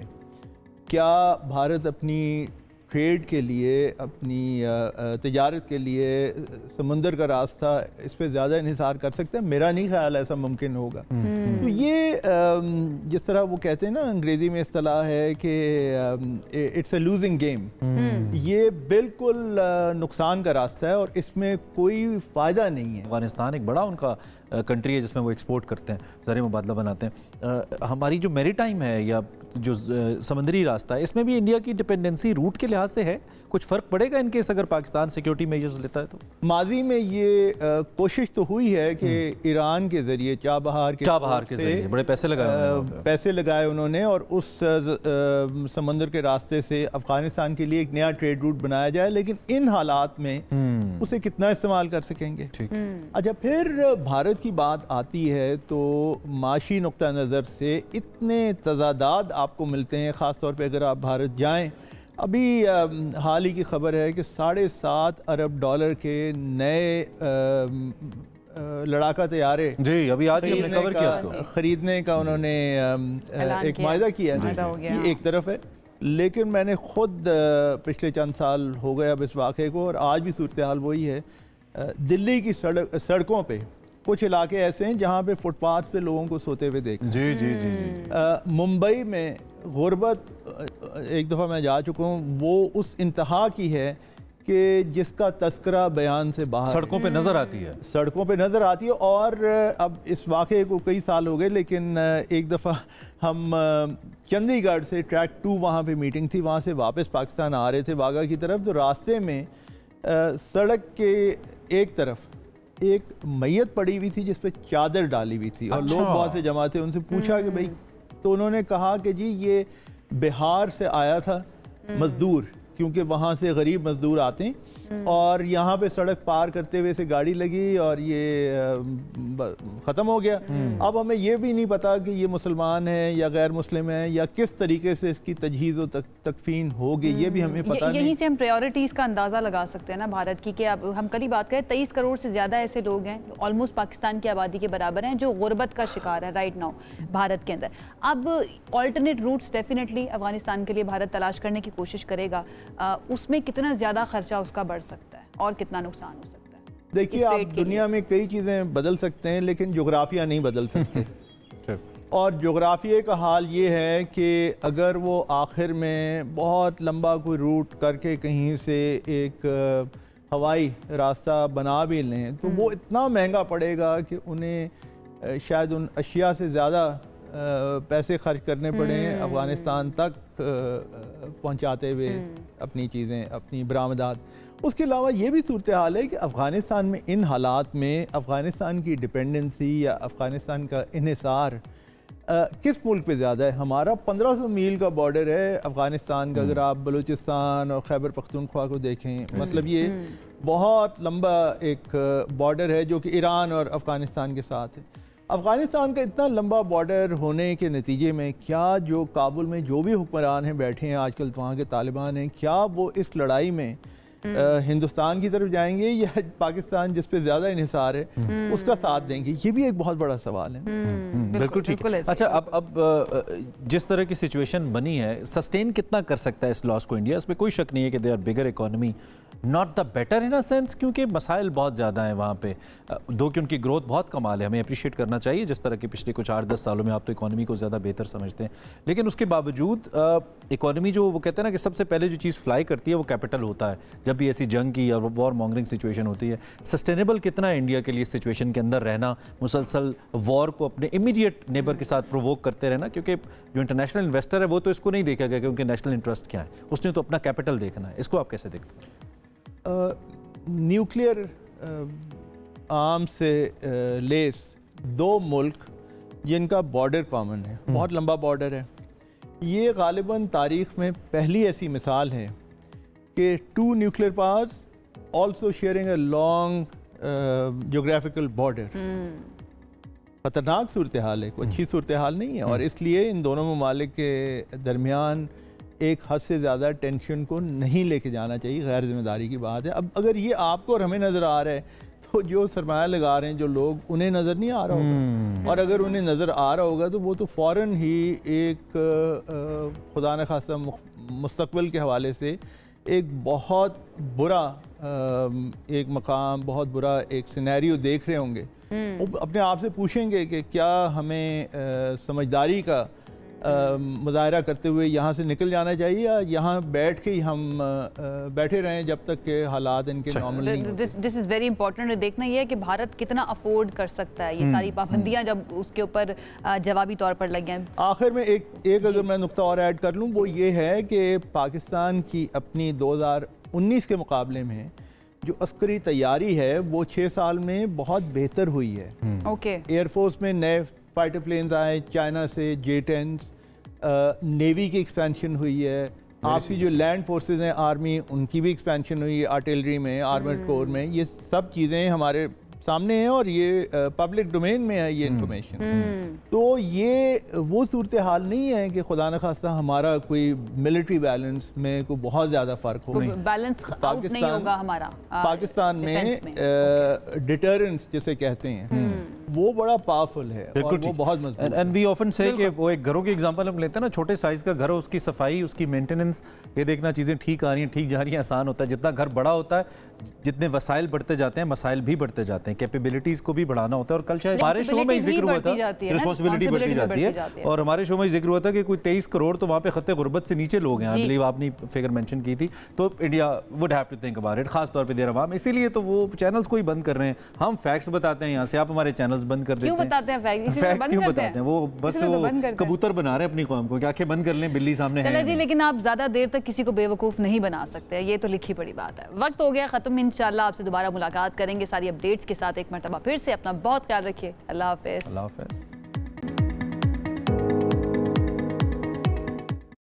क्या भारत अपनी ट्रेड के लिए, अपनी तिजारत के लिए समुंदर का रास्ता इस पर ज़्यादा इन्हिसार कर सकते हैं? मेरा नहीं ख्याल ऐसा मुमकिन होगा। तो ये जिस तरह वो कहते हैं ना अंग्रेज़ी में इस्तिलाह है कि इट्स अ लूजिंग गेम, ये बिल्कुल नुकसान का रास्ता है और इसमें कोई फ़ायदा नहीं है। अफगानिस्तान एक बड़ा उनका कंट्री है जिसमें वो एक्सपोर्ट करते हैं, ज़रिए मुबादला बनाते हैं। हमारी जो मैरीटाइम है या जो समंदरी रास्ता है, इसमें भी इंडिया की डिपेंडेंसी रूट के लिहाज से है, कुछ फ़र्क पड़ेगा इनके अगर पाकिस्तान सिक्योरिटी मेजर्स लेता है तो? माजी में ये कोशिश तो हुई है कि ईरान के ज़रिए चाबहार के ज़रिए बड़े पैसे लगाए उन्होंने और उस समंदर के रास्ते से अफगानिस्तान के लिए एक नया ट्रेड रूट बनाया जाए, लेकिन इन हालात में उसे कितना इस्तेमाल कर सकेंगे? अच्छा, फिर भारत की बात आती है तो माशी नुक्ता नज़र से इतने तजादाद आपको मिलते हैं, ख़ास तौर पे अगर आप भारत जाएं। अभी हाल ही की खबर है कि 7.5 अरब डॉलर के नए लड़ाका तैयारे जी अभी आज ही हमने कवर किया उसको खरीदने का उन्होंने एक वायदा किया है। ये एक तरफ है, लेकिन मैंने खुद पिछले चंद साल हो गए अब इस वाक़े को, और आज भी सूरत हाल वही है। दिल्ली की सड़कों पे कुछ इलाके ऐसे हैं जहाँ पे फुटपाथ पे लोगों को सोते हुए देख जी। मुंबई में गुर्बत एक दफ़ा मैं जा चुका हूँ, वो उस इंतहा की है कि जिसका तस्करा बयान से बाहर सड़कों पे नज़र आती है, सड़कों पे नज़र आती है। और अब इस वाक़े को कई साल हो गए, लेकिन एक दफ़ा हम चंडीगढ़ से ट्रैक 2 वहाँ पे मीटिंग थी, वहाँ से वापस पाकिस्तान आ रहे थे वाघा की तरफ, तो रास्ते में सड़क के एक तरफ एक मैयत पड़ी हुई थी जिस पे चादर डाली हुई थी, और लोग बहुत से जमा थे। उनसे पूछा कि भाई, तो उन्होंने कहा कि जी ये बिहार से आया था मजदूर क्योंकि वहाँ से गरीब मजदूर आते हैं और यहाँ पे सड़क पार करते हुए से गाड़ी लगी और ये ख़त्म हो गया। अब हमें ये भी नहीं पता कि ये मुसलमान है या गैर मुस्लिम है या किस तरीके से इसकी तजहीज़ व तकफीन होगी, ये भी हमें पता नहीं। यहीं से हम प्रायोरिटीज़ का अंदाज़ा लगा सकते हैं ना भारत की, कि अब हम कल ही बात करें 23 करोड़ से ज़्यादा ऐसे लोग हैं, ऑलमोस्ट पाकिस्तान की आबादी के बराबर हैं, जो गुर्बत का शिकार है राइट नाउ भारत के अंदर। अब ऑल्टरनेट रूट्स डेफिनेटली अफगानिस्तान के लिए भारत तलाश करने की कोशिश करेगा। उसमें कितना ज़्यादा खर्चा उसका बढ़ सकता है और कितना नुकसान हो सकता है? देखिए, आप दुनिया में कई चीज़ें बदल सकते हैं लेकिन जोग्राफिया नहीं बदल सकते। और जोग्राफिया का हाल ये है कि अगर वो आखिर में बहुत लंबा कोई रूट करके कहीं से एक हवाई रास्ता बना भी लें तो वो इतना महंगा पड़ेगा कि उन्हें शायद उन अशिया से ज़्यादा पैसे खर्च करने पड़े अफ़गानिस्तान तक पहुंचाते हुए अपनी चीज़ें, अपनी बरामदात। उसके अलावा ये भी सूरत हाल है कि अफ़गानिस्तान में इन हालात में अफ़गानिस्तान की डिपेंडेंसी या अफ़गानिस्तान का इन्हिसार किस मुल्क पे ज़्यादा है? हमारा 1500 मील का बॉर्डर है अफ़गानिस्तान का, अगर आप बलूचिस्तान और खैबर पख्तूनख्वा को देखें, मतलब ये बहुत लंबा एक बॉर्डर है जो कि ईरान और अफ़गानिस्तान के साथ है। अफ़गानिस्तान का इतना लंबा बॉर्डर होने के नतीजे में क्या जो काबुल में जो भी हुक्मरान हैं बैठे हैं आजकल, वहाँ के तालिबान हैं, क्या वो इस लड़ाई में हिंदुस्तान की तरफ जाएंगे या पाकिस्तान जिस पे ज़्यादा इन्हिसार है उसका साथ देंगे? ये भी एक बहुत बड़ा सवाल है। बिल्कुल ठीक है। अच्छा, अब जिस तरह की सिचुएशन बनी है, सस्टेन कितना कर सकता है इस लॉस को इंडिया? इसमें कोई शक नहीं है कि they are bigger economy, not the better in a sense, क्योंकि मसाइल बहुत ज़्यादा हैं वहाँ पे, दो कि उनकी ग्रोथ बहुत कमाल है, हमें अप्रिशिएट करना चाहिए जिस तरह के पिछले कुछ 8-10 सालों में आप तो इकोनॉमी को ज़्यादा बेहतर समझते हैं, लेकिन उसके बावजूद इकोनॉमी जो वो कहते हैं ना कि सबसे पहले जो चीज़ फ्लाई करती है वो कैपिटल होता है जब भी ऐसी जंग की या वॉर मॉन्गरिंग सिचुएशन होती है। सस्टेनेबल कितना है इंडिया के लिए सिचुएशन के अंदर रहना, मुसलसल वॉर को अपने इमीडिएट नेबर के साथ प्रोवोक करते रहना, क्योंकि जो इंटरनेशनल इन्वेस्टर है वो तो इसको नहीं देखेगा कि उनके नेशनल इंटरेस्ट क्या है, उसने तो अपना कैपिटल देखना है। इसको आप कैसे देखते हैं? न्यूक्लियर आर्म से लेस दो मुल्क जिनका बॉर्डर कॉमन है, बहुत लंबा बॉर्डर है, ये गालिबन तारीख में पहली ऐसी मिसाल है कि two nuclear powers also sharing a long geographical border. खतरनाक सूरत हाल है, कोई अच्छी सूरत हाल नहीं है, और इसलिए इन दोनों ममालिक के दरमियान एक हद से ज़्यादा टेंशन को नहीं लेके जाना चाहिए, गैर जिम्मेदारी की बात है। अब अगर ये आपको और हमें नज़र आ रहा है तो जो सरमाया लगा रहे हैं जो लोग, उन्हें नज़र नहीं आ रहा होगा, और अगर उन्हें नज़र आ रहा होगा तो वो तो फ़ौरन ही एक खुदा न खासा मुस्तक़बिल के हवाले से एक बहुत बुरा एक मकाम, बहुत बुरा एक सिनेरियो देख रहे होंगे। वो अपने आप से पूछेंगे कि क्या हमें समझदारी का मुजाहरा करते हुए यहाँ से निकल जाना चाहिए या यहाँ बैठ के ही हम बैठे रहें जब तक के हालात इनके नॉर्मल नहीं होते। This is very important. देखना ये है कि भारत कितना अफोर्ड कर सकता है ये सारी पाबंदियाँ जब उसके ऊपर जवाबी तौर पर लग गए। आखिर में एक अगर मैं नुक्ता और ऐड कर लूँ, वो ये है कि पाकिस्तान की अपनी 2019 के मुकाबले में जो अस्करी तैयारी है वो 6 साल में बहुत बेहतर हुई है। एयरफोर्स में नए फाइटर प्लेन्स आए चाइना से, J-10s, नेवी की एक्सपेंशन हुई है, आपकी जो लैंड फोर्सेस हैं आर्मी, उनकी भी एक्सपेंशन हुई है, आर्टिलरी में, आर्मर्ड कोर में, ये सब चीज़ें हमारे सामने हैं और ये पब्लिक डोमेन में है ये इंफॉर्मेशन। तो ये वो सूरत हाल नहीं है कि खुदा न खास्ता हमारा कोई मिलिट्री बैलेंस में कोई बहुत ज़्यादा फ़र्क हो, बैलेंस आउट नहीं होगा हमारा। पाकिस्तान में डिटरेंस जिसे कहते हैं वो बड़ा पावरफुल है और वो बहुत मजबूत। एंड वी ऑफन से कि वो एक घरों की एग्जांपल हम लेते हैं ना, छोटे साइज का घर हो, उसकी सफाई, उसकी मेंटेनेंस, ये देखना चीज़ें ठीक आ रही हैं, ठीक जा रही हैं, आसान होता है। जितना घर बड़ा होता है, जितने वसाइल बढ़ते जाते हैं, मसाइल भी बढ़ते जाते हैं, कैपेबिलिटीज़ को भी बढ़ाना होता है। और कल शायद हमारे शो में जिक्र हुआ था, रिस्पॉन्सिबिलिटी बढ़ती जाती है, और हमारे शो में जिक्र हुआ था कि कोई 23 करोड़ तो वहाँ पे खत्ते गुर्बत से नीचे लोग हैं, आई बिलीव आपने फिगर मेंशन की थी। तो India would have to think about it, खास तौर पे देर अवाम। इसीलिए तो वो चैनल्स को ही बंद कर रहे हैं। हम फैक्ट्स बताते हैं यहाँ से, आप हमारे चैनल्स बंद कर देते हैं। फैक्ट्स क्यों बताते हैं? वो बस वो कबूतर बना रहे हैं अपनी कौम को, आंखें बंद कर लें, बिल्ली सामने है जी। लेकिन आप ज्यादा देर तक किसी को बेवकूफ नहीं बना सकते, ये तो लिखी पड़ी बात है। वक्त हो गया खत्म, इंशाल्लाह आपसे दोबारा मुलाकात करेंगे सारी अपडेट्स के साथ। एक मरतबा फिर से अपना बहुत ख्याल रखिए। अल्लाह हाफिज़। अल्लाह हाफिज़।